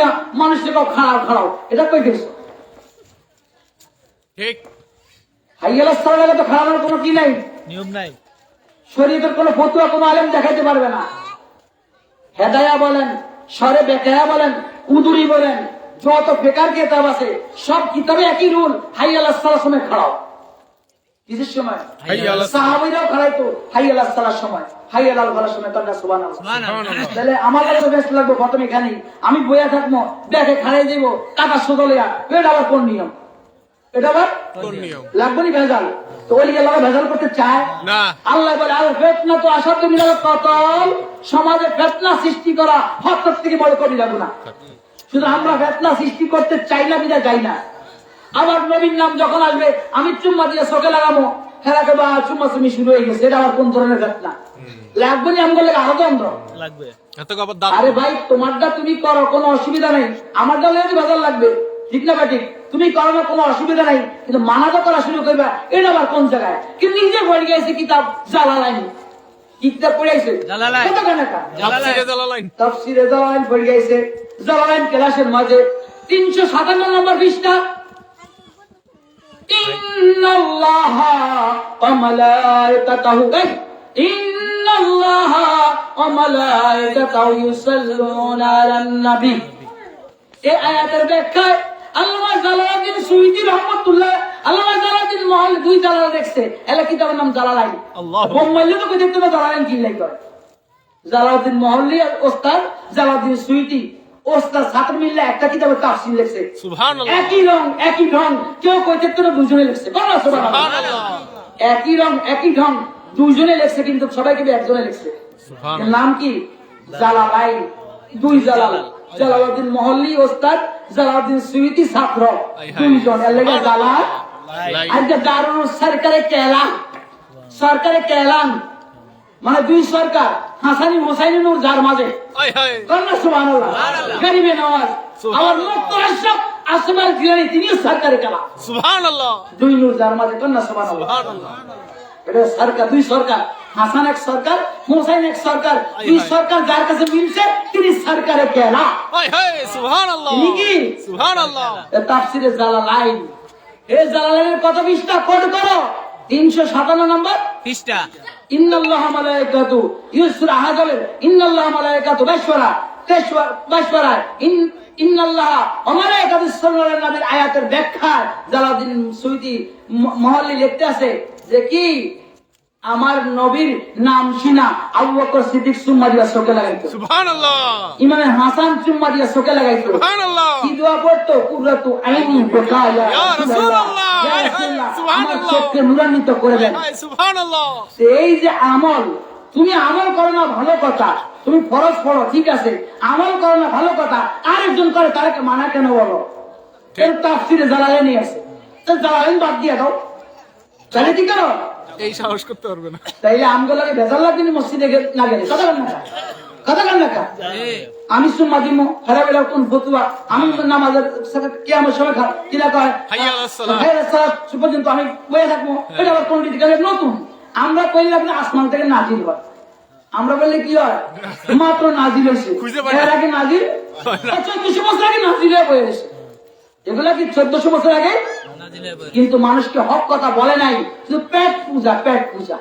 দিয়া মানুষকে খারাপ খারাপ, এটা কই গেছো? ঠিক। হাইয়াল সালাহ তো খারাপের কোনো কি নাই, নিয়ম নাই। শরীয়তের কোনো ফতোয়া কোনো আলেম দেখাইতে পারবে না। হেদায়া বলেন, সরে বেকায়া বলেন, কুদুরি বলেন, যত বেকার কিতাব আছে সব কিতাবে একই রুল, হাইয়াল সালাহ সময় খাড়াও। কিসের সময়? সাহাবীরাও খাড়াইতো হাইয়াল সালাহ সময়, হাইয়াল আল ফালাহ সময়। তোমরা সুবহানাল্লাহ। তাহলে আমার কাছে বেস্ট লাগবে প্রথমে এখানে আমি বইয়া থাকবো, দেখে খাড়াই দিব কাটা সুদলিয়া, এটা আবার কোন নিয়ম? এটা আবার কোন নিয়ম? লাগবে নি ভেজাল? তো ওই আল্লাহ ভেজাল করতে চায় না। আল্লাহ বলে আল ফিতনা তো আসাদু মিনাল কতল, সমাজে ফিতনা সৃষ্টি করা হত্যার থেকে বড় কবিরা গুনাহ। শুধু আমরা ফিতনা সৃষ্টি করতে চাই না, বিনা যাই না। আবার নবীর নাম যখন আসবে আমি চুম্মা দিয়ে চোখে লাগাবো, হেরাকে বা চুম্মা চুমি শুরু হয়ে গেছে, এটা আবার কোন ধরনের ফিতনা? লাগবে নি আমগুলো আরো দ্বন্দ্ব লাগবে। এত কবার দাঁত। আরে ভাই তোমারটা তুমি করো, কোনো অসুবিধা নেই, আমারটা লেগে ভেজাল লাগবে, ঠিক না ঠিক? তুমি করো না, কোনো অসুবিধা নাই, কিন্তু মানাতো করা শুরু করবা, এটা আবার কোন জায়গায়? কিন্তু নিজে পড়ে গেছে কিতাব জালালাইন, কিতাব পড়ে গেছে জালালাইন। কতখানে তাফসীরে জালালাইন। তাফসীরে জালালাইন পড়ে গেছে, জালালাইন ক্লাসের মাঝে 357 নম্বর পৃষ্ঠা, ইন্নাল্লাহা ওয়া মালাইকাতাহু ইন্নাল্লাহা ওয়া মালাইকাতাহু ইউসাল্লুনা আলান নবী। এই আয়াতের ব্যাখ্যায় আল্লামা জালালউদ্দিন সুয়ুতী রাহমাতুল্লাহ, আল্লামা জালালউদ্দিন মহল দুই জালাল দেখছে, এলা কিতাবের নাম জালালাইন। আল্লাহু বোম্বাইলে তো কই দেখতে না জালালাইন কি লাই করে? জালালউদ্দিন মহল্লি ওস্তাদ জালালউদ্দিন সুয়ুতী ওস্তাদ ছাত্র মিললে একটা কিতাবের তাফসীর লিখছে। সুবহানাল্লাহ। একই রং একই ঢং, কেউ কই দেখতে না দুজনে লিখছে। বলো সুবহানাল্লাহ। একই রং একই ঢং দুইজনে লিখছে, কিন্তু সবাইকে একজনে লিখছে। সুবহানাল্লাহ। নাম কি? জালালাইন, দুই জালাল, জালালউদ্দিন মহল্লি ওস্তাদ, জালালউদ্দিন সুয়ুতী ছাত্র, দুইজন, এর লাগি জালাল। আজকে দারুল সরকারে কেলাম, সরকারে কেলাম মানে দুই সরকার, হাসানি হোসাইনি নূর যার মাঝে। আয় হায়। কন্যা সুবহানাল্লাহ। গরিবে নওয়াজ আমার মুক্তারাশব আসমাল জিলানী, তিনিও সরকারে কেলাম, সুবহানাল্লাহ। দুই নূর যার মাঝে। কন্যা সুবহানাল্লাহ। সুবহানাল্লাহ। এটা সরকার, দুই সরকার, হাসান এক সরকার, হোসাইন এক সরকার, দুই সরকার যার কাছে মিলছে তিনি সরকারে কেলা। আয় হায়। সুবহানাল্লাহ। তিনি কি? সুবহানাল্লাহ। তাফসীরে জালালাইন। এই জালালাইনের কত পৃষ্ঠা কোড করো? 357 নম্বর পৃষ্ঠা। ইন্নাল্লাহা মালাইকাতু ইউসরা হাজালের ইন্নাল্লাহা মালাইকাতু বাশওয়ারা বাশওয়ারা ইন্নাল্লাহা ওয়া মালাইকাতু ইউসাল্লুনা আলান নবীর আয়াতের ব্যাখ্যা জালালউদ্দিন সুয়ুতী মহল্লি লিখতে আছে যে কি আমার নবীর নাম শুনা আবু বকর সিদ্দিক চুম্মা দিয়া চোখে লাগাইতো, সুবহানাল্লাহ। ইমামে হাসান চুম্মা দিয়া চোখে লাগাইতো। সুবহানাল্লাহ। কি দোয়া পড়তো? কুররাতু আইনি বিকায়া ইয়া রাসূলুল্লাহ। ইয়া রাসূলুল্লাহ, আমার সুবহানাল্লাহ। চোখকে নূরান্বিত করে দেন। হায় সুবহানাল্লাহ। এই যে আমল, তুমি আমল করো না ভালো কথা, তুমি ফরজ পড়ো ঠিক আছে, আমল করো না ভালো কথা, আরেকজন করে তাকে মানা কেন বলো? এর তাফসীরে জালালাইন আছে, তো জালালাইন বাদ দিয়ে দাও, তাহলে কি করো? এই সাহস করতে পারবে না। তাইলে আমগুলোকে ভেজাল লাগবে মসজিদে না গেলে কথা বল না, কথা বল না। আমি সুম্মা দিমো খারাপ এলা কোন ফতুয়া, আমি নামাজের সাথে কিয়ামের সময় কিলা কয় হাইয়া আলাস সালাহ। হাইয়া আলাস সালাহ পর্যন্ত আমি বয়ে থাকবো, এটা আবার কোন দিকে নতুন। আমরা কইলাম না আসমান থেকে নাজিল হয়, আমরা বললে কি হয়? মাত্র নাজিল হয়েছে, খুঁজে পাই না। এর আগে নাজিল 1400 বছর আগে নাজিল হয়ে বয়েছে। এগুলা কি 1400 বছর আগে? কিন্তু মানুষকে হক কথা বলে নাই, শুধু পেট পূজা, পেট পূজা।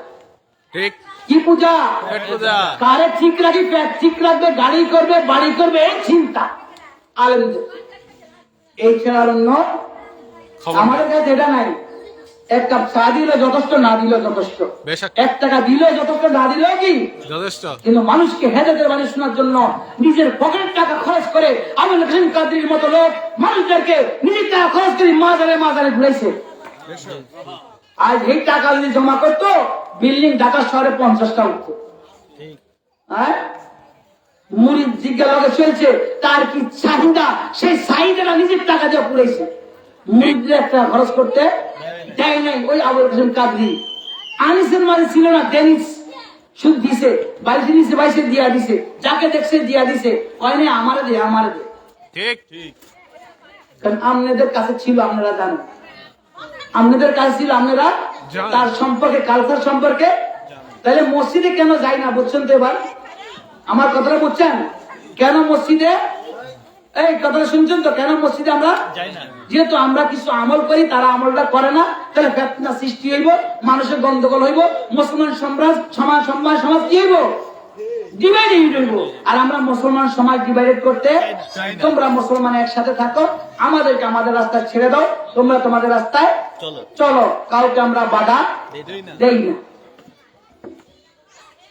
ঠিক। কি পূজা? পেট পূজা। কারে ঠিক রাখি, পেট ঠিক রাখবে, গাড়ি করবে, বাড়ি করবে, এই চিন্তা আলেমদের। এই ছাড়া অন্য খবর আমাদের কাছে এটা নাই। এক কাপ চা দিলে যথেষ্ট, না দিলে যথেষ্ট। বেশক। 1 টাকা দিলে যথেষ্ট, না দিলে কি যথেষ্ট। কিন্তু মানুষকে হেদায়েতের বাণী শোনার জন্য নিজের পকেটের টাকা খরচ করে আবুল হাসেম কাদরির মতো লোক মানুষদেরকে নিজের টাকা খরচ করে মাজারে মাজারে ঘুরাইছে। আজ এই টাকা যদি জমা করতো, বিল্ডিং ঢাকা শহরে 50টা উঠতো। হ্যাঁ, মুড়ি জিজ্ঞাসা চলছে তার কি চাহিদা, সেই চাহিদাটা নিজের টাকা দিয়ে পুড়াইছে। মুড়িদের একটা খরচ করতে দেয় নাই। ওই আবুল হাসেম কাদরি আনিসের মাঝে ছিল না, ডেনিস শুধু দিছে, 22 দিছে, 22 দিয়া দিছে, যাকে দেখছে দিয়া দিছে, হয়নি আমারে দে, আমারে দে। ঠিক। ঠিক। কারণ আপনাদের কাছে ছিল, আপনারা জানেন, আপনাদের কাছে ছিল, আপনারা তার সম্পর্কে, কালচার সম্পর্কে। তাহলে মসজিদে কেন যাই না বুঝছেন তো? এবার আমার কথাটা বুঝছেন? কেন মসজিদে এই কথাটা শুনছেন তো? কেন মসজিদে আমরা যেহেতু আমরা কিছু আমল করি, তারা আমলটা করে না, তাহলে ফিতনা সৃষ্টি হইব, মানুষের গন্ডগোল হইব, মুসলমান সমাজ কি হইব? ডিভাইডেড হইব। আর আমরা মুসলমান সমাজ ডিভাইডেড করতে, তোমরা মুসলমান একসাথে থাকো, আমাদেরকে আমাদের রাস্তায় ছেড়ে দাও, তোমরা তোমাদের রাস্তায় চলো, কাউকে আমরা বাধা দেই না।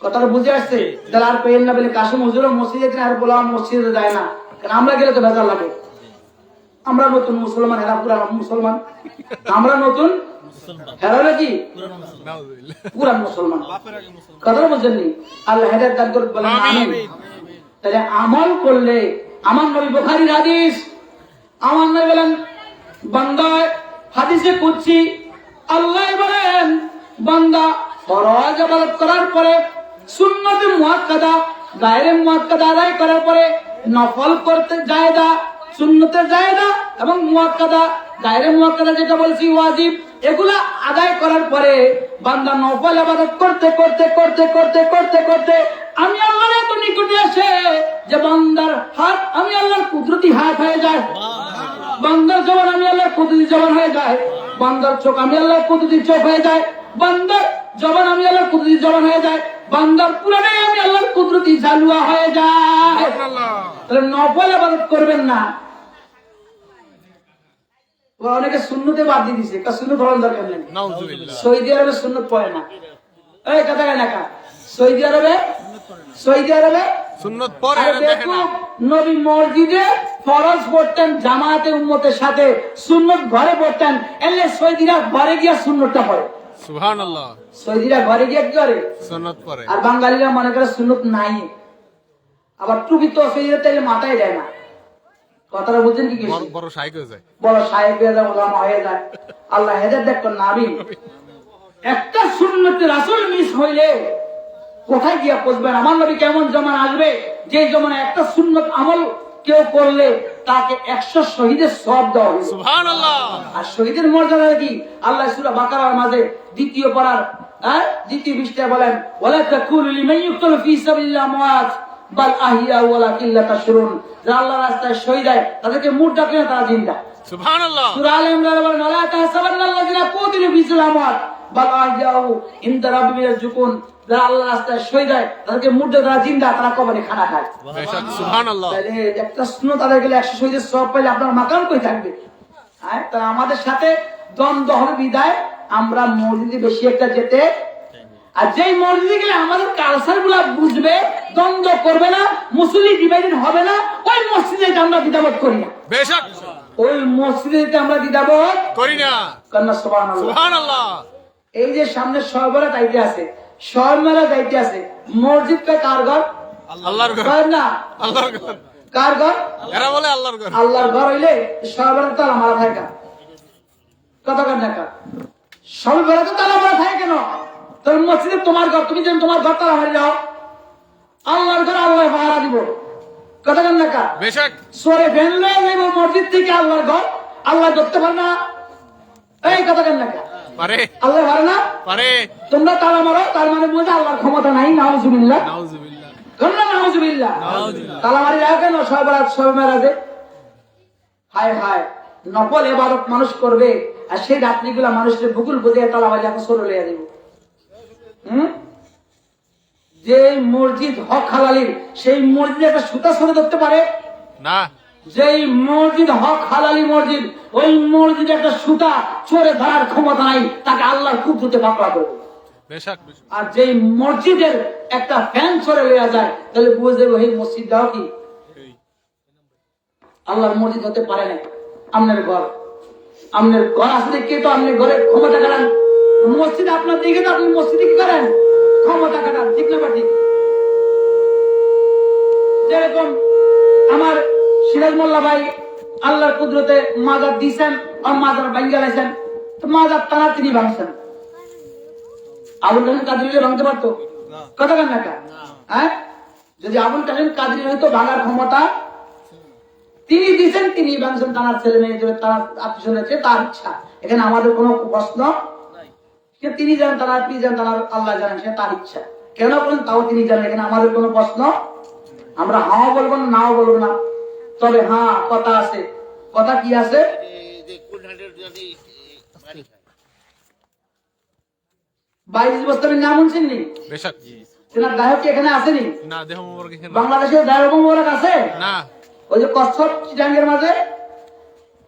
কথাটা বুঝে আসছে? তাহলে আর পেয়েন না বলে কাশিম হুজুর মসজিদে আর বললাম মসজিদে যায় না, কারণ আমরা গেলে তো ভেজাল লাগে। আমরা নতুন মুসলমান, হেরা পুরান মুসলমান। আমরা নতুন, হেরা কি পুরান মুসলমান। কথাটা বুঝছেন নি? আল্লাহ হেদায়েত দান করুন, বলেন আমিন। তাহলে আমল করলে, আমার নবী বুখারীর হাদিস, আমার নবী বলেন, বান্দা হাদিসে কুদসি আল্লাহ বলেন, বান্দা ফরজ ইবাদত করার পরে, সুন্নাতে মুআক্কাদা গায়রে মুআক্কাদা আদায় করার পরে, নফল করতে জায়েদা, সুন্নতে জায়েদা এবং মুআক্কাদা গায়রে মুআক্কাদা যেটা বলছি ওয়াজিব, এগুলা আদায় করার পরে বান্দা নফল ইবাদত করতে করতে করতে করতে করতে করতে আমি আল্লাহর এত নিকটে আসে যে বান্দার হাত আমি আল্লাহর কুদরতি হাত হয়ে যায়, বান্দার জবান আমি আল্লাহর কুদরতি জবান হয়ে যায়, বান্দার চোখ আমি আল্লাহর কুদরতি চোখ হয়ে যায়, বান্দার জবান আমি আল্লাহর কুদরতি জবান হয়ে যায়, বান্দার পুরাটাই আমি আল্লাহর কুদরতি জালুয়া হয়ে যায়। তাহলে নফল ইবাদত করবেন না। অনেকে সুন্নতে বাদ দিয়ে দিছে, সুন্নত হওয়ার দরকার নেই। সৌদি আরবে সুন্নত পড়ে না, এই কথা কেন? সৌদি আরবে সুন্নত পড়ে না, দেখে না। নবী মসজিদে ফরজ পড়তেন জামাতে উম্মতের সাথে, সুন্নত ঘরে পড়তেন। এলে সৌদিরা ঘরে গিয়া সুন্নতটা পড়ে। সুবহানাল্লাহ। সৌদিরা ঘরে গিয়া কি করে? সুন্নত পড়ে। আর বাঙালিরা মনে করে সুন্নত নাই। আবার টুপি তো সৌদিতে মাথায় দেয় না। কথাটা বুঝছেন কি? বড় শাইখ হয়ে যায়, বড় সাহেব হয়ে যায়, ওলামা হয়ে যায়। আল্লাহ হেদায়েত দান করুন, আমিন। একটা সুন্নতে রাসূল মিস হইলে কোথায় গিয়া পৌঁছবেন? আমার নবী কেমন জমান আসবে যে জমানে একটা সুন্নত আমল কেউ করলে তাকে 100 শহীদের সওয়াব দেওয়া হবে। সুবহানাল্লাহ। আর শহীদের মর্যাদা কি? আল্লাহ সূরা বাকারার মাঝে দ্বিতীয় পারার দ্বিতীয় পৃষ্ঠায় বলেন, ওয়ালা তাকুলু লিমান ইউকতালু ফি সাবিলিল্লাহ আমওয়াত বাল আহিয়া ওয়ালাকিন লা তাশউরুন। যারা আল্লাহর রাস্তায় শহীদ হয় তাদেরকে মুর্দা কিনা, তারা জিন্দা। সুবহানাল্লাহ। সূরা আলে ইমরান বলেন, ওয়ালা তাহসাবান্নাল্লাযিনা কুতিলু ফি সাবিলিল্লাহ আমওয়াত বাল আহিয়াউ ইনদা রাব্বিহিম ইয়ারজুকুন। যারা আল্লাহর রাস্তায় শহীদ হয় তাদেরকে মুর্দা, তারা জিন্দা, তারা কবরে খানা খায়। সুবহানাল্লাহ। তাহলে একটা সুন্নত আদায় গেলে 100 শহীদের সওয়াব পাইলে আপনার মাকাম কই থাকবে? হ্যাঁ, তা আমাদের সাথে দ্বন্দ্ব হবে বিদায় আমরা মসজিদে বেশি একটা যেতে, আর যেই মসজিদে গেলে আমাদের কালচার গুলা বুঝবে, দ্বন্দ্ব করবে না, মুসলিম ডিভাইডেড হবে না, ওই মসজিদে আমরা দ্বিধাবোধ করি না। বেশক ওই মসজিদে আমরা দ্বিধাবোধ করি না। কন্যা সুবহানাল্লাহ। সুবহানাল্লাহ। এই যে সামনে শহরে যাইতে আছে, শহর মেলা যাইতে আছে, মসজিদটা কার ঘর? আল্লাহর ঘর। ঘর না, আল্লাহর ঘর। কার ঘর? এরা বলে আল্লাহর ঘর। আল্লাহর ঘর হইলে শহরে তালা মারা থাকে কেন? কথা কার দেখা? শহরে তো তালা মারা থাকে কেন? তোর মসজিদে তোমার ঘর, তুমি যেন তোমার ঘর তালা মারি যাও, আল্লাহর ঘর আল্লাহ পাহারা দিব। কথা কার দেখা? বেশক সরে ফেললে যাইব মসজিদ থেকে আল্লাহর ঘর, আল্লাহ ধরতে পারে না। এই কথা কার দেখা? পারে। আল্লাহ পারে না? পারে। তোমরা তালা মারো, তার মানে বুঝে আল্লাহর ক্ষমতা নাই। নাউজুবিল্লাহ। নাউজুবিল্লাহ। নাউজুবিল্লাহ। নাউজুবিল্লাহ। তালা মারি রাখে কেন? সব মেরাজে হায় হায় নফল ইবাদত মানুষ করবে, আর সেই রাত্রিগুলা মানুষের ভুকুল বুঝে তালা মারি এখন সরে লইয়া দিব। যে মসজিদ হক হালালির, সেই মসজিদে একটা সুতা সরে ধরতে পারে না। যেই মসজিদ হক হালালি মসজিদ, ওই মসজিদে একটা সুতা চোরে ধরার ক্ষমতা নাই, তাকে আল্লাহর কুদরতে পাকড়া করবে। বেশক। আর যেই মসজিদের একটা ফ্যান চড়ে লইয়া যায়, তাহলে বুঝে দেবো এই মসজিদটাও কি আল্লাহর মসজিদ হতে পারে না। আপনার ঘর আসলে কে তো আপনি ঘরের ক্ষমতা কাটান, মসজিদ আপনার দিকে তো আপনি মসজিদে কি করেন? ক্ষমতা কাটান, ঠিক না? ঠিক। যেরকম আমার সিরাজ মোল্লা ভাই আল্লাহর কুদরতে মাজার দিয়েছেন, আর মাজার ভাঙ্গা লাইছেন, তো মাজার টানা তিনি ভাঙছেন। আবুল কাসেম কাদরি ভাঙতে পারতো? কথা কেন না? হ্যাঁ, যদি আবুল কাসেম কাদরি হয়তো ভাঙার ক্ষমতা তিনি দিয়েছেন, তিনি ভাঙছেন, তার ছেলে মেয়ে তার আত্মীয় আছে, তার ইচ্ছা। এখানে আমাদের কোনো প্রশ্ন তিনি জানেন, তার আপনি জানেন, তার আল্লাহ জানেন, সে তার ইচ্ছা। কেন করেন তাও তিনি জানেন, এখানে আমাদের কোনো প্রশ্ন। আমরা হাও বলবো না, নাও বলবো না। তবে হ্যাঁ কথা আছে, কথা কি আছে? বাইজিদ বোস্তামির নাম শুনছেন নি? বেশক তেনার গায়ক কি এখানে আসেনি? না দেহ মোবারক এখানে বাংলাদেশের গায়ক মোবারক আছে? না ওই যে কচ্ছপ চিটাঙ্গের মাঝে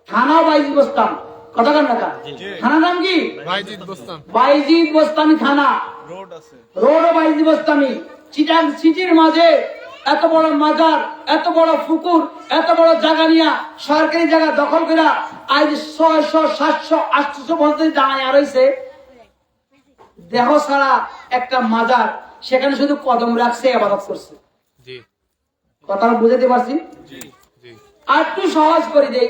থানা বাইজিদ বোস্তাম, কথা কান না থানা নাম কি? ভাইজিৎ বোস্তান বাইজিদ বোস্তামি থানা, রোড বাইজিদ বোস্তামি। চিটাং সিটির মাঝে এত বড় মাজার, এত বড় পুকুর, এত বড় জায়গা নিয়া সরকারি জায়গা দখল করে আজ 600, 700, 800 বছর দাঁড়ায় রয়েছে। দেহ ছাড়া একটা মাজার, সেখানে শুধু কদম রাখছে, আবাদত করছে। জি কথাটা বুঝাতে পারছি? জি জি আর একটু সহজ করে দেই,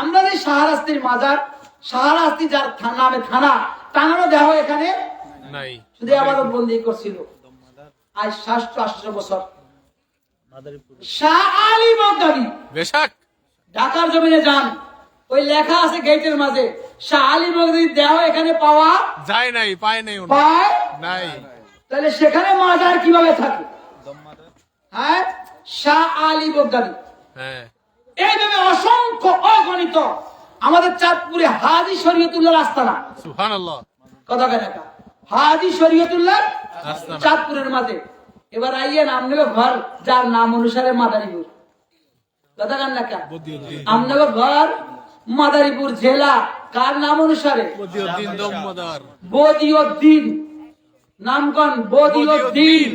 আমরা যে শাহরাস্তির মাজার, শাহরাস্তি যার নামে থানা, টাঙানো দেহ এখানে নাই শুধু আবাদত বন্দি করছিল আজ 700, 800 বছর। শাহ আলী বাগদাদি বেশক ঢাকার জমিনে যান, ওই লেখা আছে গেটের মাঝে, শাহ আলী বাগদাদির দেহ এখানে পাওয়া যায় নাই পায় নাই উনি পায় নাই তাহলে সেখানে মাজার কিভাবে থাকে? হ্যাঁ, শাহ আলী বাগদাদি। হ্যাঁ এইভাবে অসংখ্য অগণিত আমাদের চাঁদপুরে হাজী শরীয়তুল্লাহ আস্তানা, সুবহানাল্লাহ কথা কেন হাজী শরীয়তুল্লাহ আস্তানা। চাঁদপুরের মাঝে। এবার আইয়েন আমনেগো ঘর যার নাম অনুসারে মাদারীপুর, কথা কেন না বদিউদ্দিন আমনেগো ঘর মাদারীপুর জেলা কার নাম অনুসারে? বদিউদ্দিন দমদার বদিউদ্দিন। নামকন বদিউদ্দিন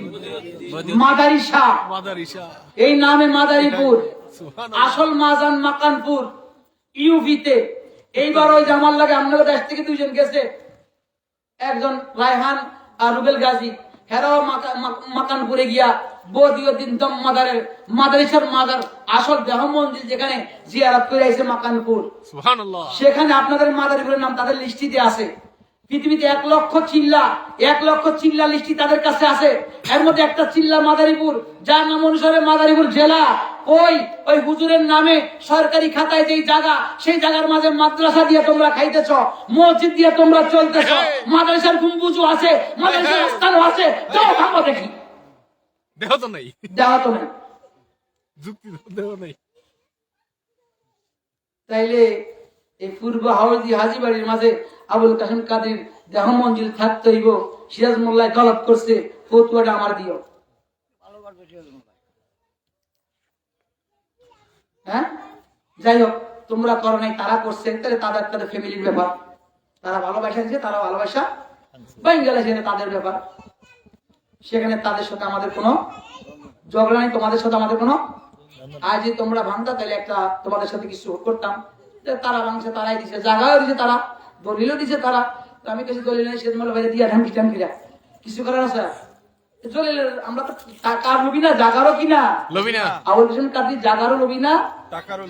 মাদারি শাহ, মাদারিশা এই নামে মাদারীপুর। সুবহানাল্লাহ আসল মাজান মাকানপুর ইউভিতে। এইবার ওই জামাল লাগে আপনাদের দেশ থেকে 2 জন গেছে, একজন রায়হান আর রুবেল গাজী, হেরাও মাকানপুরে গিয়া বদিউদ্দিন দম মাদারের মাদারিসার মাজার, আসল দেহ মন্দির যেখানে জিয়ারত করে আইছে মাকানপুর, সুবহানাল্লাহ সেখানে আপনাদের মাদারীপুরের নাম তাদের লিস্টিতে আছে। পৃথিবীতে 1 লক্ষ চিল্লা লিস্টি তাদের কাছে আছে। এর মধ্যে একটা চিল্লা মাদারীপুর, যার নাম অনুসারে মাদারীপুর জেলা। ওই হুজুরের নামে সরকারি খাতায় যেই জায়গা, সেই জায়গার মাঝে মাদ্রাসা দিয়ে তোমরা খাইতেছ, মসজিদ দিয়ে তোমরা চলতেছ, মাদ্রাসার গম্বুজও আছে, মাদ্রাসার স্থানও আছে। যাও ভাবো দেখি, দেহ তো নাই দেখা তো নাই। যুক্তি দেহ নাই তাইলে এই পূর্ব হাওড়ি হাজিবাড়ির মাঝে আবুল কাসেম কাদের দেহ মঞ্জিল থাকতে হইব। সিরাজ মোল্লায় গলত করছে, ফতুয়াটা আমার দিও। হ্যাঁ, যাই হোক, তোমরা করো নাই, তারা করছে, তাহলে তাদের ফ্যামিলির ব্যাপার। তারা ভালোবাসা দিচ্ছে, তারা ভালোবাসা বাঙ্গালা সেটা তাদের ব্যাপার। সেখানে তাদের সাথে আমাদের কোনো ঝগড়া নাই, তোমাদের সাথে আমাদের কোনো। আজ যদি তোমরা ভাঙতা তাহলে একটা তোমাদের সাথে কিছু করতাম। তারা ভাঙছে, তারাই দিছে, জায়গাও দিছে তারা, দলিলও দিছে তারা। তো আমি কিছু দলিল নেই, সেজমাল বাইরে দিয়া ঢামকিরা কিছু করার আছে। দলিলের আমরা তো টাকার লবি না, জাগারও কিনা লবি না আবুল হোসেন কাদের জাগারও লবি না,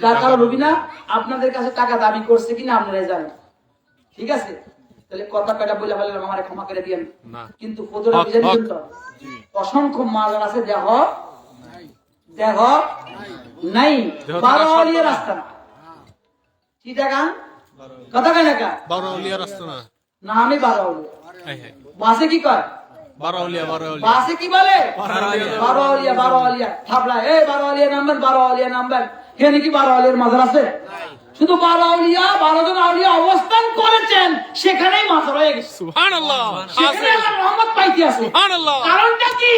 টাকারও লবি না। আপনাদের কাছে টাকা দাবি করছে কিনা আপনারাই জানেন, ঠিক আছে? তাহলে কথা কয়টা বলে বললাম, আমার ক্ষমা করে দিয়েন। না কিন্তু ফটোটা বুঝে নিছেন তো, অসংখ্য মাজার আছে, দেহ নাই। 12 আলিয়ার রাস্তা না, চিটাগাং, কথা কয় না কা? 12 আউলিয়া রাস্তা না না, আমি 12 আলিয়া। হ্যাঁ হ্যাঁ বাসে কি কয়? 12 আউলিয়া বাসে কি বলে? 12 আলিয়া থাপলা। এই 12 আলিয়া নাম্বার, 12 আলিয়া নাম্বার। এখানে কি 12 আলিয়ার মাজার আছে? শুধু 12 আউলিয়া, 12 জন আউলিয়া অবস্থান করেছেন, সেখানেই মাজার হয়ে গেছে। সুবহানাল্লাহ সেখানে আল্লাহর রহমত পাইতে আছে। সুবহানাল্লাহ কারণটা কি?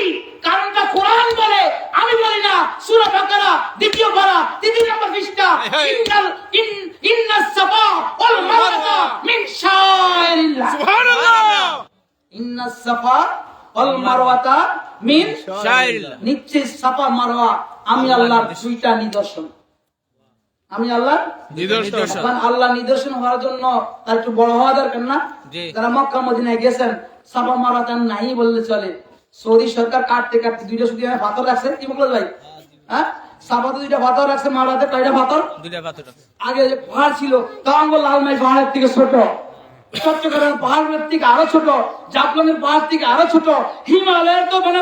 কারণটা কোরআন বলে, আমি বলি না। সূরা বাকারা 2 পারা 3 নম্বর পৃষ্ঠা, ইন্নাস সাফা ওয়াল মারওয়া মিন শাইরিল্লাহ। সুবহানাল্লাহ ইন্নাস সাফা ওয়াল মারওয়াতা মিন শাইরিল্লাহ। নিশ্চয় সাফা মারওয়া আমি আল্লাহর 2টা নিদর্শন। আমি আল্লাহর নিদর্শন এখন আল্লাহ নিদর্শন হওয়ার জন্য তার একটু বড় হওয়া দরকার না? যারা মক্কা মদিনায় গেছেন, সাফা মারওয়া তার নাই বললে চলে। সৌদি সরকার কাটতে 2টা শুধু পাথর রাখছে, কি বলবো ভাই? হ্যাঁ, সাফাতে 2টা পাথর রাখছে, মারওয়াতে কয়টা পাথর? 2টা পাথর। আগে যে পাহাড় ছিল, তাওয়াঙ্গ লালমাই পাহাড়ের থেকে ছোট, চট্টগ্রামের পাহাড়ের থেকে আরো ছোট, জাফলংয়ের পাহাড় থেকে আরো ছোট, হিমালয়ের তো মানে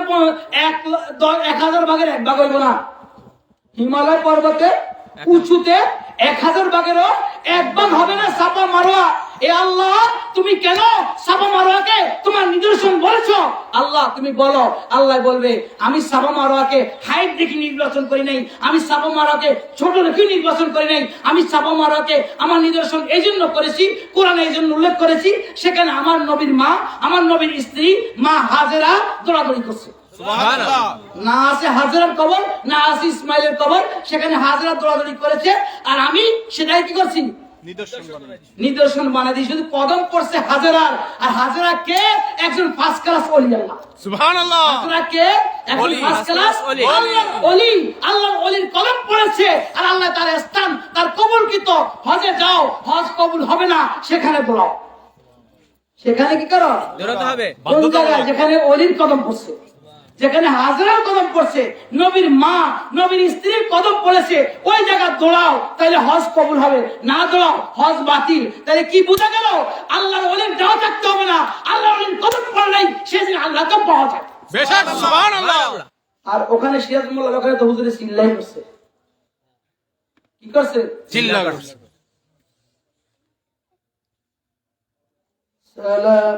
1000 ভাগের 1 ভাগ হইব না। হিমালয় পর্বতে উঁচুতে 1000 ভাগেরও 1 ভাগ হবে না সাফা মারওয়া। এ আল্লাহ তুমি কেন সাফা মারোয়াকে তোমার নিদর্শন বলেছো? আল্লাহ তুমি বলো। আল্লাহ বলবে আমি সাফা মারোয়াকে হাইট দেখে নির্বাচন করি নাই, আমি সাফা মারোয়াকে ছোট দেখে নির্বাচন করি নাই, আমি সাফা মারোয়াকে আমার নিদর্শন এই জন্য করেছি, কোরআনে এই জন্য উল্লেখ করেছি, সেখানে আমার নবীর মা, আমার নবীর স্ত্রী মা হাজেরা দৌড়াদৌড়ি করছে। সুবহানাল্লাহ। না আছে হাজেরার কবর, না আছে ইসমাইলের কবর, সেখানে হাজেরা দৌড়াদৌড়ি করেছে, আর আমি সেটাই কি করছি? নিদর্শন বানাই দিই। শুধু কদম পড়ছে হাজেরার, আর হাজেরা কে? একজন ফার্স্ট ক্লাস ওলি। আল্লাহ সুবহানাল্লাহ। হাজেরা কে? একজন ওলি, ফার্স্ট ক্লাস ওলি। আল্লাহর ওলি। আল্লাহর ওলির কদম পড়েছে, আর আল্লাহ তার স্থান, তার কবুলকৃত হজে যাও, হজ কবুল হবে না, সেখানে দৌড়াও। সেখানে কি করো? দৌড়াতে হবে। কোন জায়গায়? যেখানে ওলির কদম পড়ছে, যেখানে হাজরার কদম পড়ছে, নবীর মা, নবীর স্ত্রীর কদম পড়েছে, ওই জায়গা দৌড়াও, তাহলে হজ কবুল হবে। না দৌড়াও, হজ বাতিল। তাহলে কি বোঝা গেল? আল্লাহর ওলির দেওয়া থাকতে হবে না, আল্লাহর ওলির কদম পড়লেই সেদিন আল্লাহকে পাওয়া যায়। বেশক সুবহানাল্লাহ। আর ওখানে সিরাজ মোল্লার ওখানে তো হুজুরে চিল্লাই করছে। কি করছে? চিল্লা করছে। সালাম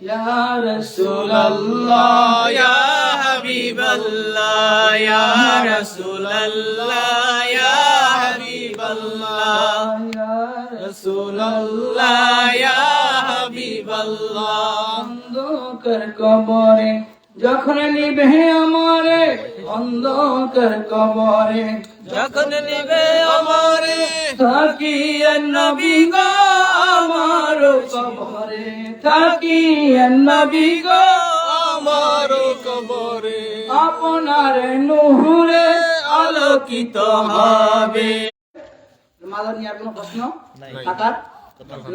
ইয়া রাসূলুল্লাহ ইয়া হাবিবাল্লাহ ইয়া রাসূলুল্লাহ ইয়া হাবিবাল্লাহ ইয়া রাসূলুল্লাহ ইয়া হাবিবাল্লাহ। অন্ধকার কবরে যখন নিবে আমারে, অন্ধকার কবরে যখন নিবে আমারে থাকি নবী গো আমার কবরে, থাকি নবী গো আমার কবরে আপনার নূরে আলোকিত হবে। মাদার নিয়ে আর কোনো প্রশ্ন থাকার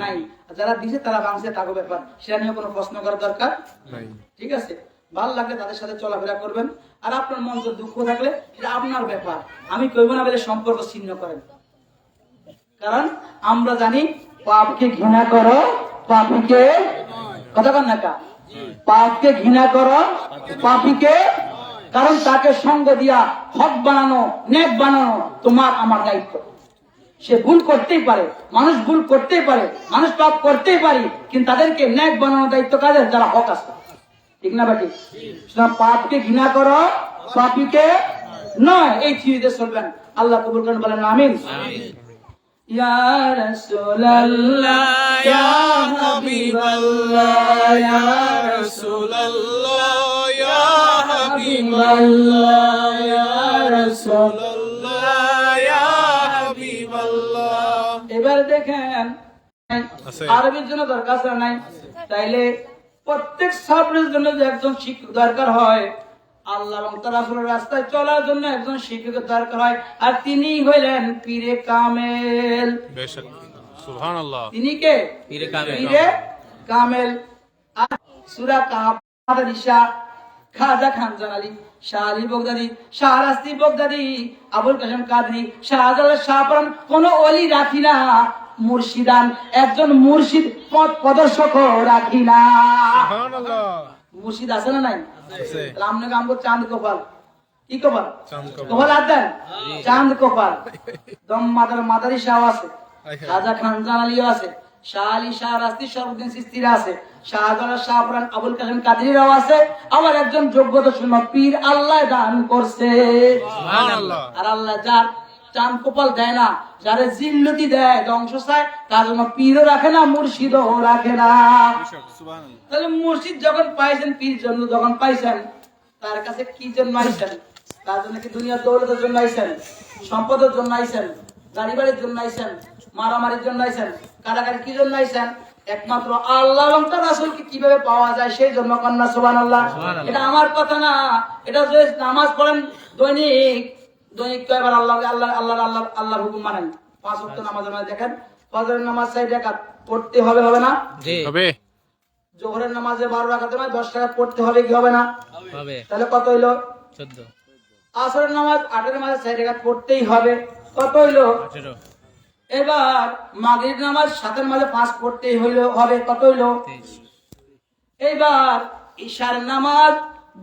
নাই। যারা দিছে তারা বাংছে তাকে ব্যাপার, সেটা নিয়ে কোনো প্রশ্ন করার দরকার নাই। ঠিক আছে? ভালো লাগলে তাদের সাথে চলাফেরা করবেন, আর আপনার মন দুঃখ থাকলে সেটা আপনার ব্যাপার। আমি কইব না বলে সম্পর্ক ছিন্ন করেন, কারণ আমরা জানি পাপকে ঘৃণা করো, পাপীকে কথা কন না কা, পাপকে ঘৃণা করো, পাপীকে, কারণ তাকে সঙ্গ দিয়া হক বানানো, নেক বানানো তোমার আমার দায়িত্ব। সে ভুল করতেই পারে, মানুষ ভুল করতেই পারে, মানুষ পাপ করতেই পারে, কিন্তু তাদেরকে নেক বানানোর দায়িত্ব কাদের? যারা হক আছে। ঠিক না বাকি? পাপকে ঘৃণা করো, পাপীকে নয়, এই থিওরিতে চলবেন। আল্লাহ কবুল করেন, বলেন আমিন। ইয়া রাসূলুল্লাহ ইয়া হাবিবাল্লাহ ইয়া রাসূলুল্লাহ ইয়া হাবিবাল্লাহ ইয়া রাসূলুল্লাহ ইয়া হাবিবাল্লাহ। এবার দেখেন আছে। আরবির জন্য দরকার আছে না নাই? তাইলে প্রত্যেক সাবজেক্টের জন্য যে একজন শিক্ষক দরকার হয়, আল্লাহ এবং তার রাসূলের রাস্তায় চলার জন্য একজন শিক্ষকের দরকার হয়, আর তিনি হইলেন পীরে কামেল। বেশক সুবহানাল্লাহ। তিনি কে? পীরে কামেল। পীরে কামেল। আর সূরা কাহফ শাহ খাজা খান জালালি, শাহ আলী বগদাদি, শাহ রাস্তি বগদাদি, আবুল কাসেম কাদরি, শাহজালাল শাহপরান কোন ওলি রাখি না, মুর্শিদান একজন মুর্শিদ পথ প্রদর্শক রাখি না। সুবহানাল্লাহ। মুর্শিদ আছে না নাই? আছে। রামনে গামবো চাঁদ কপাল। কি কপাল? চাঁদ কপাল। কপাল আদেন চাঁদ কপাল। দম মাদারি শাহ আছে, খাজা খান জালালিও আছে, শাহ আলী শাহ রাস্তি সর্বদিন সিস্তিরা আছে, শাহজালাল শাহপুরান আবুল কাসেম কাদরিরাও আছে। আবার একজন যোগ্যতা শূন্য পীর আল্লাহ দান করছে। সুবহানাল্লাহ। আর আল্লাহ যার চাঁদ কপাল দেয় না, যারে জিল্লতি দেয়, ধ্বংস চায়, তার জন্য পীরও রাখে না, মুর্শিদও রাখে না। তাহলে মুর্শিদ যখন পাইছেন, পীর জন্য যখন পাইছেন, তার কাছে কি জন্য আইছেন? তার জন্য কি দুনিয়ার দৌলতের জন্য আইছেন, সম্পদের জন্য আইছেন, গাড়ি বাড়ির জন্য আইছেন, মারামারির জন্য আইছেন, কারাগারি কি জন্য আইছেন? একমাত্র আল্লাহ এবং তার রাসূলকে কিভাবে পাওয়া যায় সেই জন্য। কন্যা সুবহানাল্লাহ। এটা আমার কথা না, এটা যে নামাজ পড়েন দৈনিক, দৈনিক কয়বার আল্লাহ আল্লাহ আল্লাহ আল্লাহ আল্লাহর হুকুম মানেন? 5 ওয়াক্ত নামাজের মধ্যে দেখেন ফজরের নামাজ 6 রাকাত পড়তে হবে, হবে না? জি হবে। জোহরের নামাজে 12 রাকাতের মধ্যে 10 রাকাত পড়তে হবে, কি হবে না? হবে। তাহলে কত হইলো? 14 আসরের নামাজ 8 এর মাঝে 6 রাকাত পড়তেই হবে, কত হইলো? 18 এবার মাগরিব নামাজ 7 এর মাঝে 5 পড়তেই হইলো, হবে, কত হইলো? 23 এইবার ঈশার নামাজ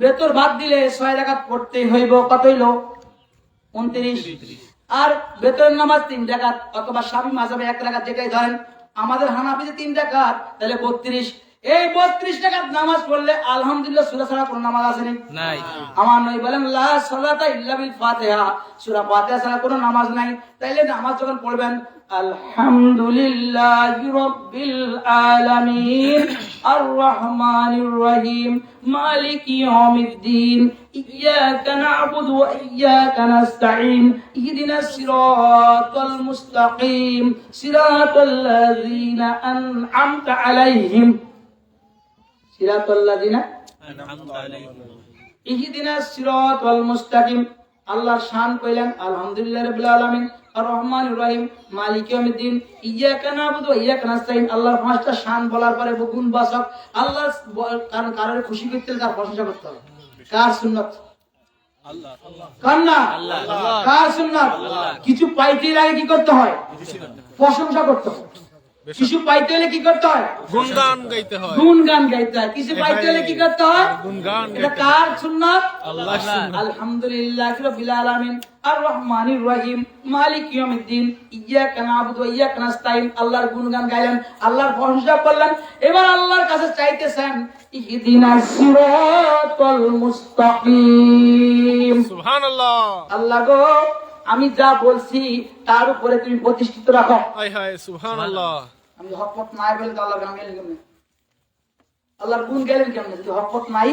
বেতর ভাত দিলে 6 রাকাত পড়তেই হইব, কত হইলো? 29। আর বেতরের নামাজ 3 রাকাত, অথবা শাফি মাযহাবে 1 রাকাত, যেটাই ধরেন আমাদের হানাফিতে 3 রাকাত, তাহলে 32। এই 32 রাকাত নামাজ পড়লে আলহামদুলিল্লাহ সূরা ছাড়া কোনো নামাজ আছে নাই। আমার নবী বলেন লা সালাতা ইল্লা বিল ফাতিহা, সূরা ফাতিহা ছাড়া কোনো নামাজ নাই। তাইলে নামাজ যখন পড়বেন আলহামদুলিল্লাহি রাব্বিল আলামিন আর রহমানির রহিম মালিকি ইয়াউমিদ্দিন ইয়্যাকা না'বুদু ওয়া ইয়্যাকা নাস্তাঈন ইহদিনাস সিরাতাল মুস্তাকিম সিরাতাল লাযিনা আন'আমতা আলাইহিম সিরাতাল লাযিনা ইহদিনাস সিরাতাল মুস্তাকিম। আল্লাহর শান কইলেন আলহামদুলিল্লাহি রাব্বিল আলামিন আর রহমানির রহিম মালিকি ইয়াউমিদ্দিন ইয়্যাকা না'বুদু ওয়া ইয়্যাকা নাস্তাঈন। আল্লাহর 5টা শান বলার পরে গুণবাচক আল্লাহ, কারণ কারোর খুশি করতে তার প্রশংসা করতে হবে। কার সুন্নাত? আল্লাহ। কার না? আল্লাহ। কার সুন্নাত? কিছু পাইতে লাগে কি করতে হয়? প্রশংসা করতে হয়। কিছু পাইতে হলে কি করতে হয়? গুণগান গাইতে হয়। গুণগান গাইতে হয়। কিছু পাইতে হলে কি করতে হয়? গুণগান এটা কার সুন্নাত? আল্লাহর সুন্নাত। আলহামদুলিল্লাহি রাব্বিল আলামিন আর রহমানির রহিম মালিকি ইয়াউমিদ্দিন ইয়্যাকা না'বুদু ওয়া ইয়্যাকা নাস্তাঈন। আল্লাহর গুণগান গাইলেন, আল্লাহর প্রশংসা করলেন। এবার আল্লাহর কাছে চাইতেছেন ইহদিনাস সিরাতাল মুস্তাকিম। সুবহানাল্লাহ। আল্লাহ গো, আমি যা বলছি তার উপরে তুমি প্রতিষ্ঠিত রাখো। হায় হায় সুবহানাল্লাহ। আমি হকপথ নাই বলে তো আল্লাহ গান গেলেন কেমনে? আল্লাহর গুণ গাইলেন কেমনে? যদি হকপথ নাই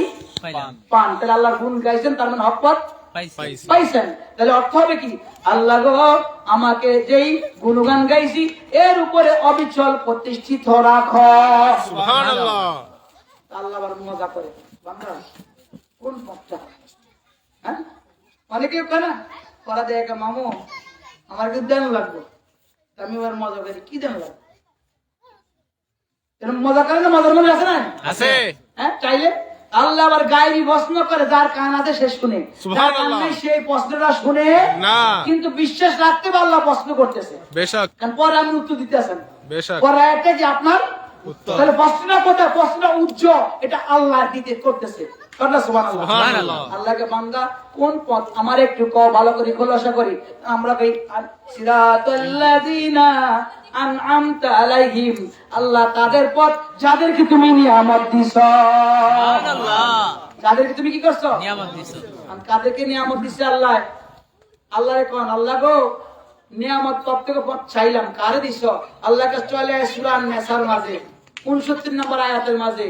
পান, তাহলে আল্লাহর গুণ গাইছেন, তার মানে হকপথ পাইছি। পাইছেন। তাহলে অর্থ হবে কি? আল্লাহ গো, আমাকে যেই গুণগান গাইছি এর উপরে অবিচল প্রতিষ্ঠিত রাখো। সুবহানাল্লাহ। আল্লাহ আবার মজা করে, বান্দা কোন পথটা? হ্যাঁ, অনেকে কেন করা দেয় মামু আমার কিন্তু দেন লাগবে, আমি এবার মজা করি। কি দেন লাগবে? এরকম মজা করে না? মজার মনে আছে না? আছে। হ্যাঁ, চাইলে আল্লাহ আবার গায়েবী প্রশ্ন করে, যার কান আছে সে শুনে, যার কান সুবহানাল্লাহ। নেই সেই প্রশ্নটা শুনে না। কিন্তু বিশ্বাস রাখতে পারে আল্লাহ প্রশ্ন করতেছে। বেশক কারণ পরে আমি উত্তর দিতে আসেন, বেশক। পরে একটা যে আপনার উত্তর। তাহলে প্রশ্নটা কোথায়? প্রশ্নটা উজ্জ্বল, এটা আল্লাহ দিতে করতেছে। সুবহানাল্লাহ। সুবহানাল্লাহ। আল্লাহকে বান্দা কোন পথ আমার একটু কও, ভালো করে খোলাসা করি। আমরা কই সিরাতাল্লাযিনা আন'আমতা আলাইহিম, আল্লাহ তাদের পথ যাদেরকে তুমি নিয়ামত দিছো। সুবহানাল্লাহ। যাদেরকে তুমি কি করছো? নিয়ামত দিছো। আর কাদেরকে নিয়ামত দিছে আল্লাহ? আল্লাহরে কোন আল্লাহ গো, নিয়ামত কব থেকে পথ চাইলাম, কারে দিছো? আল্লাহ কাছে চলে সূরা আন-নাসার মাঝে 69 নম্বর আয়াতের মাঝে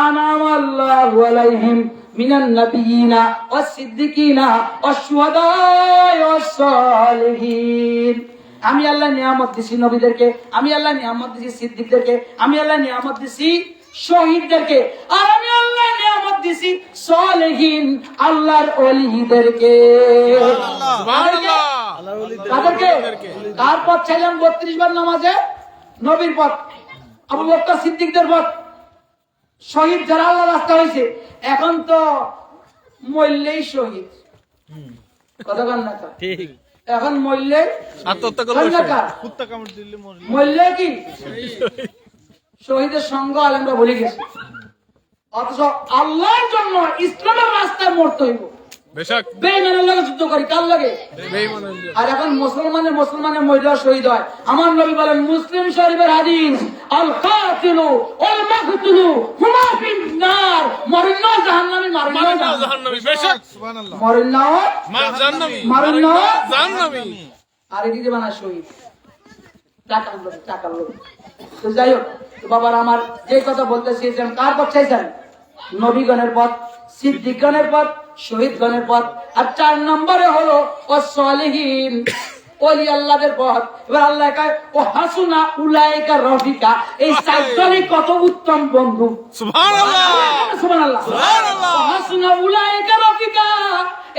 আনামাল্লাহু আলাইহিম মিনান নাবিয়িনা ওয়াস সিদ্দিকিনা ওয়াস শুহাদা'i ওয়াস সালিহিন। আমি আল্লাহ নিয়ামত দিছি নবীদেরকে, আমি আল্লাহ নিয়ামত দিছি সিদ্দিকদেরকে, আমি আল্লাহ নিয়ামত দিছি শহীদদেরকে, আর আমি আল্লাহ নিয়ামত দিছি সালেহীন আল্লাহর ওলিদেরকে। সুবহানাল্লাহ। তাদেরকে তার পথ চাইলাম 32 বার নামাজে, নবীর পথ, আবু বকর সিদ্দিকদের পথ, শহীদ যারা আল্লাহ রাস্তা হয়েছে। এখন তো মরলেই শহীদ, কথা বল না? ঠিক। এখন মরলে আত্মহত্যা করবে। কুত্তা কামড় দিলে মরলি। মরলে কি শহীদের সঙ্গ আলেমরা ভুলে গেছে। অথচ আল্লাহর জন্য ইসলামের রাস্তায় মরতে হইব। বেশক। বেঈমানের লগে যুদ্ধ করি, কার লগে? বেঈমানের। আর এখন মুসলমানের মহিলা শহীদ হয়। আমার নবী বলেন মুসলিম শরীফের হাদিস, আল কাতিলু ওয়াল মাকতুলু হুমা ফিন নার, মরেন না জাহান্নামী, মারেন না জাহান্নামী। জাহান্নামী। বেশক। মরেন না জাহান্নামী। মারেন না জাহান্নামী। আর এদিকে বানা শহীদ টাকার লোক। তো যাই হোক, তো বাবার আমার যে কথা বলতে চেয়েছেন, কার পথ চাইছেন? নবীগণের পথ, সিদ্দিকগণের পথ, শহীদগণের পথ। আর 4 নম্বরে হলো ওয়াস-সালিহিন, ওলি আল্লাহদের পথ। এবার আল্লাহ কয় ও হাসুনা উলাইকা রফিকা, এই 4 জনই কত উত্তম বন্ধু। সুবহানাল্লাহ। সুবহানাল্লাহ। সুবহানাল্লাহ। ও হাসুনা উলাইকা রফিকা,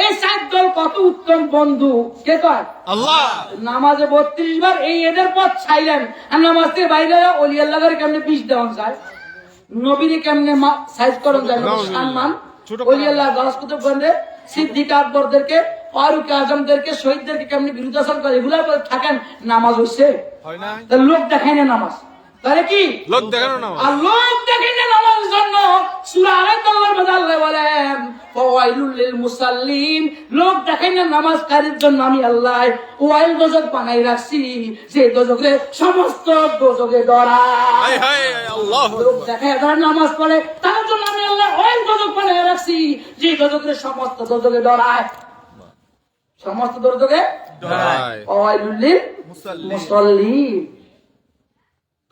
এই 4 দল কত উত্তম বন্ধু। কে কয়? আল্লাহ। নামাজে 32 বার এই এদের পথ ছাইলেন। আর নামাজ থেকে বাইরে ওলি আল্লাহর কেমনে পিস দেওয়া যায়, নবীর কেমনে সাইজ করন যায়, নবীর সম্মান, ওলি আল্লাহ গাছ কুতুব গণে, সিদ্দিক আকবরদেরকে, ফারুক আজমদেরকে, শহীদদেরকে কেমনে বিরুদ্ধাচরণ করে, এগুলা করে থাকেন। নামাজ হইছে হয় না? লোক দেখায় না নামাজ, তাহলে কি লোক দেখানো না। আর লোক দেখেন না নামাজ নামাজের জন্য সূরা আল-কালামের মধ্যে আল্লাহ বলেন ফাওয়াইলুল লিল মুসাল্লিন, লোক দেখেন না নামাজকারীর জন্য আমি আল্লাহ ওয়াইল দোজখ বানাই রাখছি, যে দোজখে সমস্ত দোজখে ডরায়। হায় হায় আল্লাহ লোক দেখে যারা নামাজ পড়ে তার জন্য আমি আল্লাহ ওয়াইল দোজখ বানাই রাখছি, যে দোজখে সমস্ত দোজখে ডরায়, সমস্ত দোজখে হায় ফাওয়াইলুল লিল মুসাল্লিন।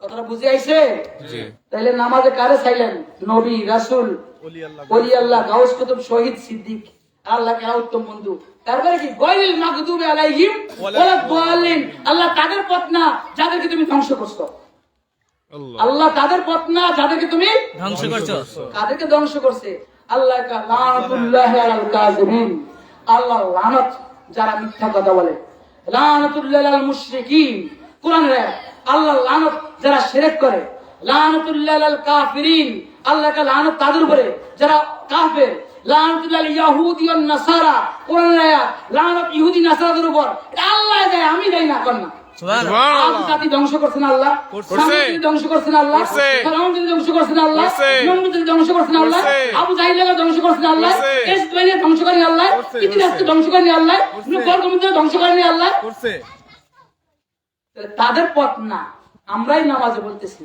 কথাটা বুঝে আইছে? জি তাহলে নামাজে কারে চাইলেন? নবী, রাসূল, ওলি আল্লাহ ওলি আল্লাহ, গাউস কুতুব, শহীদ, সিদ্দিক, আল্লাহ কে উত্তম বন্ধু। তারপরে কি গায়রিল মাগদুবি আলাইহিম ওয়ালাদ দাল্লিন, আল্লাহ তাদের পথ না যাদেরকে তুমি ধ্বংস করছো, আল্লাহ আল্লাহ তাদের পথ না যাদেরকে তুমি ধ্বংস করছো। কাদেরকে ধ্বংস করছে? আল্লাহ কা লানাতুল্লাহি আলাল কাযিবিন, আল্লাহ লানত যারা মিথ্যা কথা বলে, লানাতুল্লাহি আলাল মুশরিকিন, কোরআনে আল্লাহ লানত যারা শিরক করে, লানাতুল্লাহি আলাল কাফিরিন, আল্লাহ কা লানত তাদের উপরে যারা কাফের, লানাতুল্লাহি ইয়াহুদি ওয়ান নাসারা, কোরআনে লানত ইহুদি নাসারাদের উপর। এটা আল্লাহ দেয়, আমি দেই না, কর না। সুবহানাল্লাহ। আজ জাতি ধ্বংস করছেন আল্লাহ, সামগ্রী ধ্বংস করছেন আল্লাহ, করছে। ফেরাউনকে ধ্বংস করছেন আল্লাহ, করছে। নমরুদকে ধ্বংস করছেন আল্লাহ, করছে। আবু জাহিলকে ধ্বংস করছেন আল্লাহ, করছে। ইসরায়েলকে ধ্বংস করেন আল্লাহ, করছে, ইতিহাসকে করছে। ধ্বংস করেন আল্লাহ, করছে। গর্গমুদ্রা ধ্বংস করেন আল্লাহ। করছে। তাদের পথ না, আমরাই নামাজে বলতেছি,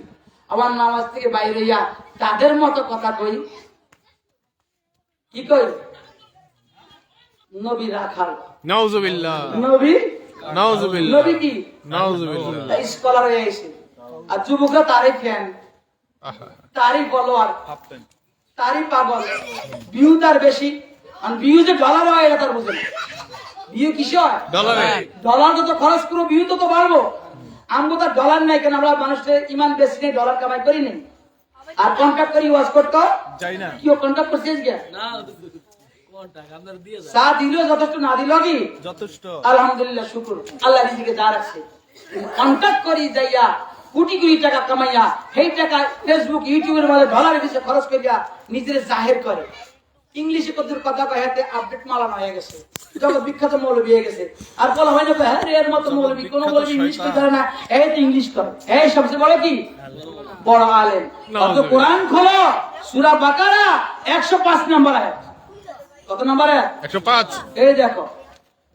আমার নামাজ থেকে বাইরে ইয়া তাদের মতো কথা কই, কি কই? নবী রাখাল, নাউজুবিল্লাহ নবী নাউজুবিল্লাহ নবী কি নাউজুবিল্লাহ স্কলার হয়ে এসে, আর যুবকরা তারই ফ্যান, আহা তারই ফলোয়ার, হাফতেন। তারই পাগল, ভিউ তার বেশি, আর ভিউ যে ডলার হয় এটা তার বুঝে না। ভিউ কিসে হয়? ডলারে ডলার তো খরচ করবো, ভিউ তো বাড়বো। আমগো তার ডলার নাই কেন, আমরা মানুষের ইমান বেশি নেই, ডলার কামাই করি নেই, আর কন্ট্রাক্ট করি ওয়াজ করতো, যাই না। কি ও কন্ট্রাক্ট করছিস গিয়া চা দিল যথেষ্ট, না দিল কি যথেষ্ট। আলহামদুলিল্লাহ, শুকুর আল্লাহ রিজিকে যা রাখছে। কন্ট্রাক্ট করি যাইয়া কোটি কোটি টাকা কামাইয়া সেই টাকা ফেসবুক ইউটিউবের মধ্যে ডলারের পিছনে খরচ করিয়া নিজের জাহের করে। ইংলিশে কত কথা কয়, হাতে আপডেট মালানো হয়ে গেছে, জগৎ বিখ্যাত মৌলবী হয়ে গেছে। আর বলা হয় না হ্যাঁ এর মতো মৌলবী, কোন মৌলবী ইংলিশ করতে পারে না, এই তো ইংলিশ করে, এই সবচেয়ে বড় কি বড় আলেম। অত কোরআন খোলো, সূরা বাকারা 105 নম্বর আয়াত। কত নম্বর আয়াত? 105 এই দেখো,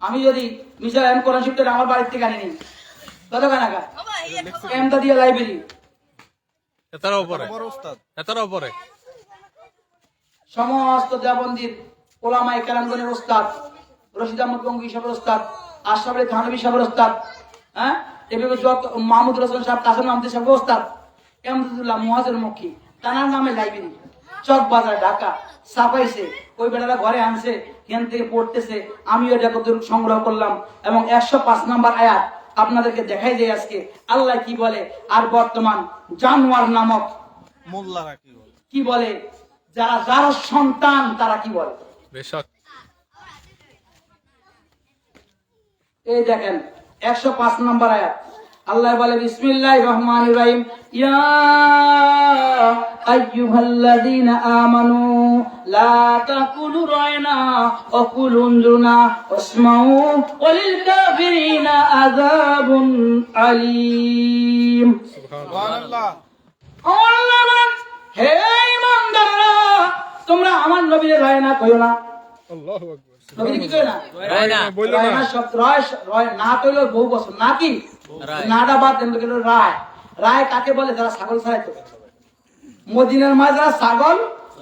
আমি যদি মিশা এম কোরআন শিফটের আমার বাড়ির থেকে আনি নি, কত কানাকা এমদাদিয়া লাইব্রেরি, এটার উপরে বড় উস্তাদ। এটার উপরে সমস্ত দেওবন্দির ওলামায়ে কেরামগণের ওস্তাদ, রশিদ আহমদ গঙ্গি সাহেবের ওস্তাদ, আশরাফ আলী থানভী সাহেবের ওস্তাদ, হ্যাঁ এভাবে যত মাহমুদ রসুল সাহেব, কাসেম আহমদ সাহেবের ওস্তাদ, এমদাদুল্লাহ মুহাজির মক্কি, তানার নামে লাইব্রেরি, চক বাজার ঢাকা ছাপাইছে। ওই বেটারা ঘরে আনছে, এখান থেকে পড়তেছে, আমিও এটা কত সংগ্রহ করলাম, এবং 105 নম্বর আয়াত আপনাদেরকে দেখাই যায় আজকে আল্লাহ কি বলে। আর বর্তমান জানোয়ার নামক মোল্লারা কি বলে? কি বলে, যারা যার সন্তান তারা কি বলে, বেশক এই দেখেন 105 নম্বর আয়াত আল্লাহ বলে বিসমিল্লাহির রহমানির রহিম, ইয়া আইয়ুহাল্লাযীনা আমানু লা তাকুলু রায়না ওয়া কুলু উনজুরনা ওয়াসমাউ ওয়ালিল কাফিরিনা আযাবুন আলীম। সুবহানাল্লাহ। আল্লাহ বলেন, হে ঈমানদাররা, তোমরা আমার নবীর রায়না কইও না। আল্লাহু আকবার নবীর কি কইও না? রায় না। বললো রায় না না শব্দ, রায় না কইলো বহু বছর, না কি রায়। নাটা বাদ দেন, কিন্তু রায়, রায় কাকে বলে? যারা ছাগল ছাড়াইতো মদিনার মাঝে, যারা ছাগল,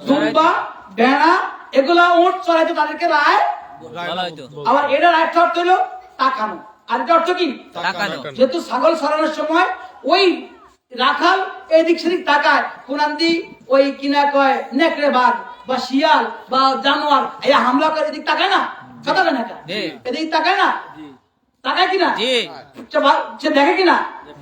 দুম্বা, ভেড়া, এগুলা উট চড়াইতো, তাদেরকে রায়। বলা হয়তো আবার এটা রায় অর্থ হলো তাকানো, আর এটা অর্থ কি? তাকানো। যেহেতু ছাগল ছড়ানোর সময় ওই রাখাল এদিক সেদিক তাকায়, কোরআন দি ওই কিনা কয় নেকড়ে বাঘ বা শিয়াল বা জানোয়ার এই হামলা করে এদিক তাকায় না, কথা বলে না, জি। এদিক তাকায় না, তাকায় কিনা, জি সে দেখে কিনা,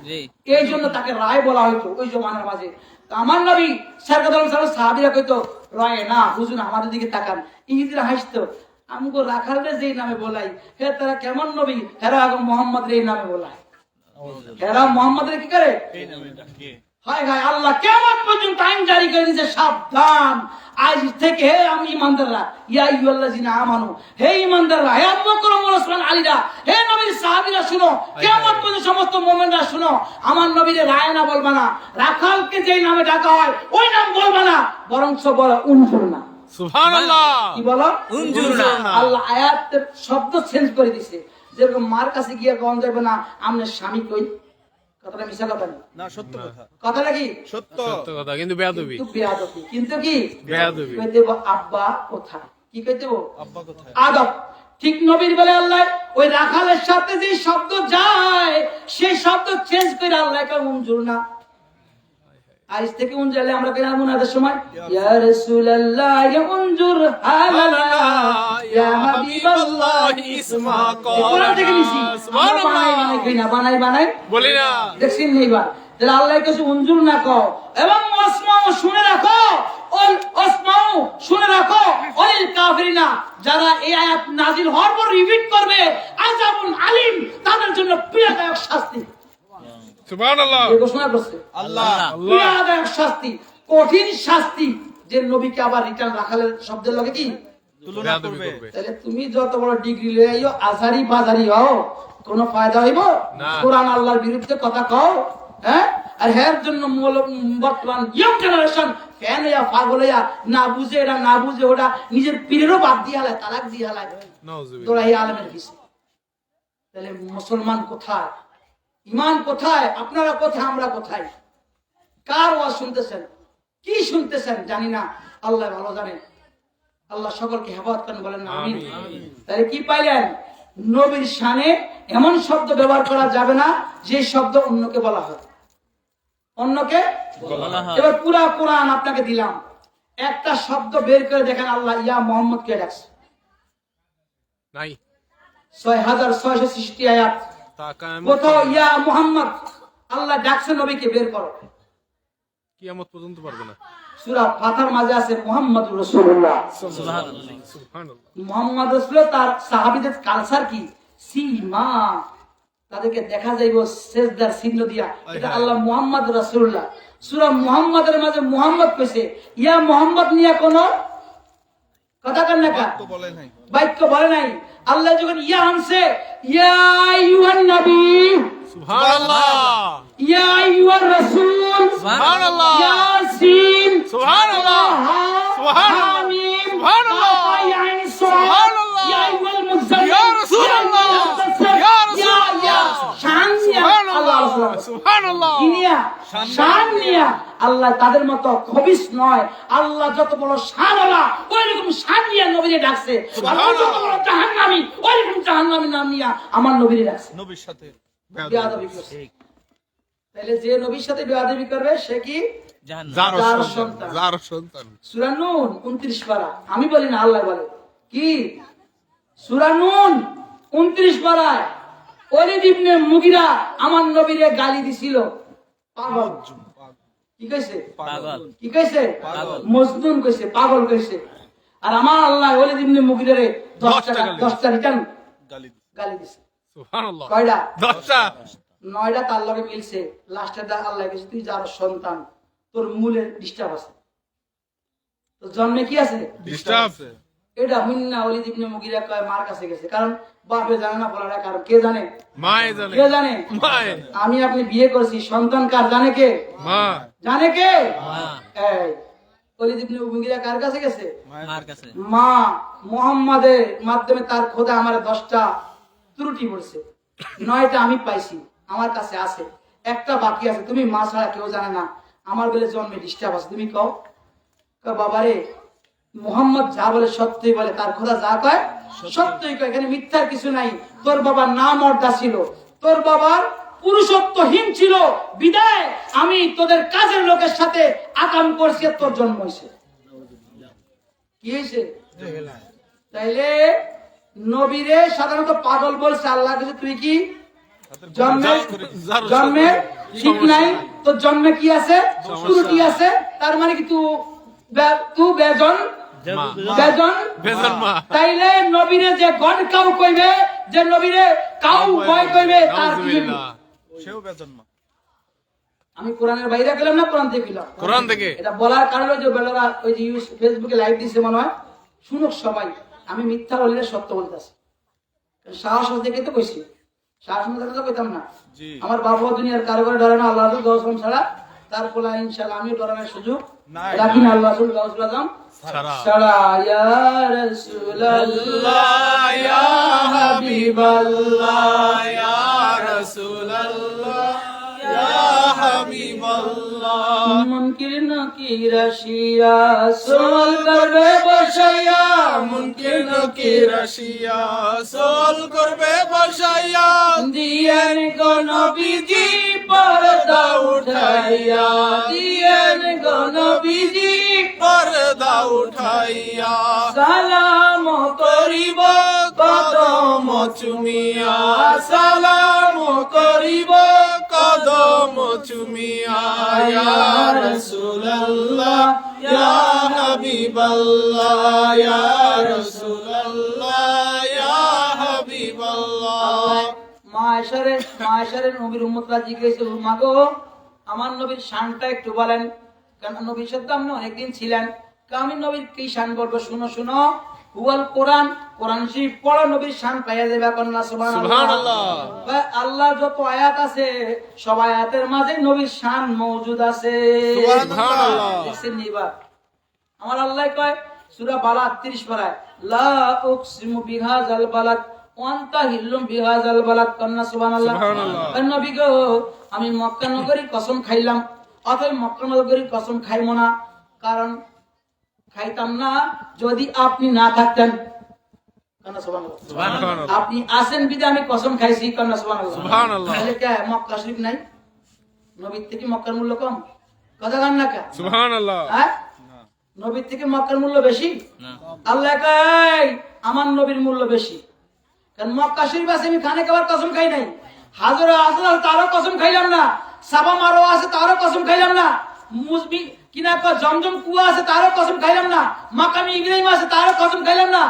জি এই জন্য তাকে রায় বলা হইতো ওই জমানার মাঝে। তো আমার নবী সাহাবীরা কইতো রায় না, হুজুর আমাদের দিকে তাকান, ইংরেজিরা হাসতো, আমগো রাখালদের যেই নামে বলাই, হে তারা কেমন নবী, হেরা আগে মোহাম্মদ এই নামে বলায়, হেরা মোহাম্মদের কি করে, এই নামে ডাকে। হায় হায়, আল্লাহ কিয়ামত পর্যন্ত আইন জারি করে দিয়েছে, সাবধান আজ থেকে হে আমি ইমানদাররা, ইয়া আইয়ুহাল্লাযিনা আমানু, হে ইমানদাররা, হে আবু বকর ওমর ওসমান আলীরা, হে নবীর সাহাবীরা শুনো, কিয়ামত পর্যন্ত সমস্ত মুমিনরা শুনো, আমার নবীরে রায়না বলবা না, রাখালকে যেই নামে ডাকা হয় ওই নাম বলবা না, বরংস বলো উনজুরনা। সুবহানাল্লাহ। কি বলো? উনজুরনা। আল্লাহ আয়াতের শব্দ চেঞ্জ করে দিছে, যেরকম মার কাছে গিয়ে কম যাবে না আমনের স্বামী কই, কথাটা মিশা কথা না, না সত্য কথা, কথাটা কি সত্য। সত্য কথা, কিন্তু বেয়াদবি। কিন্তু বেয়াদবি, কিন্তু কি বেয়াদবি। কই দেব আব্বা কোথায়, কি কই দেব আব্বা কোথায়? আদব। ঠিক নবীর বলে আল্লাহ ওই রাখালের সাথে যে শব্দ যায় সেই শব্দ চেঞ্জ করে আল্লাহ কে উনজুরনা। আজ থেকে উনজালে আমরা কেন মুনাদের সময় ইয়া রাসূলুল্লাহ ইয়া উনজুর হালানা ইয়া হাবিবাল্লাহ ইসমা কোরআন থেকে নিছি, আমরা বানাই বানাই বলি না। দেখছেন নেইবার, তাহলে আল্লাহ কিছু উনজুর না কও, এবং ওয়াসমাউ শুনে রাখো, ওয়াসমাউ শুনে রাখো, ওয়ালিল কাফিরিনা, যারা এই আয়াত নাযিল হওয়ার পর রিপিট করবে, আযাবুন আলিম, তাদের জন্য পীড়াদায়ক শাস্তি। সুবহানাল্লাহ। এই ঘোষণা করছে আল্লাহ পীড়াদায়ক শাস্তি, কঠিন শাস্তি, যে নবীকে আবার রিটার্ন রাখালের শব্দের লগে কি তুলনা বেয়াদবি করবে। করবে। তাহলে তুমি যত বড় ডিগ্রি লয়ে আইও, আজারি বাজারি হও, কোনো ফায়দা হইব না। কোরআন আল্লাহর বিরুদ্ধে কথা কও, হ্যাঁ? আর এর জন্য বর্তমান ইয়ং জেনারেশন ফ্যান হইয়া পাগল হইয়া না বুঝে এটা না বুঝে ওটা নিজের পীরেরও বাদ দিয়ে হালায়, তালাক দিয়ে হালায়, নাউজুবিল্লাহ। তোরা এই আলেমের কিছু। তাহলে মুসলমান কোথায়, ইমান কোথায়, আপনারা কোথায়, আমরা কোথায়, কার ওয়াজ শুনতেছেন, কি শুনতেছেন জানি না, আল্লাহ ভালো জানেন। আল্লাহ সকলকে হেফাজত করেন, বলেন না আমিন। তাহলে কি পাইলেন, নবীর শানে এমন শব্দ ব্যবহার করা যাবে না যে শব্দ অন্যকে বলা হয়, অন্যকে বলা হয়। এবার পুরা কোরআন আপনাকে দিলাম, একটা শব্দ বের করে দেখেন আল্লাহ ইয়া মোহাম্মদ কে ডাকছে, নাই 6666 আয়াত, তা কায়ামত কোথাও ইয়া মুহাম্মদ আল্লাহ ডাকছে নবীকে, বের করো। কিয়ামত পর্যন্ত পারবে না। সূরা ফাতিহার মাঝে আছে মুহাম্মাদুর রাসূলুল্লাহ, সুবহানাল্লাহ। সুবহানাল্লাহ। মুহাম্মদ রাসূল, তার সাহাবীদের কালচার কি, সীমা, তাদেরকে দেখা যাইব সেজদার চিহ্ন দিয়া, এটা আল্লাহ মুহাম্মদ রাসূলুল্লাহ। সূরা মুহাম্মাদের মাঝে মুহাম্মদ কইছে, ইয়া মুহাম্মদ নিয়া কোন কথা কান না কা তো বলে নাই। বাক্য বলে নাই। আল্লাহ যখন ইয়া আনছে, ইয়া আইয়ুহান নবী, সুবহানাল্লাহ। ইয়া আইয়ুহার রাসূল, সুবহানাল্লাহ। ইয়াসিন, সুবহানাল্লাহ। সুবহানাল্লাহ। হামিম, সুবহানাল্লাহ। আয়াইন সুরা, সুবহানাল্লাহ। ইয়া আইয়ুহাল মুযাম্মিল, ইয়া রাসূলুল্লাহ। ইয়া রাসূলুল্লাহ। শান নিয়া আল্লাহ রাসূল, সুবহানাল্লাহ। কি নিয়া? শান নিয়া। আল্লাহ তাদের মতো খবিস নয়, আল্লাহ যত বড় শানওয়ালা ওইরকম শান নিয়া নবীরে ডাকছে, আল্লাহ যত বড় জাহান্নামী ওইরকম জাহান্নামী নাম নিয়া আমার নবীরে ডাকছে। নবীর সাথে বেয়াদবি করছে। তাহলে যে নবীর সাথে বেয়াদবি করবে সে কি জাহান্নাম। যার যার সন্তান, সন্তান। যার সন্তান। সূরা নূন 29 পারা, আমি বলি না আল্লাহ বলে, কি সূরা নূন 29 পারায় ওলীদ ইবনে মুগিরা আমার নবীরে গালি দিছিল, পাগল, কি কইছে পাগল। কি কইছে পাগল। মজনুন কইছে, পাগল কইছে। আর আমার আল্লাহ ওলীদ ইবনে মুগিরারে 10টা রিটার্ন গালি গালি দিছে। সুবহানাল্লাহ। কয়টা? 10টা। 9টা তার লগে মিলছে, লাস্টেরটা আল্লাহ কইছে তুই যার সন্তান, তোর মূলে ডিস্টার্ব আছে, তোর জন্মে কি আছে ডিস্টার্ব। এটা হুন্না। ওলীদ ইবনে মুগিরা কয় মার কাছে গেছে, কারণ বাপে জানে না, বলার কারণ কে জানে, মায়ে জানে। কে জানে? মায়ে। আমি আপনি বিয়ে করছি, সন্তান কার জানে কে? মা। জানে কে? মা। এই ওলীদ ইবনে মুগিরা কার কাছে গেছে? মার কাছে। মা মুহাম্মাদের মাধ্যমে তার খোদা আমার 10টা ত্রুটি বলছে, 9টা আমি পাইছি, আমার কাছে আছে, একটা বাকি আছে, তুমি মা ছাড়া কেউ জানে না, আমার বলে জন্মে ডিস্টার্ব আছে, তুমি কও। কয় বাবারে মুহাম্মদ যা বলে সত্যই বলে, তার খোদা যা কয় সত্যই কয়, এখানে মিথ্যার কিছু নাই। তোর বাবার নাম অর্ধা ছিল, তোর বাবার পুরুষত্বহীন ছিল, বিদায় আমি তোদের কাজের লোকের সাথে আকাম করছি, তোর জন্ম হয়েছে। কি হয়েছে? তাইলে নবীরে সাধারণত পাগল বলছে আল্লাহ কাছে, তুই কি জন্মে ঠিক নাই, তোর জন্মে কি আছে, ত্রুটি আছে, তার মানে কি তুই বেজন, বেজন, বেজন মা। তাইলে নবীরে যে গড কাউ কইবে, যে নবীরে কাউ ভয় কইবে, তার কি হইবে? নাউজুবিল্লাহ। সেও বেজন্মা। আমি কোরআনের বাইরে গেলাম না কোরআন থেকে গেলাম? কোরআন থেকে। এটা বলার কারণে যে বেলারা ওই যে ফেসবুকে লাইভ দিছে মনে হয়, শুনুক সবাই, আমি মিথ্যা বললে সত্য বলতেছি। সাহস দেখে তো কইছি, সাহস না থাকলে তো কইতাম না। জি। আমার বাবা দুনিয়ার কারো করে ডরে না, আল্লাহ গৌসম ছাড়া। তারপরে ইনশাআল্লাহ আমিও ডরানোর সুযোগ নাই। রাখি না, আল্লাহ রাসূল গাউসুল আজম ছাড়া। ছাড়া। ইয়া রাসূলুল্লাহ ইয়া হাবিবাল্লাহ ইয়া রাসূলুল্লাহ ইয়া হাবিবাল্লাহ মুনকির নাকির আসিয়া সোল করবে বসাইয়া, মুনকির নকির আসিয়া সোল করবে বসাইয়া দিয়েন গো নবীজি পর্দা উঠাইয়া, দিয়েন গো নবীজি পর্দা উঠাইয়া সালাম করিব কদম চুমিয়া সালাম করিব কদম চুমিয়া ইয়া রাসূলুল্লাহ ইয়া হাবিবাল্লাহ ইয়া রাসূলুল্লাহ ইয়া হাবিবাল্লাহ। মায়েশারের নবীর উম্মতরা জিজ্ঞেসে, মাগো আমার নবীর শানটা একটু বলেন, কারণ নবীর সাথে আপনি অনেকদিন ছিলেন। আমি নবীর কি শান বলবো, শুনো শুনো। হুয়াল কোরআন, কোরআন শরীফ পড়ো, নবীর শান পাইয়া যাবে। কন্যা সুবহানাল্লাহ। আল্লাহ যত আয়াত আছে সব আয়াতের মাঝে নবীর শান মওজুদ আছে। সুবহানাল্লাহ। দেখছেন নি এবার? আমার আল্লাহ কয় সূরা বালাদ 30 পারায়, লা উকসিমু বিহাযাল বালাদ ওয়ান্তা হিল্লুম বিহাযাল বালাদ। কন্যা সুবহানাল্লাহ। নবী গো, আমি মক্কা নগরীর কসম খাইলাম, অতএব মক্কা নগরীর কসম খাইবো না, কারণ খাইতাম না যদি আপনি না থাকতেন। কন্যা সুবহানাল্লাহ। আপনি আছেন বিদে আমি কসম খাইছি। কন্যা সুবহানাল্লাহ। সুবহানাল্লাহ। তাহলে কে মক্কা শরীফ নাই? নবীর থেকে মক্কার মূল্য কম? কথা গান না কে? সুবহানাল্লাহ। হ্যাঁ, নবীর থেকে মক্কার মূল্য বেশি? না। আল্লাহ কয় আমার নবীর মূল্য বেশি। কারণ মক্কা শরীফ আছে, আমি খানে খাবার কসম খাই নাই। হাজারো আছে তারও কসম খাইলাম না। সাবা মারো আছে তারও কসম খাইলাম না। মুসবি কিনা জমজম কুয়া আছে তারও কসম খাইলাম না। মাকামি ইব্রাহিম আছে তারও কসম খাইলাম না।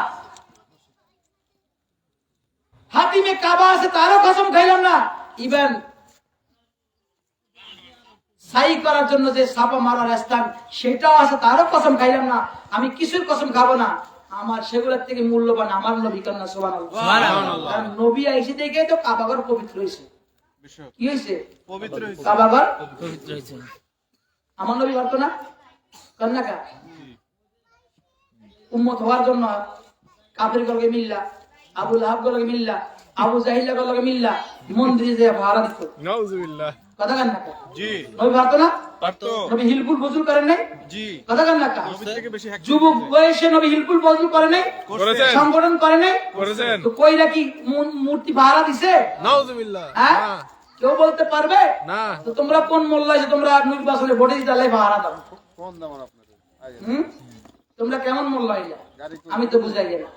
হাতিমে কাবা আছে তারও কসম খাইলাম না। ইভেন সাই করার জন্য যে সাপা মারার স্থান সেটাও আছে তারও কসম খাইলাম না। আমি কিছুর কসম খাবো না, আমার সেগুলোর থেকে মূল্যবান আমার নবী। কন্যা সুবহানাল্লাহ। সুবহানাল্লাহ। কারণ নবী আইসে দেখে তো কাবাঘর পবিত্র হয়েছে। বিষয় কি হয়েছে? পবিত্র হইছে। কাবাঘর পবিত্র হয়েছে। আমার নবী ভাবতো না? কন্যা কা উম্মত হওয়ার জন্য কাফের গলকে মিল্লা, আবু লাহাব গলকে মিল্লা, আবু জাহিল্লা গলকে মিল্লা মন্দিরে যে ভাড়া দিত। নাউজুবিল্লাহ। কথা কান না কা? জি নবী ভাবতো না? পারতো। নবী হিলকুল বজুল করেন নাই? জি কথা কান না কা? নবীর থেকে বেশি হ্যাক যুবক বয়সে নবী হিলকুল বজুল করে নাই? করেছেন। সংগঠন করে নাই? করেছেন। তো কইরা কি মূর্তি ভাড়া দিছে? নাউজুবিল্লাহ। হ্যাঁ, না। কেউ বলতে পারবে? না। তো তোমরা কোন মোল্লা এসে তোমরা নির্বাচনে ভোটে দিতে আল্লাহ ভাড়া দাও? হুম? তোমরা কেমন মোল্লা হইলা? আমি তো বুঝাই গেলাম।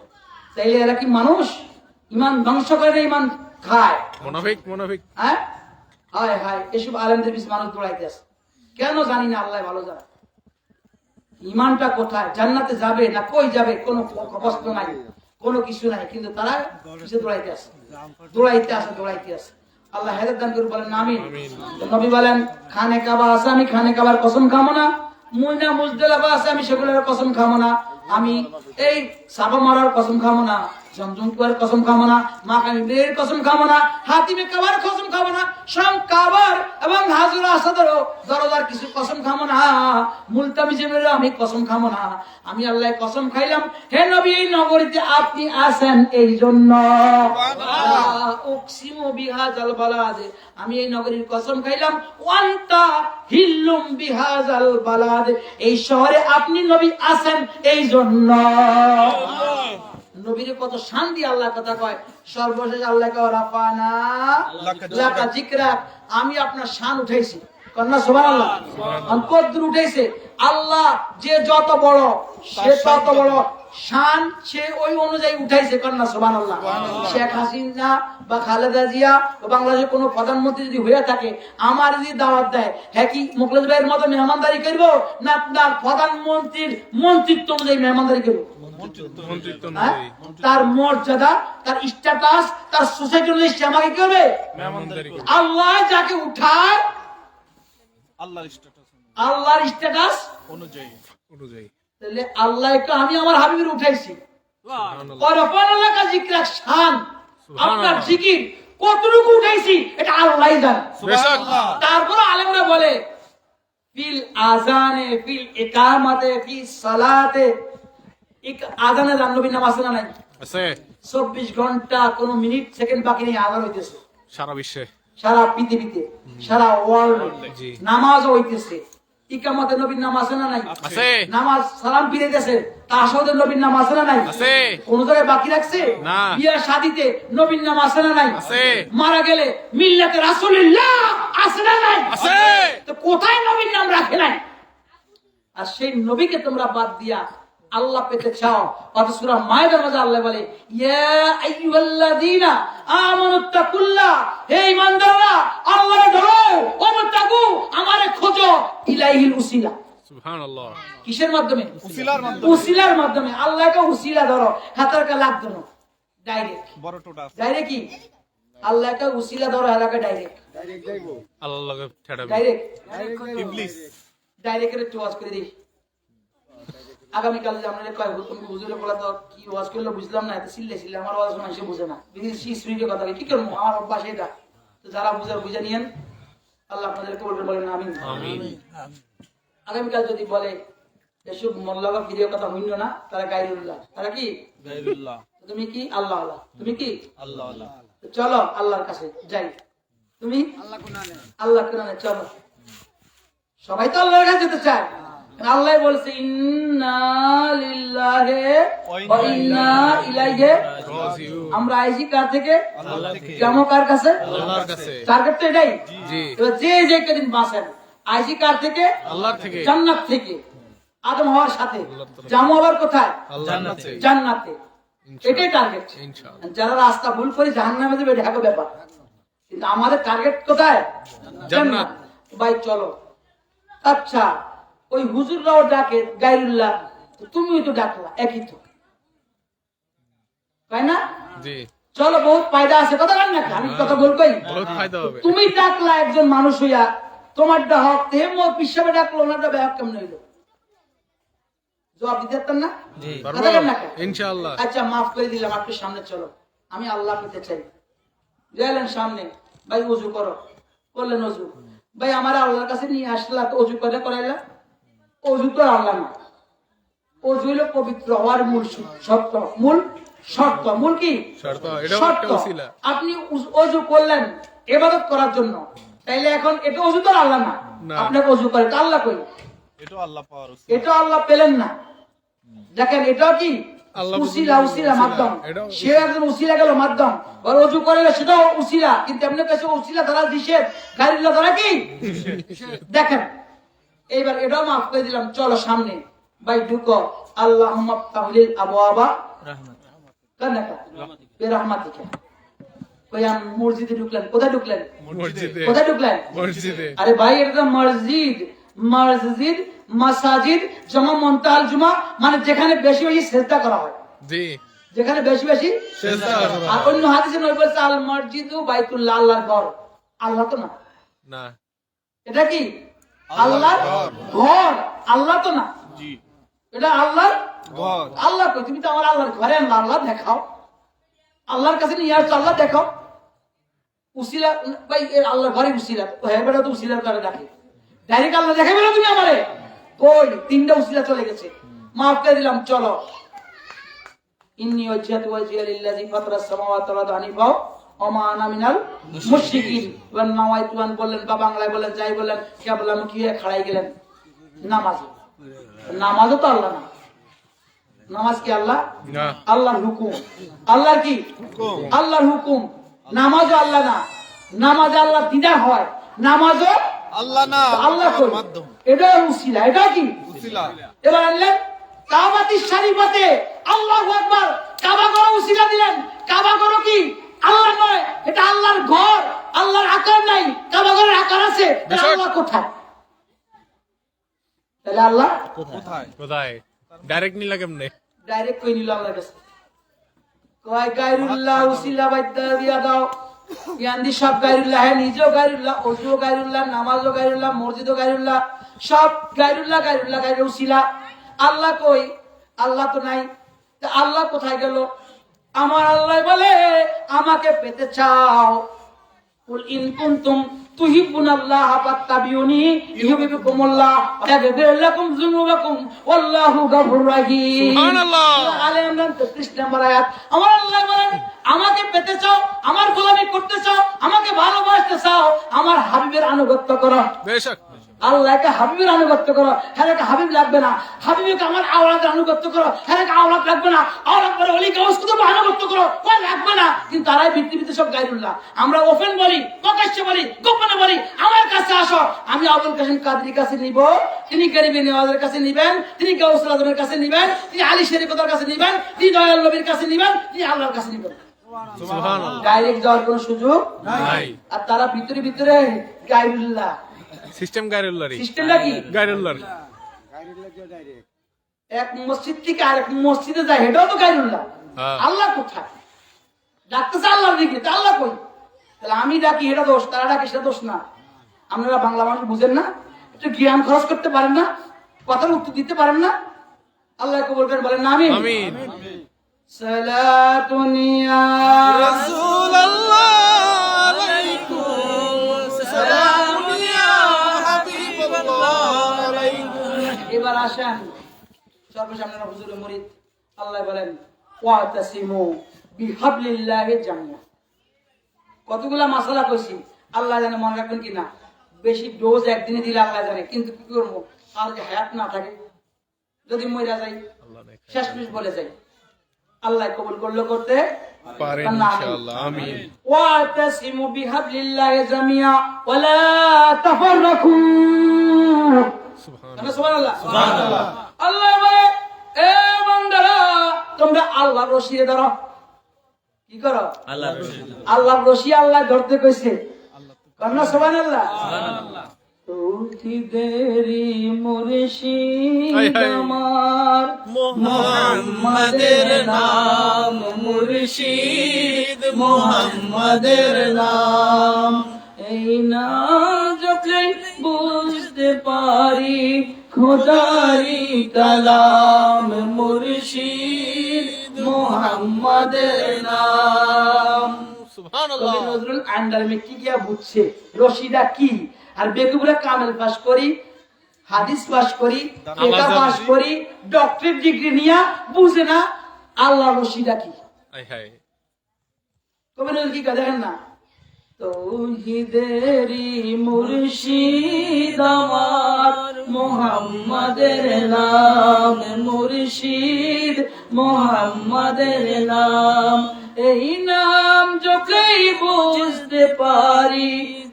তাইলে এরা কি মানুষ? ইমান ধ্বংস করে না ইমান খায়? মুনাফিক, মুনাফিক। হ্যাঁ, হায় হায়, এসব আলেমদের পিছনে মানুষ দৌড়াইতে আসে কেন জানি না, আল্লাহ ভালো জানে। ইমানটা কোথায়? জান্নাতে যাবে না কই যাবে কোনো প্রশ্ন নাই, কোনো কিছু নাই, কিন্তু তারা কিসে দৌড়াইতে আসে? দৌড়াইতে আসে, দৌড়াইতে আসে। আল্লাহ হেদায়েত দান করে বলেন আমিন। নবী বলেন খানে কাবা আছে, আমি খানে কাবার কসম খাবো না। মুইনা মুজদালিফা আছে, আমি সেগুলোর কসম খাবো না। আমি এই সাবা মারার কসম খাবো না, জমজম কুয়ার কসম খাবো না, মাকামি বের কসম খাবো না, হাতিমে কাবার কসম খাবো না, সব কাবার এবং হাজুর আসাদেরও দরজার কিছু কসম খাবো না, মুলতামিজেরও আমি কসম খাবো না। আমি আল্লাহ কসম খাইলাম, হে নবী এই নগরীতে আপনি আছেন এই জন্য। উকসিমু বিহাযাল বালাদ, আমি এই নগরীর কসম খাইলাম। ওয়ান্তা হিল্লুম বিহাযাল বালাদ, এই শহরে আপনি নবী আছেন এই জন্য। নবীর কত শান্তি আল্লাহ কথা কয়। সর্বশেষ আল্লাহ কয় রাফানা লাকা যিকরাক, আমি আপনার শান উঠাইছি। কন্যা সুবহানাল্লাহ। কত উঠাইছে আল্লাহ, যে যত বড় সে তত বড় শান সে ওই অনুযায়ী উঠাইছে। কন্যা সুবহানাল্লাহ। শেখ হাসিনা বা খালেদা জিয়া বা বাংলাদেশের কোন প্রধানমন্ত্রী যদি হয়ে থাকে, আমার যদি দাওয়াত দেয়, হ্যাঁ কি মুখলেস ভাইয়ের মতো মেহমানদারি করবো না তার প্রধানমন্ত্রীর মন্ত্রিত্ব অনুযায়ী মেহমানদারি করবো? মন্ত্রিত্ব হ্যাঁ? অনুযায়ী তার মর্যাদা, তার স্ট্যাটাস, তার সোসাইটি অনুযায়ী সে আমাকে কি করবে? মেহমানদারি। আল্লাহ যাকে উঠায় আল্লাহর স্ট্যাটাস আল্লাহর স্ট্যাটাস অনুযায়ী অনুযায়ী তাহলে আল্লাহ একটু আমি আমার হাবিবের উঠাইছি সুবহানাল্লাহ ওয়ারাফা'না লাকা যিকরা শান সুবহানাল্লাহ। আপনার জিকির কতটুকু উঠাইছি এটা আল্লাহই জানে সুবহানাল্লাহ তারপর আলেমরা বলে ফিল আযানে ফিল ইকামাতে ফি সালাতে আযানে নবীর নাম আছে না নাই আছে 24 ঘন্টা কোন মিনিট সেকেন্ড বাকি নেই আযান হইতেছে সারা বিশ্বে সারা পৃথিবীতে সারা ওয়ার্ল্ডে জি। নামাজও হইতেছে ইকামতে নবীর নাম আছে না নাই আছে নামাজ সালাম ফিরাইতেছে তাশাহুদের নবীর নাম আছে না নাই আছে কোন জায়গায় বাকি রাখছে না। বিয়া শাদিতে নবীর নাম আছে না নাই আছে মারা গেলে মিল্লাতে রাসূলুল্লাহ আছে না নাই আছে তো কোথায় নবীর নাম রাখে নাই আর সেই নবীকে তোমরা বাদ দিয়া আল্লাহ পেতে চাও অথচ সূরা মায়েদার মধ্যে আল্লাহ বলে ইয়া আইয়ুহাল্লাযীনা আমানুত্তাকুল্লাহ হে ঈমানদাররা আল্লাহকে ধরো ওয়াত্তাকু আমারে খোঁজো ইলাইহিল উসিলা সুবহানাল্লাহ কিসের মাধ্যমে উসিলার মাধ্যমে উসিলার মাধ্যমে আল্লাহকে উসিলা ধরো হাতারকে লাগ ধরো ডাইরেক্ট বড় টোটা ডাইরেক্ট কি আল্লাহকে উসিলা ধরো হাতারকে ডাইরেক্ট আল্লাহকে ঠেড়াবে ডাইরেক্ট ইবলিস ডাইরেক্ট একটু ওয়াজ করে দিই আগামীকাল যে আপনাদের কয় তুমি হুজুরে বলা তো কি ওয়াজ করলো বুঝলাম না এত সিল্লে আমার ওয়াজ মানুষ বুঝে না বিদেশি স্পিরিটের কথা কি করবো আমার অভ্যাস এটা তো যারা বুঝার বুঝে নিয়েন আল্লাহ আপনাদেরকে বলবেন বলেন আমিন আমিন আগামীকাল যদি বলে এসব মোল্লাগা ভিডিও কথা হইল না তারা গাইরুল্লাহ তারা কি গায়রুল্লাহ তুমি কি আল্লাহ আল্লাহ তুমি কি আল্লাহ আল্লাহ তো চলো আল্লাহর কাছে যাই তুমি আল্লাহ কোরআনে চলো সবাই তো আল্লাহর কাছে যেতে চায় আল্লাহ বলছে ইন্না লিল্লাহি ওয়া ইন্না ইলাইহি রাজিউন আমরা আইছি কার থেকে আল্লাহ থেকে যাবো কার কাছে আল্লাহর কাছে টার্গেট তো এটাই জি এবার যে যে কদিন বাঁচেন আইছি কার থেকে আল্লাহর থেকে জান্নাত থেকে আদম হওয়ার সাথে যাবো আবার কোথায় আল্লাহর কাছে জান্নাতে এটাই টার্গেট ইনশাআল্লাহ যারা রাস্তা ভুল করে জাহান্নামে যাবে ঢাকা ব্যাপার কিন্তু আমাদের টার্গেট কোথায় জান্নাত। ভাই চলো আচ্ছা ওই হুজুররাও ডাকে গায়রুল্লাহ তো তুমিও তো ডাকলা একই তো তাই না জি চলো বহুত ফায়দা আছে কথা বলেন না আমি কথা বলবোই বহুত ফায়দা হবে তুমি ডাকলা একজন মানুষ হইয়া তোমারটা হক তেমন পিসাবে ডাকলো ওনারটা ব্যাহক কেমন হইলো জবাব দিতে পারতেন না পারবো কথা বলেন না কেন? ইনশাআল্লাহ আচ্ছা মাফ করে দিলাম আপনি সামনে চলো আমি আল্লাহ পেতে চাই গেলেন সামনে ভাই অজু করো করলেন অজু ভাই আমার আল্লাহর কাছে নিয়ে আসলা তো অজু করে করাইলা অজু তো আল্লাহ না অজু হইল পবিত্র হওয়ার মূল শর্ত মূল শর্ত মূল কি শর্ত এটা শর্ত একটা ওসিলা আপনি অজু করলেন ইবাদত করার জন্য তাইলে এখন এটা অজু তো আল্লাহ না না। আপনাকে অজু করে তো আল্লাহ কই এটাও আল্লাহ পাওয়ার উসিলা এটা আল্লাহ পেলেন না দেখেন এটাও কি আল্লাহ উসিলা উসিলা মাধ্যম এটাও সে একজন উসিলা গেল মাধ্যম আর অজু করে সেটাও উসিলা কিন্তু এমনি কাছে উসিলা ধরা দিশের গাড়িগুলো ধরা কি দেখেন এইবার এটাও মাফ করে দিলাম চলো সামনে ভাই ঢুকো আল্লাহ তাহলিল আবু আবা রহমত কান্নাকা বেরহমাতিকা কইয়াম মসজিদে ঢুকলেন কোথায় ঢুকলেন মসজিদে কোথায় ঢুকলেন মসজিদে আরে ভাই এটা তো মসজিদ মসজিদ মাসাজিদ জমা মুনতাহাল জুমা মানে যেখানে বেশি বেশি সেজদা করা হয় জি যেখানে বেশি বেশি সেজদা করা আর অন্য হাদিসে নবী বলেছে আল মসজিদু বাইতুল্লাহ আল্লাহর ঘর আল্লাহ তো না না এটা কি আল্লাহর ঘর আল্লাহ তো না জি এটা আল্লাহর ঘর আল্লাহ কই তুমি তো আমার আল্লাহর ঘরে আনলা আল্লাহ দেখাও আল্লাহর কাছে নিয়ে আসছো আল্লাহ দেখাও উসিলা ভাই আল্লাহর ঘরে উসিলা হ্যাঁ বেটা তো উসিলার ঘরে ডাকে ডাইরেক্ট আল্লাহ দেখাবে না তুমি আমারে কই তিনটা উসিলা চলে গেছে মাফ করে দিলাম চলো ইন্নী ওয়াজহাতু ওয়াজহিয়া লিল্লাযী ফাতারাস সামাওয়াতি ওয়াল আরদি হানিফা ওয়া মা আনা মিনাল মুশরিকিন ওয়ান নাওয়াইতু আন বললেন বা বাংলায় বললেন যাই বললেন কিবলামুখী হয়ে খাড়াই গেলেন নামাজে নামাজও তো আল্লাহ না নামাজ কি আল্লাহ না আল্লাহর হুকুম আল্লাহর কি হুকুম। আল্লাহর হুকুম নামাজও আল্লাহ না নামাজে আল্লাহ দিদা হয় নামাজও আল্লাহ না আল্লাহ কই মাধ্যম এটা উসিলা এটা কি উসিলা এবার আনলেন কাবাতি শরীফতে আল্লাহু আকবার কাবা ঘর উসিলা দিলেন কাবা ঘর কি আল্লাহ নয় এটা আল্লাহর ঘর আল্লাহর আকার নাই কাবা ঘরের আকার আছে তাহলে আল্লাহ কোথায় তাহলে আল্লাহ কোথায় কোথায় ডাইরেক্ট নিলা কেমনে ডাইরেক্ট কই নিল আল্লাহর কাছে কয় গায়রুল্লাহ উসিলা বাইদা দিয়া দাও ইয়ান্দি সব গায়রুল্লাহ, নিজেও গায়রুল্লাহ, ওযুও গায়রুল্লাহ, নামাজও গায়রুল্লাহ, মসজিদও গায়রুল্লাহ, সব গায়রুল্লাহ, গায়রুল্লাহ, গায়রুল উসিলা। আল্লাহ কই? আল্লাহ তো নাই। তা আল্লাহ কোথায় গেল? আমার আল্লাহ বলে আমাকে পেতে চাও, কুল ইন কুনতুম তুহিব্বুনাল্লাহা ফাত্তাবিউনি ইউহিব্বুকুমুল্লাহ ওয়া ইয়াগফির লাকুম যুনুবাকুম ওয়াল্লাহু গফুরুর রহিম। সুবহানাল্লাহ। আলে ইমরান 33 নম্বর আয়াত। আমার আল্লাহ বলেন আমাকে পেতে চাও, আমার গোলামি করতে চাও, আমাকে ভালোবাসতে চাও, আমার হাবিবের আনুগত্য করো। বেশক। আল্লাহকে হাবিবের আনুগত্য করো, হ্যাঁ হাবিব লাগবে না। হাবিবকে আমার আওলাদের আনুগত্য করো, হ্যাঁ আওলাদ লাগবে না। আওলাদ পরে অলি গাউস কুতুব আনুগত্য করো, কই লাগবে না। কিন্তু তারাই পৃথিবীতে সব গায়রুল্লাহ। আমরা ওপেন বলি, প্রকাশ্যে বলি, গোপনে বলি, আমার কাছে আসো, আমি আবুল কাসিম কাদরির কাছে নিব, তিনি গরিবে নেওয়াজের কাছে নিবেন, তিনি গাউসুল আজমের কাছে নিবেন, তিনি আলী শরীফতার কাছে নিবেন, তিনি দয়াল নবীর কাছে নিবেন, তিনি আল্লাহর কাছে নিবেন। সুবহানাল্লাহ। ডাইরেক্ট যাওয়ার কোনো সুযোগ নাই। আর তারা ভিতরে ভিতরে গায়রুল্লাহ। সিস্টেম গায়রুল্লাহরি। সিস্টেমটা কি? গায়রুল্লাহর। এক মসজিদ থেকে আরেক মসজিদে যায়, এটাও তো গায়রুল্লাহ। হ্যাঁ। আল্লাহ কোথায়? ডাকতেছে আল্লাহর দিকে, তা আল্লাহ কই? তাহলে আমি ডাকি এটা দোষ, তারা ডাকি সেটা দোষ না। আপনারা বাংলা মানুষ বুঝেন না, একটু জ্ঞান খরচ করতে পারেন না, কথার উত্তর দিতে পারেন না। আল্লাহ কবুল করেন, বলেন না আমিন। আমিন। সালাতুন ইয়া রাসূলুল্লাহ আলাইকুম সালাম ইয়া হাবিবাল্লাহ আলাইকুম। এবার আসেন সর্বসামনে হুজুরে মুরিদ। আল্লাহ বলেন ওয়াতাসিমু বিহাবলিল্লাহি জামিয়া। কতগুলা মাসালা কইছি, আল্লাহ জানে মনে রাখবেন কিনা। বেশি ডোজ একদিনে দিলে আল্লাহ জানে, কিন্তু কি করবো, আর যে হায়াত না থাকে, যদি মইরা যাই, শেষমেশ বলে যাই। আল্লাহ কবুল করলো করতে পারেন না। ইনশাআল্লাহ। আমিন। ওয়াতাসিমু বিহাবলিল্লাহি জামিয়া ওয়ালা তাফাররাকু। সুবহানাল্লাহ। সুবহানাল্লাহ। আল্লাহ বলে এ বান্দারা তোমরা আল্লাহর রশি ধরো। কি করো? আল্লাহর রশিদ। আল্লাহর রশি আল্লাহ ধরতে কইছে। কন্না সুবহানাল্লাহ। তৌহিদেরি মুর্শিদ হায় হায়। আমার মুহাম্মাদের নাম মুর্শিদ মুহাম্মাদের নাম। এই না যতই বুঝতে পারি খোদারি কালাম মুর্শিদ মুহাম্মাদের নাম। সুবহানাল্লাহ। কবি নজরুল আন্ডার মে কি গিয়া বুঝছে রশিদা কি। আর বেকুবরা কামেল পাস করি, হাদিস পাস করি, ফিকহ পাস করি, ডক্টরেট ডিগ্রি নিয়া বুঝে না আল্লাহ রশিদা কি। হায় হায়। কবি নজরুল কি কথা দেখেন না, তৌহিদেরি মুর্শিদ আমার মুহাম্মাদের নাম মুর্শিদ মুহাম্মাদের নাম। এই নাম যতই বুঝতে পারি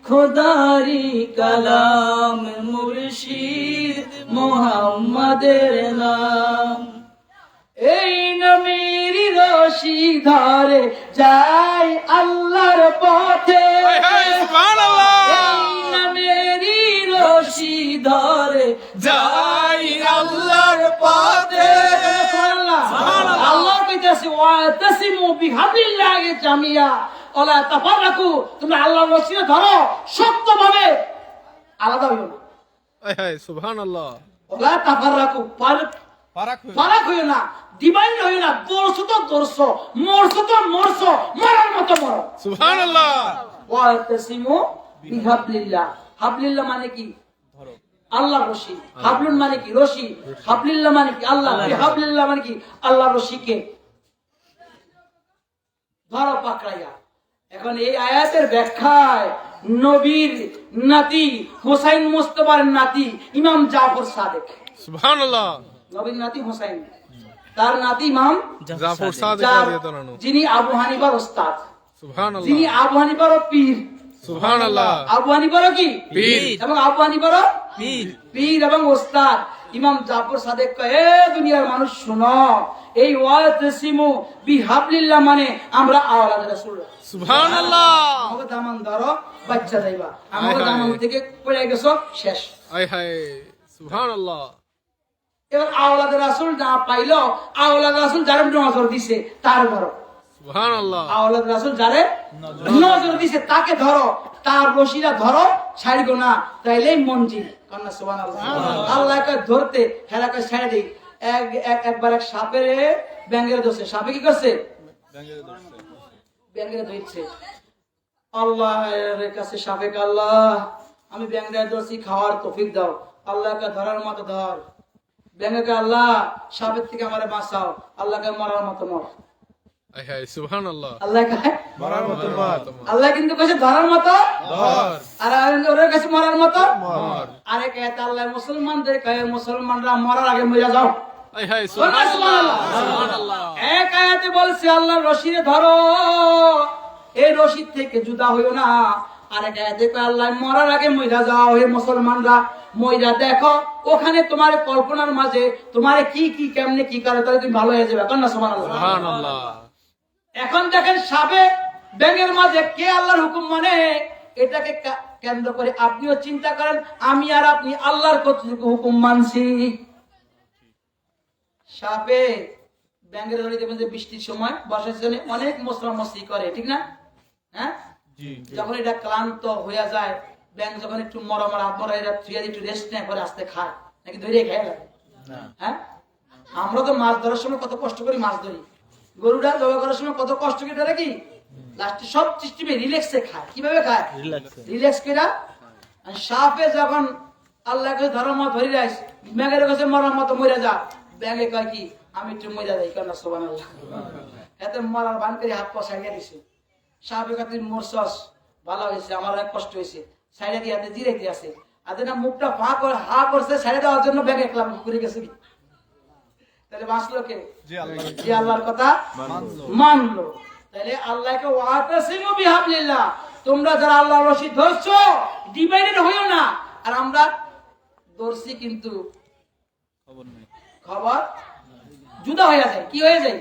খোদারি কালাম মুর্শিদ মুহাম্মাদের নাম। এই নামের রশি ধরে যাই আল্লাহর পথে। হায় হায়। সুবহানাল্লাহ। এই নামের রশি ধরে যাই আল্লাহর পথে। আল্লাহ কইতাছে ওয়াতাসিমু বিহাবলিল্লাহি জামিয়া ওয়ালা তাফাররাকু। তোমরা আল্লাহর রশি ধরো শক্তভাবে, আলাদা হইও না। হায় হায়। সুবহানাল্লাহ। ওয়ালা তাফাররাকু, ফারাক হয়ে ফারাক হইও না, ডিভাইড হইও না। দর্শো তো দর্শো, মরছো তো মরছো, মরার মতো মরো। সুবহানাল্লাহ। ওয়াতাসিমু বিহাবলিল্লাহ। হাবলিল্লাহ মানে কি? আল্লাহ রশি। হাবলুন মানে কি? রশি। হাবলিল্লাহ মানে কি? আল্লাহ। বিহাবলিল্লাহ মানে কি? আল্লাহ রশিকে ধরো পাকড়াইয়া। এখন এই আয়াতের ব্যাখ্যায় নবীর নাতি হোসাইন মুস্তাফার নাতি ইমাম জাফর সাদেক, সুবহানাল্লাহ। নবীর নাতি হোসাইন, তার নাতি ইমাম জাফর সাদিক যার- রাদিয়াল্লাহু আনহু। যিনি আবু হানিফার ওস্তাদ, সুবহানাল্লাহ। যিনি আবু হানিফারও পীর। সুবহানাল্লাহ। আবু হানিফারও কি পীর। এবং আবু হানিফারও পীর। পীর এবং ওস্তাদ ইমাম জাফর সাদেক কয়, এ দুনিয়ার মানুষ শুনো, এই ওয়াতাসিমু বিহাবলিল্লাহ মানে আমরা আওলাদ রাসূল। সুবহানাল্লাহ। আমাকে দামান ধরো, বাচ্চা যাইবা। আমাকে হায় হায়। দামান থেকে পড়ে গেছো, শেষ। হায় হায়। সুবহানাল্লাহ। এবার আওলাদ রাসূল না পাইলো, আওলাদ রাসূল যার নজর দিছে তার বড়। সুবহানাল্লাহ। আওলাদ রাসূল যারে নজর দিছে তাকে ধরো, তার রশিরা ধরো, ছাড়িগো না, তাইলেই মঞ্জিল। কন্যা সুবহানাল্লাহ। আল্লাহকে ধরতে হেলাকে ছেড়ে দেই। একবার এক সাপের ব্যাঙের দোষে, সাপে কি করছে? ব্যাঙের ধরছে। আল্লাহর কাছে সাপে, আল্লাহ আমি ব্যাঙের ধরছি, খাওয়ার তৌফিক দাও। আল্লাহকে ধরার মতো ধর। ব্যাঙকে, আল্লাহ সাপের থেকে আমারে বাঁচাও। আল্লাহকে মরার মতো মর। হায় হায় সুবহানাল্লাহ। আল্লাহকে মরার মতো মার। আল্লাহ কিন্তু কাছে ধরার মতো ধর আর ওদের কাছে মরার মতো। মার। আরে কে আল্লাহ মুসলমানদের কয়ে, মুসলমানরা মরার আগে মরে যাও। হায় হায় সুবহানাল্লাহ। সুবহানাল্লাহ। সুবহানাল্লাহ। এক আয়াতে বলছে আল্লাহর রশিরে ধরো, এই রশিদ থেকে জুদা হইও না। আরেক আয়াতে কয় আল্লাহ মরার আগে মইরা যাও। হে মুসলমানরা মইরা দেখো, ওখানে তোমার কল্পনার মাঝে তোমার কি কি কেমনে কি করে, তাহলে তুমি ভালো হয়ে যাবে। কন্যা সুবহানাল্লাহ। সুবহানাল্লাহ। এখন দেখেন সাপে ব্যাঙের মাঝে কে আল্লাহর হুকুম মানে, এটাকে কেন্দ্র করে আপনিও চিন্তা করেন, আমি আর আপনি আল্লাহর কতটুকু হুকুম মানছি। সাপে ব্যাঙের ধরে দেখবেন যে বৃষ্টির সময় বর্ষার জন্য অনেক মশলা মশলি করে, ঠিক না? হ্যাঁ, যখন এটা ক্লান্ত হয়ে যায়, ব্যাঙ যখন একটু মরমর হাত মরা এটা একটু রেস্ট নেয়, পরে আস্তে খায়, নাকি ধরে খায়? হ্যাঁ, আমরা তো মাছ ধরার সময় কত কষ্ট করি মাছ ধরি, গরুটা জবাই করার সময় কত কষ্ট করে ধরে, কি লাস্টে সব সিস্টেমে রিল্যাক্সে খায়। কিভাবে খায়? রিল্যাক্স করে। আর সাপে যখন আল্লাহ কাছে ধরার মতো ধরে যাস, ব্যাঙের কাছে মরার মতো মরে যা, ব্যাঙে কয় কি আমি একটু মরে যাই। কেন? সুবহানাল্লাহ। এতে মরার বান করে হাত পা সাইডে দিছে। সাপে কাছে মরছস, ভালো হয়েছে, আমার অনেক কষ্ট হয়েছে, সাইডে দিয়ে হাতে জিরাইতে আছে, আর না মুখটা ফা করে হা করছে সাইডে দেওয়ার জন্য ব্যাঙে একলা ঘুরে গেছে। কি তাহলে বাঁচলো কে? যে আল্লাহর কথা মানলো। তাহলে আল্লাহকে ওয়াতাসিমু বিহাবলিল্লাহ, তোমরা যারা আল্লাহর রশি ধরছো ডিভাইডেড হইও না। আর আমরা ধরছি কিন্তু খবর জুদা হয়ে যায়। কি হয়ে যায়?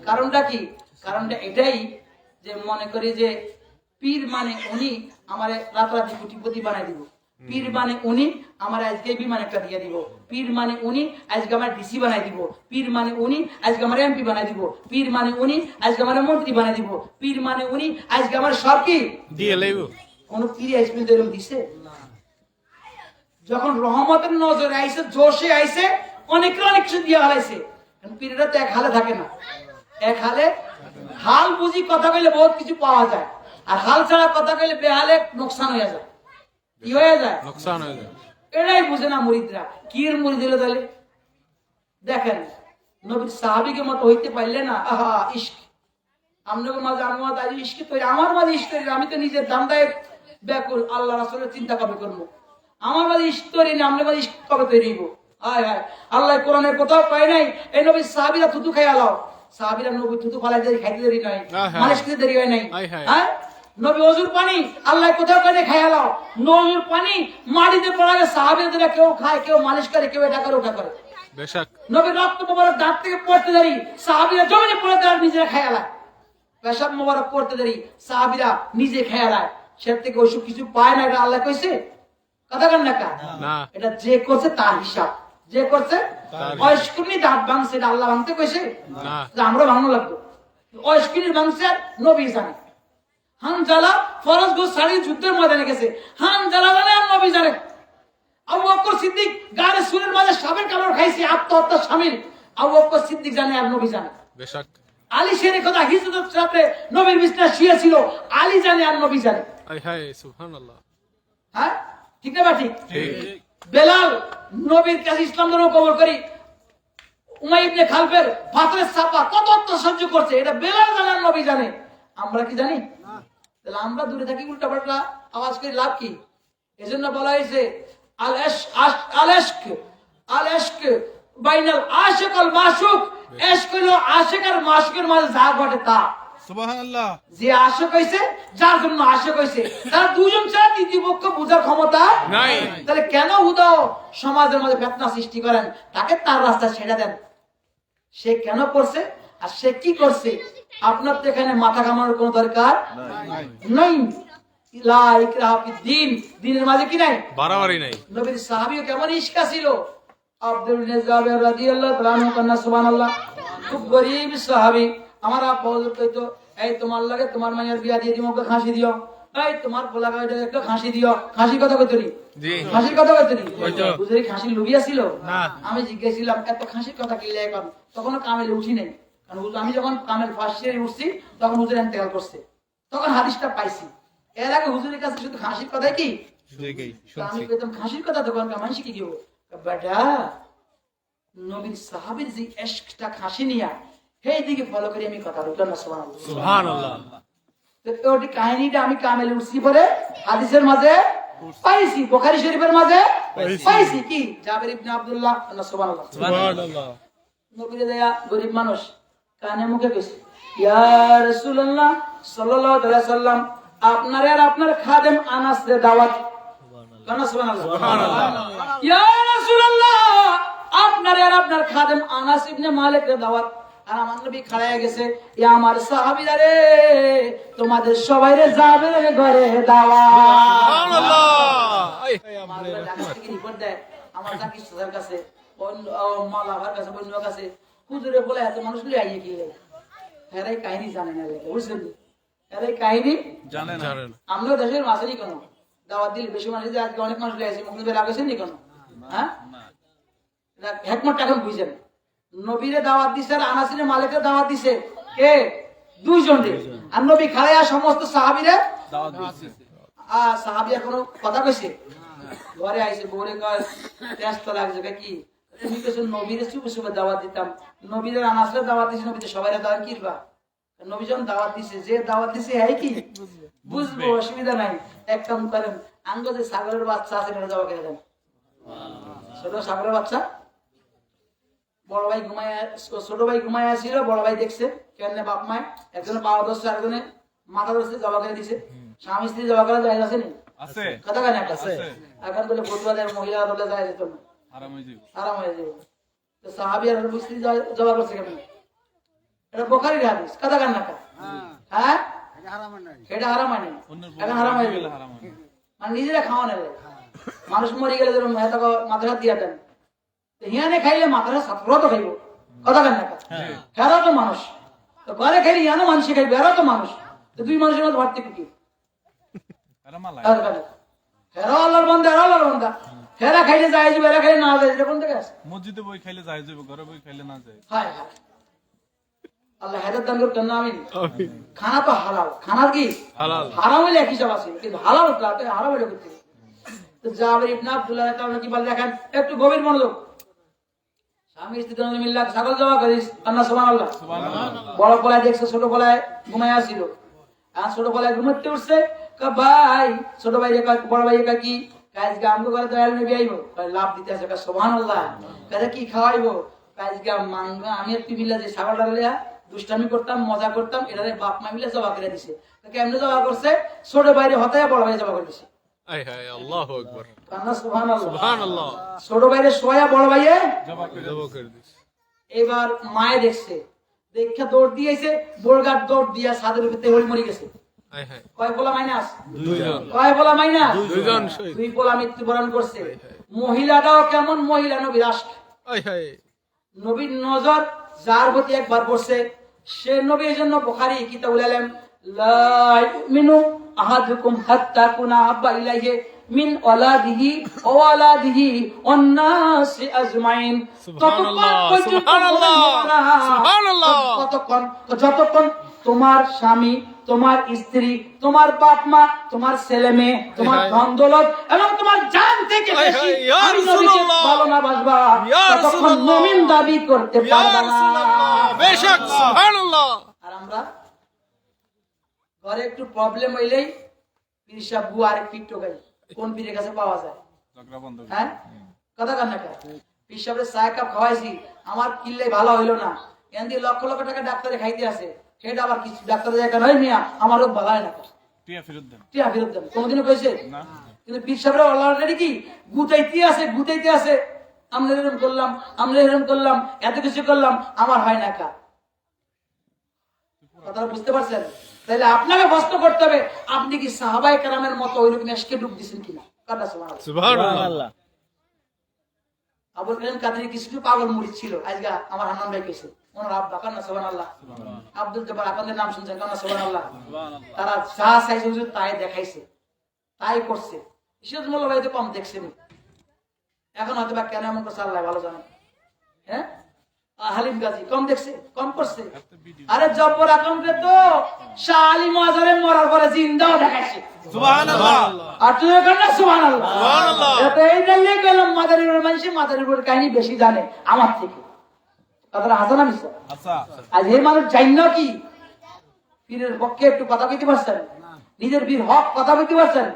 কারণটা কি? কারণটা এটাই যে মনে করি যে পীর মানে উনি আমার রাতারাতি কোটিপতি বানাই দিব, পীর মানে উনি আমার আজকে বিমান একটা দিয়ে দিব, পীর মানে উনি আজকে আমার ডিসি বানাই দিব, পীর মানে উনি আজকে আমার এমপি বানাই দিব, পীর মানে উনি আজকে আমার মন্ত্রী বানাই দিব, পীর মানে উনি আজকে আমার সব কি দিয়ে লইব। কোন পীর আইসবে এরকম দিছে? যখন রহমতের নজরে আইছে, জোশে আইছে, অনেকে অনেক কিছু দিয়ে হালাইছে। পীরেরা তো এক হালে থাকে না। এক হালে হাল বুঝি কথা কইলে বহুত কিছু পাওয়া যায়, আর হাল ছাড়া কথা কইলে বেহালে নোকসান হয়ে যায়। কি হয়ে যায়? নোকসান হয়ে যায়। এটাই বুঝে না মুরিদরা। কি এর মুরিদ হলো তাহলে? দেখেন নবীর সাহাবীকে মতো হইতে পারলে না, আহা ইশক আমনকে মাঝে আমার আজ ইশক তৈরি, আমার মাঝে ইশক তৈরি, আমি তো নিজের দান্দায় ব্যাকুল, আল্লাহ রাসূলের চিন্তা কবে করবো? আমার মাঝে ইশক তৈরি না, আপনার মাঝে ইশক কবে তৈরি হইব? হায় হায়, আল্লাহ কোরআনের কোথাও পাই নাই এই নবীর সাহাবীরা থুতু খাই আলাও। সাহাবীরা নবী থুতু ফালাই দেরি খাইতে দেরি নাই, মালিশ করতে দেরি হয় নাই। হ্যাঁ, নবী ওযুর পানি আল্লাহ কোথাও করে খাই আলাও। নবীর পানি মাটিতে পড়ালে সাহাবীরা কেউ খায়, কেউ মালিশ করে, কেউ এটা করে ওটা করে। বেশক নবীর রক্ত মোবারক দাঁত থেকে পড়তে দেরি, সাহাবীরা জমিনে পড়ে দেয়, নিজেরা খাই আলায়। পেশাব মোবারক পড়তে দেরি, সাহাবীরা নিজে খাই আলায়। সে থেকে ওইসব কিছু পায় না, এটা আল্লাহ কইছে? কথা কেন না? এটা যে করছে তার হিসাব, যে করছে অস্কুনি দাঁত ভাঙছে, এটা আল্লাহ ভাঙতে কইছে? আমরা ভাঙনো লাগতো। অস্কুনির ভাঙছে নবী জানে। হানজালা ফরজ গো সারি যুদ্ধের ময়দানে গেছে, হানজালা জানে আর নবী জানে। আবু বকর সিদ্দিক গারে সুরের মাঝে সাপের কামড় খাইছে, আত্মহত্যা শামিল, আবু বকর সিদ্দিক জানে আর নবী জানে। বেশক আলী শেরের কথা হিজরত রাতে নবীর বিছানায় শুয়ে ছিল, আলী জানে আর নবী জানে। হায় হায় সুবহানাল্লাহ। হ্যাঁ, ঠিক না? ঠিক। ঠিক। বেলাল নবীর কাছে ইসলাম ধর্ম কবুল করি, উমাইয়া ইবনে খালফের পাথরের চাপা কত অত্যাচার সহ্য করছে, এটা বেলাল জানে আর নবী জানে। আমরা কি জানি? তাহলে আমরা দূরে থাকি, উল্টা পাল্টা আওয়াজ করে লাভ কি? এজন্য বলা হয়েছে আল ইশক আল ইশক বাইনাল আশিক ওয়াল মাশুক। ইশক হলো আশিক আর মাশুকের মাঝে যা ঘটে তা। সুবহানাল্লাহ। যে আশিক হইছে, যার জন্য আশিক হইছে, তার দুজন ছাড়া তৃতীয় পক্ষ বুঝার ক্ষমতা নাই। তাহলে কেন হুদাও সমাজের মধ্যে ফিতনা সৃষ্টি করেন? তাকে তার রাস্তা ছেড়ে দেন। সে কেন করছে আর সে কি করছে, আপনার তো এখানে মাথা ঘামানোর কোনো দরকার নাই। লা ইকরাহা ফিদ্দিন, দ্বীনের মাঝে কি নাই? বাড়াবাড়ি নাই। নবীর সাহাবীও কেমন ইশকা ছিল। আব্দুল নিজাব রাদিয়াল্লাহু তাআলা আনহু, সুবহানাল্লাহ, খুব গরীব সাহাবী। আমার আব্বা হুজুর কইতো এই তোমার লাগে তোমার মায়ের বিয়া দিয়ে দিও, ওকে খাসি দিও। এই তোমার পোলা গাইটা একটা খাসি দিও। খাসি কথা কইতরি, জি খাসির কথা কইতরি। কইতো। বুঝলি খাসি লুবিয়া ছিল না। আমি জিজ্ঞেসছিলাম এত খাসির কথা কি লাগে, এখন তখনও কামেলে উঠি নাই, কারণ আমি যখন কামেল ফার্স্ট ইয়ারে উঠছি তখন হুজুর ইন্তেকাল করছে, তখন হাদিসটা পাইছি। এর আগে হুজুরের কাছে শুধু খাসির কথাই কি তো আমি কইতাম খাসির কথা, তখন মানুষ কি দিব বেটা নবীর সাহাবীর যে ইশকটা খাসি নিয়া সেই দিকে ফলো করে আমি কথা বলতাম না। সুবহানাল্লাহ সুবহানাল্লাহ। তো ওই কাহিনীটা আমি কামেলে উঠছি পরে হাদিসের মাঝে পাইছি, বুখারী শরীফের মাঝে পাইছি কি জাবের ইবনে আব্দুল্লাহ। আল্লাহ সুবহানাল্লাহ। সুবহানাল্লাহ। নবীরে দেয়া গরিব মানুষ কানে মুখে কইছে, ইয়া রাসূলুল্লাহ সাল্লাল্লাহু আলাইহি ওয়াসাল্লাম, আপনার আর আপনার খাদেম আনাস রে দাওয়াত। সুবহানাল্লাহ। ইয়া রাসূলুল্লাহ, আপনার আর আপনার খাদেম আনাস ইবনে মালিক রে দাওয়াত। আর আমার নবী খাড়ায় গেছে, ইয়া আমার সাহাবীরা রে, তোমাদের সবাইরে যাবে ঘরে দাওয়াত। সুবহানাল্লাহ। আমার ঢাকা থেকে রিপোর্ট দেয়, আমার জাকির স্যারের কাছে, মালাভার কাছে, বন্ধুর কাছে, হুজুরে বলে এত মানুষ লিয়ে আইয়ে কি লাগে, এরাই কাহিনী জানে না লেখা, বুঝছেন? এরাই কাহিনী জানেন জানেন। আমরাও দেশের মাসে নি কেন দাওয়াত দিলে বেশি মানুষ যে আজকে অনেক মানুষ লিয়ে আসে, মুখে আগেছেন নি কেন? হ্যাঁ, হেকমতটা এখন বুঝছেন। নবীরে দাওয়াত দিছে আর আনাসিরে মালিকের দাওয়াত দিছে কে? দুইজন রে। আর নবী খায়া সমস্ত সাহাবীরে দাওয়াত দিচ্ছে সাহাবী এখনো কথা কইছে, ঘরে আইছে বউরে কয় ব্যস্ত লাগছে কি তুমি কিছু নবীরে চুপে চুপে দাওয়াত দিতাম, নবীরে আনাসরে দাওয়াত দিছে, নবীতে সবাই দাওয়াত কিরবা, নবী যখন দাওয়াত দিছে, যে দাওয়াত দিছে হ্যাঁ কি বুঝবো, অসুবিধা নাই। এক কাম করেন, আঙ্গ যে ছাগলের বাচ্চা আছে এটা জবা করে দেন। ছোট ছাগলের বাচ্চা, বড় ভাই ঘুমায়, ছোট ভাই ঘুমায় আসছিল, বড় ভাই দেখছে কেন বাপ মায়, একজনে পাওয়া ধরছে, একজনে মাথা ধরছে, জবা করে দিছে। স্বামী স্ত্রী জবা করা যায় আছে নি? আছে কথা কেন একটা এখন বলে বধুয়াদের মহিলা বলে যায় যেত না, আরাম হয়ে যাবে আরাম হয়ে যাবে। তো সাহাবী আর স্ত্রী জবা করছে কেন? এটা বুখারীর হাদিস, কথা কেন না? হ্যাঁ, এটা হারাম হয় না, এখন হারাম হয়ে গেল। হারাম হবে মানে নিজেরা খাওয়া নেবে, মানুষ মরে গেলে যেরকম মাথা হাত দিয়ে দেন, হিয়ানে খাইলে মাথাটা ছাত্রও তো খাইব, কথা কেন না? হেরাও তো মানুষ, তো ঘরে খাইলে হিয়ানো মানুষ খাইবে, হেরাও তো মানুষ, তো দুই মানুষের মধ্যে ভাবতে কি? এরা মালাই হেরাও আল্লাহর বান্দা, হেরাও আল্লাহর বান্দা, হেরা খাইলে যায় যাবে, হেরা খাইলে না যায়, এটা কোন থেকে আসে? মসজিদে বই খাইলে যায় যাবে, ঘরে বই খাইলে না যায়। হায় হায়, আল্লাহ হেদায়েত দান করতেন না। আমিন। খানা তো হালাল, খানার কি হালাল। হারাম হইলে এক হিসাব আছে, কিন্তু হালাল হারাম হইলে করতে। তো জাবের ইবনে আব্দুল্লাহ তাআলা কি বলে দেখেন, একটু গভীর মনোযোগ। স্বামী স্ত্রী দুজনে মিলে ছাগল জবা করিস, আল্লাহ সুবহানাল্লাহ। বড় পোলায় দেখছে ছোট পোলায় ঘুমায় আসছিল, আর ছোট পোলায় ঘুমাতে উঠছে, ভাই ছোট ভাই বড় ভাই কি কাজ আমগো করে দয়াল নবী আইবো, লাভ দিতে আছে, সুবহানাল্লাহ। কাজে কি খাওয়াইবো? কাজ মাংগা আমি একটু মিলে যে ছাগলটা লিয়া দুষ্টামি করতাম, মজা করতাম, এটারে বাপ মা মিলে জবা করে দিছে। কেমনে জবা করছে? ছোট ভাইরে হতায় বড় ভাই জবা করে দিছে। আয় হায়, আল্লাহু আকবার। সুবহানাল্লাহ। সুবহানাল্লাহ। ছোট ভাইরে সোয়া বড় ভাইয়ে জবাব করে জবাব করে দিস। এবার মায়ে দেখছে, দেখে দৌড় দিয়েছে, বোরগার দৌড় দিয়া ছাদের উপরে হরি মরি গেছে। আয় হায়, কয় পোলা মাইনাস? দুইজন। কয় পোলা মাইনাস? দুইজন শহীদ। দুই পোলা মৃত্যুবরণ করছে। মহিলাটাও কেমন মহিলা, নবীর আশক, আয় হায়, নবীর নজর যার প্রতি একবার পড়ছে সে নবী। এই জন্য বুখারী কিতাবুল ইলম, লা ইউমিনু আহাদুকুম হাত্তা কুনা আব্বা ইলাইহি মিন ওয়ালাদিহি ওয়া ওয়ালাদিহি ওয়ান নাসি আজমাইন। সুবহানাল্লাহ, সুবহানাল্লাহ, সুবহানাল্লাহ। যতক্ষণ তোমার স্বামী, তোমার স্ত্রী, তোমার বাপ মা, তোমার ছেলে মেয়ে, তোমার ধন দৌলত এবং তোমার জান থেকে বেশি ইয়া আমি নবীকে রাসূলুল্লাহ, ভালো না বাসবা, ইয়া ততক্ষণ রাসূলুল্লাহ, মুমিন দাবি করতে ইয়া পারবে না। রাসূলুল্লাহ, বেশক, সুবহানাল্লাহ। আর আমরা ঘরে একটু প্রবলেম হইলেই পীর সাহেব বুয়া আরেক পীর টোকাই, কোন পীরের কাছে পাওয়া যায়? ঝগড়া বন্ধ করে। হ্যাঁ, কথা কান না পীর সাহেবের চা কাপ খাওয়াইছি, আমার কিনলে ভালো হইলো না, এন দিয়ে লক্ষ লক্ষ টাকা ডাক্তারে খাইতে আছে, সেটা আবার কিছু ডাক্তারে যায় কেন মিয়া আমার রোগ ভালো হয় না, টিয়া ফেরত দেন টিয়া ফেরত দেন, কোনোদিনও কইছে? না। কিন্তু পীর সাহেবরা অলরেডি কি গুতাইতে আছে, আমরা এরকম করলাম, আমরা এরকম করলাম, এত কিছু করলাম, আমার হয় না কা। কথাটা বুঝতে পারছেন? তাহলে আপনাকে কষ্ট করতে হবে, আপনি কি সাহাবায়ে কেরামের মতো ওইরকম এসকে ডুব দিচ্ছেন কিনা? কথা সুবহানাল্লাহ। সুবহানাল্লাহ। আবুল কালাম কাদেরী কিছু পাগল মুরিদ ছিল, আজকে আমার হান্নান ভাই কইছে ওনার আব্বা, কান্না সুবহানাল্লাহ। আব্দুল জব্বার আপনাদের নাম শুনছেন, কান্না সুবহানাল্লাহ। তারা যা চাইছে হুজুর তাই দেখাইছে, তাই করছে। সিরাজ মোল্লা ভাই তো কম দেখছেন, এখন হয়তো বা কেন এমন করছে আল্লাহ ভালো জানেন। হ্যাঁ, হালিম গাজী কম দেখছে, কম করছে। আরে জব্বর আকমকে তো শাহ আলী মাজারে মরার পরে জিন্দাও দেখাইছে। সুবহানাল্লাহ। আর তুই কান্না সুবহানাল্লাহ। সুবহানাল্লাহ। এত এই দিল্লি গেলাম মাদারীপুরের মানুষ মাদারীপুরের কাহিনী বেশি জানে আমার থেকে। কথাটা হাসান আমি আচ্ছা আজ এই মানুষ জানি না কি পীরের পক্ষে একটু কথা কইতে পারছেন, নিজের বীর হক কথা কইতে পারছেন।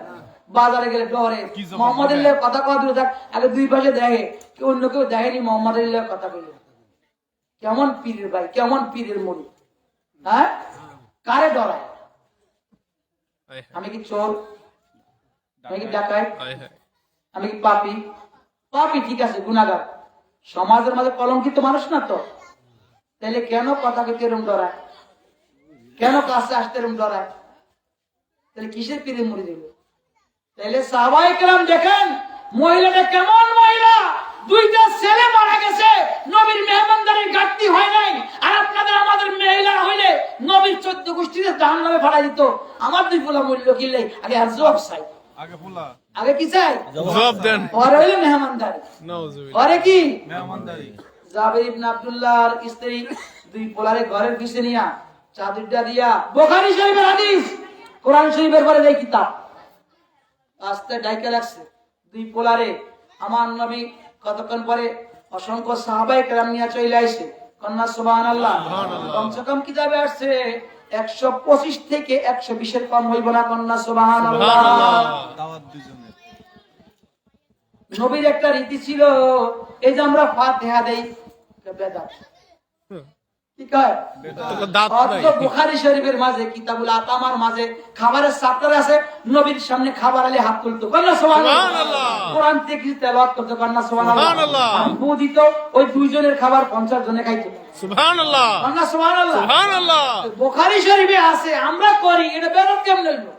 বাজারে গেলে ডরে কি জবাব মোহাম্মদ দেবে? আল্লাহর কথা কওয়া দূরে থাক, আগে দুই পাশে দেখে কেউ অন্য কেউ দেখেনি মোহাম্মদ আল্লাহর কথা কইলে কেমন পীরের ভাই, কেমন পীরের মুড়ি। হ্যাঁ, কারে ডরায়? আমি কি চোর? আমি কি ডাকাত? আমি কি পাপী? পাপী ঠিক আছে, গুনাহগার, সমাজের মাঝে কলঙ্কিত মানুষ না তো, তাহলে কেন কথা কইতে এরকম ডরায়? কেন কাছে আসতে এরকম ডরায়? তাহলে কিসের পীরের মুড়ি দিল? তাহলে সাহাবায়ে কেরাম দেখেন মহিলাটা কেমন মহিলা, দুইটা ছেলে মারা গেছে, নবীর মেহমানদারির ঘাটতি হয় নাই। আর আপনাদের আমাদের মহিলারা হইলে নবীর 14 গোষ্ঠীতে জাহান্নামে ফাড়াই দিত। আমার দুই পোলা মূল্য কিনলে আগে আর জবাব চাই, আগে ফুলা আগে কি চাই? জবাব দেন। পরে হইলে মেহমানদারি, নাউজুবিল্লাহ। পরে কি? মেহমানদারি। জাবের ইবনে আব্দুল্লাহর স্ত্রী দুই পোলারে ঘরের পিছে নিয়া চাদরটা দিয়া, বুখারী শরীফের হাদিস, কোরআন শরীফের পরে এই কিতাব আস্তে ডাইকা রাখছে দুই পোলারে। আমার নবী কতক্ষণ পরে অসংখ্য সাহাবায়ে কেরাম নিয়ে চলে আইছে, কন্যা সুবহানাল্লাহ। কমসে কম কিতাবে আসছে 125 থেকে 120 এর কম হইব না, কন্যা সুবহানাল্লাহ। দাওয়াত দুইজনের। নবীর একটা রীতি ছিল, এই যে আমরা ফাতিহা দেই বেদাত, ঠিক হয়? তোকে দাঁত নাই। অথচ বুখারী শরীফের মাঝে কিতাবুল আতামার মাঝে খাবারের চ্যাপ্টার আছে, নবীর সামনে খাবার আলে হাত তুলতো, কন্যা সুবহানাল্লাহ। সুবহানাল্লাহ। কোরআন থেকে তেলাওয়াত করতো, কন্যা সুবহানাল্লাহ। সুবহানাল্লাহ। আর ফু দিত, ওই দুইজনের খাবার 50 জনে খাইতো, সুবহানাল্লাহ। কন্যা সুবহানাল্লাহ। সুবহানাল্লাহ। বুখারী শরীফে আছে, আমরা করি, এটা বেদাত কেমন হইলো?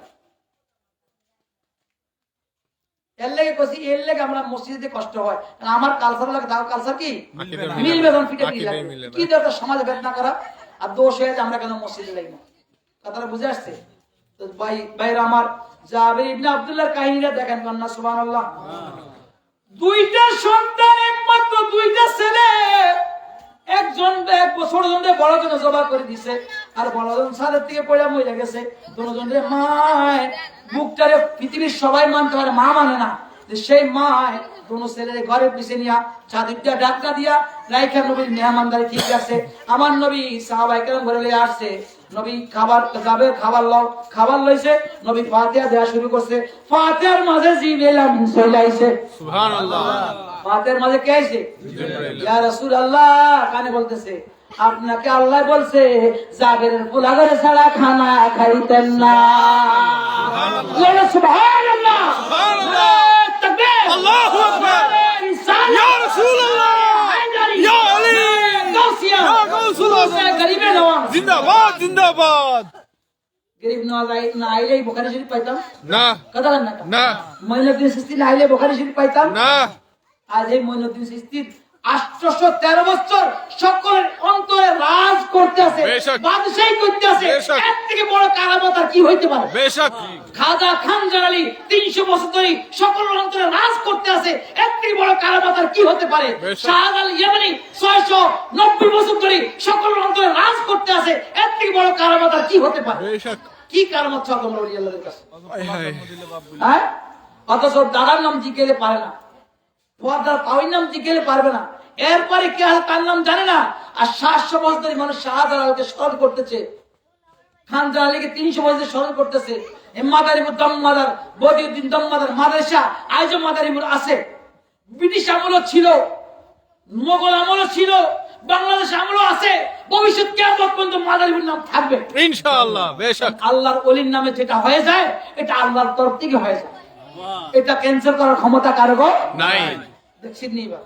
এর লেগে কইছি, এর লেগে আমরা মসজিদে কষ্ট হয়, কারণ আমার কালচার লাগে, তাও কালচার কি মিলবে না, পিঠে পিঠে লাগে। কি দরকার সমাজে বেদনা করা আর দোষ হয়ে যে আমরা কেন মসজিদে লাগি না? কথাটা বুঝে আসছে তো ভাই? ভাইরা আমার, জাবের ইবনে আব্দুল্লাহর কাহিনীটা দেখেন, কন্যা সুবহানাল্লাহ। দুইটা সন্তান, একমাত্র দুইটা ছেলে, একজন 1 বছর জন্য বড় জন জবা করে দিছে, আর বড় জন ছাদের থেকে পড়ে মরে গেছে। দুজন রে মায় বুকটারে পৃথিবীর সবাই মানতে পারে, মা মানে না, যে সেই মায় দুনো ছেলের ঘরের পিছে নিয়া চাদরটা ডাক্কা দিয়া রাইখা নবীর মেহমানদারি ঠিক আছে। আমার নবী সাহাবায়ে কেরাম ঘরে লয়ে আসছে, নবী খাবার যাবে, খাবার লইছে, নবী ফাতিহা দেয়া শুরু করছে। ফাতিহার মাঝে জিবরিল আমিন চলে আইছে, সুবহানাল্লাহ। ফাতিহার মাঝে কে আইছে? ইয়া রাসূলুল্লাহ। কানে বলতেছে, আপনাকে আল্লাহ বলছে জাবেরের পোলাঘরে ছাড়া খানা খাইতেন না। সুবহানাল্লাহ, সুবহানাল্লাহ। তাকবীর, আল্লাহু আকবার। ইয়া রাসূলুল্লাহ, ইয়া আলী, গাউসিয়া, ইয়া গাউসুল্লাহ, গরিবে নওয়াজ, জিন্দাবাদ জিন্দাবাদ। গরিব নওয়াজ না আইলে বুখারী শরীফ পাইতাম না কথা বলেন না? না মঈনুদ্দিন চিশতি না আইলে বুখারী শরীফ পাইতাম না। আজ এই মঈনুদ্দিন চিশতির 813 বছর সকলের অন্তরে রাজ করতে আছে, বেশক। বাদশাহী করতে আছে। বেশক। এর থেকে বড় কারামত আর কি হইতে পারে? বেশক। খাজা খানজার আলী 300 বছর ধরে সকলের অন্তরে রাজ করতে আছে, এর থেকে বড় কারামত আর কি হতে পারে? বেশক। শাহজালাল ইয়েমেনি 690 বছর ধরে সকলের অন্তরে রাজ করতে আছে, এর থেকে বড় কারামত আর কি হতে পারে? বেশক। কি কারামত চাও তোমরা ওলি আল্লাহর কাছে? হায় হায়। দিলে বাপ বলি। হ্যাঁ, অথচ দাদার নাম জিজ্ঞেলে পারে না, পর্দার পাওয়ার নাম জিজ্ঞেলে পারবে না, এরপরে কে আছে তার নাম জানে না। আর 700 বছর ধরে মানুষ শাহজালালকে স্মরণ করতেছে, খানজাহান আলীকে 300 বছর ধরে স্মরণ করতেছে। মাদারীপুর দমমাদার, বদিউদ্দিন দমমাদার মাদ্রাসা আজও মাদারীপুর আছে। ব্রিটিশ আমলও ছিল, মোগল আমলও ছিল, বাংলাদেশ আমলও আছে, ভবিষ্যৎ কিয়ামত পর্যন্ত মাদারীপুর নাম থাকবে ইনশাআল্লাহ। বেশক। আল্লাহর ওলির নামে যেটা হয়ে যায় এটা আল্লাহর তরফ থেকে হয়ে যায়, এটা ক্যান্সেল করার ক্ষমতা কারো নাই। দেখছেন নি? এবার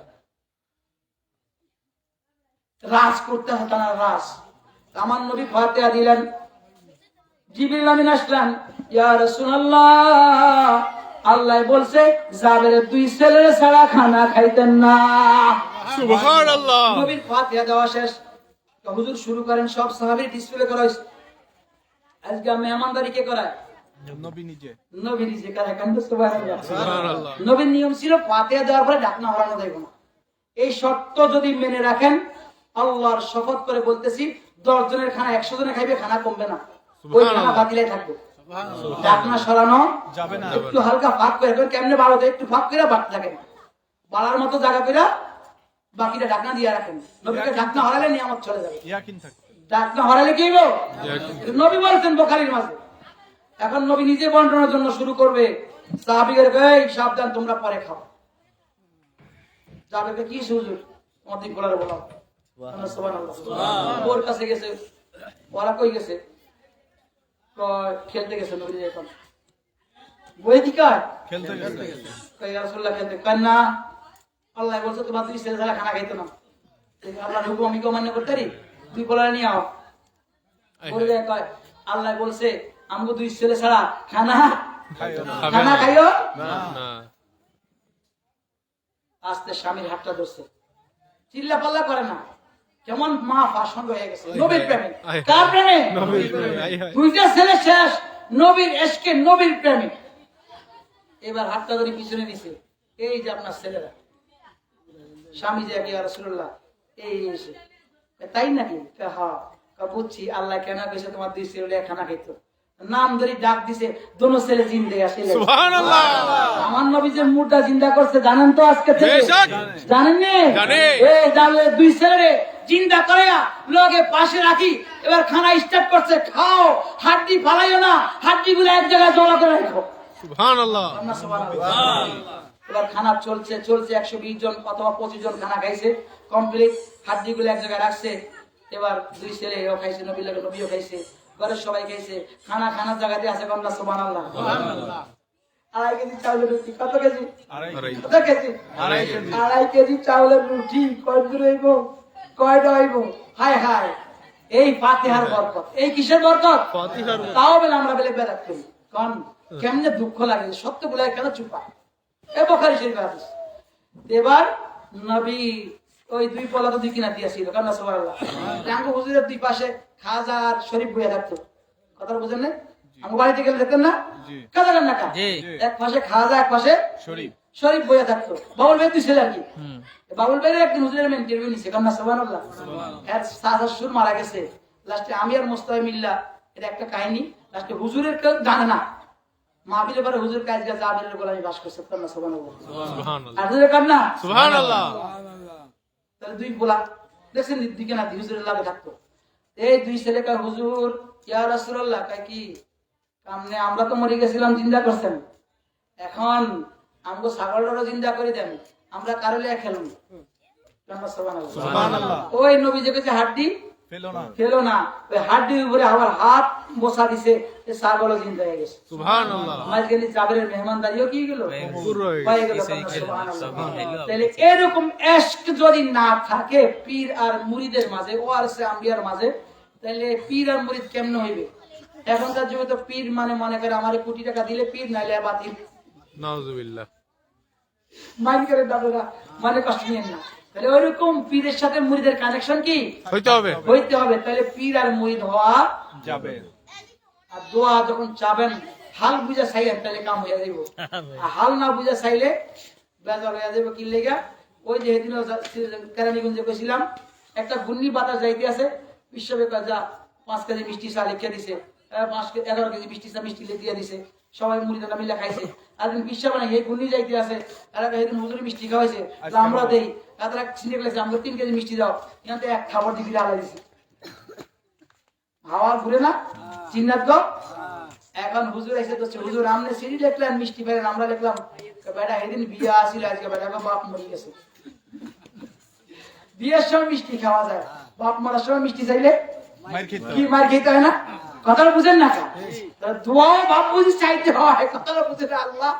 রাজ করতে হতো না, রাজ। আমার নবী ফাতিহা দিলেন, জিবরিল আমিন আসলেন, ইয়া রাসূলুল্লাহ, আল্লাহ বলছে জাবেরের 2 ছেলের ছাড়া খানা খাইতেন না। সুবহানাল্লাহ। নবীর ফাতিহা দেওয়া শেষ, তো হুজুর শুরু করেন, সব সাহাবী ডিসপ্লে করা হয়েছে। আজকে মেহমানদারি কে করায়? নবী নিজে। নবী নিজে করায়। কান্দো সুবহানাল্লাহ। সুবহানাল্লাহ। নবীর নিয়ম ছিল ফাতিহা দেওয়ার পরে ঢাকনা হরানো যাবে না। এই শর্ত যদি মেনে রাখেন, আল্লাহর শপথ করে বলতেছি 10 জনের খানা 100 জনে খাইবে, খানা কমবে না, ওই খানা বাতিলাই থাকবে। ঢাকনা সরানো যাবে না। একটু হালকা ফাঁক করে, কেমনে বাড়ো দেয়, একটু ফাঁক করে বাড়তে থাকে, বাড়ার মতো জায়গা করে বাকিটা ঢাকনা দিয়ে রাখেন। নবীকে ঢাকনা হরালে নিয়ামত চলে যাবে। ইয়াকিন থাকতে। ঢাকনা হরালে কি হইব? নবী বলছেন বুখারীর মাঝে। এখন নবী নিজে বন্টনের জন্য শুরু করবে, সাহাবীদের কয় সাবধান, তোমরা পরে খাও। যাবে কি সুযোগ আমাদের বলার বলা, সুবহানাল্লাহ। ওর কাছে গেছে, ওরা কই গেছে? কয় খেলতে গেছে। নবী এখন বই দিকায় খেলতে গেছে। কই ইয়া রাসূলুল্লাহ খেলতে, কয় না, আল্লাহ বলছে তোমার 2 ছেলে ছাড়া খানা খাইতো না। আল্লাহর হুকুম আমি কি অমান্য করতে পারি? তুই বলার নিয়ে আও। বলে যায় কয় আল্লাহ বলছে আমগো 2 ছেলে ছাড়া খানা খানা খাইও না না। আস্তে স্বামীর হাতটা ধরছে, চিল্লা পাল্লা করে না, কেমন মা ফাঁসন হয়ে গেছে। নবীর প্রেমে, কার প্রেমে? নবীর প্রেমে। আই হায়। 2টা ছেলে শেষ, নবীর এশকে, নবীর প্রেমে। এবার হাতটা ধরে পিছনে নিছে, এই যে আপনার ছেলেরা। স্বামী যে ইয়া রাসূলুল্লাহ এই এসে, তাই নাকি? হ্যাঁ, বুঝছি। আল্লাহ কেন কইছে তোমার 2 ছেলে খানা খাইতো? নাম ধরে ডাক দিছে, দোনো ছেলে জিন্দে আসলে। সুবহানাল্লাহ। আমার নবী যে মুডটা জিন্দা করছে জানেন তো আজকে থেকে? বেশক। জানেন নি? জানি। এই জানলে 2 ছেলে জিন্দা করিয়া লগে পাশে রাখি, এবার খানা স্টার্ট করছে। খাও, হাড্ডি ফালাইও না, হাড্ডিগুলো এক জায়গায় জড়ো করে রাখো। সুবহানাল্লাহ। এবার খানা চলছে চলছে, 120 জন অথবা 25 জন খানা খাইছে কমপ্লিট, হাড্ডিগুলো এক জায়গায় রাখছে। এবার 2 ছেলে এও খাইছে, নবীর লাগে নবীও খাইছে, ঘরের সবাই খাইছে। খানা খানার জায়গাতে আছে কন্যা সুবহানাল্লাহ। 2.5 কেজি চাউলের রুটি। কত কেজি? আড়াই। কত কেজি? 2.5 কেজি। 2.5 কেজি চাউলের রুটি কয় দূর হইব? কয়টা হইব? হায় হায়, এই ফাতিহার বরকত। এই কিসের বরকত? ফাতিহার বরকত। তাও বলে আমরা বলে বেরাত করি। কারণ কেমনে দুঃখ লাগে, সত্যগুলো কেন চুপা? এ বুখারী শরীফ হাদিস। এবার নবী ওই 2 পলা তো 2 কিনা দিয়েছিল, কারণ সুবহানাল্লাহ। জাঙ্গু হুজুরের 2 পাশে খাজা আর শরীফ বইয়া থাকতো। কথা বুঝেন না? আমার বাড়িতে গেলে দেখতেন না? জি। খাজা কান না কা? জি। এক পাশে খাজা, এক পাশে শরীফ। শরীফ বইয়া থাকতো। বাবুল ভাই 2 ছেলে আর কি। বাবুল ভাইয়ের একদিন হুজুরের মেন ইন্টারভিউ নিছে, কারণ সুবহানাল্লাহ। এর সাদা সুর মারা গেছে। লাস্টে আমি আর মোস্তাফা মিল্লা, এটা একটা কাহিনী। লাস্টে হুজুরের কেউ জানে না, মাহফিলে পরে হুজুর কাজ গেছে, জাবিরের গোলামি বাস করছে, কারণ সুবহানাল্লাহ। সুবহানাল্লাহ। আর হুজুরের কান না? সুবহানাল্লাহ। তাহলে 2 বলা দেখছেন, দিকে না হুজুরের লাগে থাকতো। এই 2 ছেলে কয় হুজুর ইয়া রাসূলুল্লাহ, কয় কি কামনে আমরা তো মরে গেছিলাম, জিন্দা করছেন, এখন আমগো ছাগলটারও জিন্দা করে দেন, আমরা কারো লিয়া খেলুন। সুবহানাল্লাহ। ওই নবী যে কইছে হাড্ডি ফেলো না। খেলো না, ওই হাড্ডির উপরে আবার হাত বসা দিছে, এই ছাগলও জিন্দা হয়ে গেছে। সুবহানাল্লাহ। মাঝখানে জাবেরের মেহমানদারিও কি গেল? পুরো হয়ে গেল। সুবহানাল্লাহ। তাহলে এরকম ইশক যদি না থাকে পীর আর মুরিদের মাঝে, ওয়ারসে আম্বিয়ার মাঝে, তাহলে পীর আর মুরিদ কেমনে হইবে? এখনকার যুগে তো পীর মানে মনে করে আমারে কোটি টাকা দিলে পীর, নাইলে বাতিল। নাউজুবিল্লাহ। মাইন্ড করে দাদুরা, মানে কষ্ট নিয়েন না। তাহলে ওইরকম পীরের সাথে মুরিদের কানেকশন কি হইতে হবে। হইতে হবে। তাহলে পীর আর মুরিদ হওয়া যাবে। আর দোয়া যখন চাবেন হাল বুঝা চাইলেন, তাহলে কাম হইয়া যাইব। আর হাল না বুঝা চাইলে বেজার হইয়া যাইব। কি লেগা? ওই যে সেদিন কেরানীগঞ্জে গেছিলাম, একটা ঘূর্ণি বাতাস যাইতে আছে, বিশ্ববেকার যা 5 কেজি মিষ্টি চা লিখে দিছে, 11 কেজি মিষ্টি চা মিষ্টি লিখে দিছে, সবাই মুড়িদানা মিলে খাইছে। আর দিন বিশ্ব মানে এই ঘূর্ণি যাইতে আছে, আর সেদিন হুজুরি মিষ্টি খাওয়াইছে, আমরা দেই, তারা চিনে গেছে আমরা 3 কেজি মিষ্টি দাও, এখান থেকে 1 খাবার দিবি আলাই দিছে। হাওয়া ঘুরে না চিন্নাত গো। এখন হুজুর এসে তো হুজুর আমনে সিঁড়ি লিখলেন, মিষ্টি পেলেন, আমরা লিখলাম বেটা সেদিন বিয়ে আসিল, আজকে বেটা বাপ মরে গেছে। বিয়ের সময় মিষ্টি খাওয়া যায়, বাপ মরার সময় মিষ্টি চাইলে মার খেতে কি মার খেতে হয় না? কথাটা বুঝেন না? দোয়াও বাপ বুঝি চাইতে হয়, কথাটা বুঝেন আল্লাহ।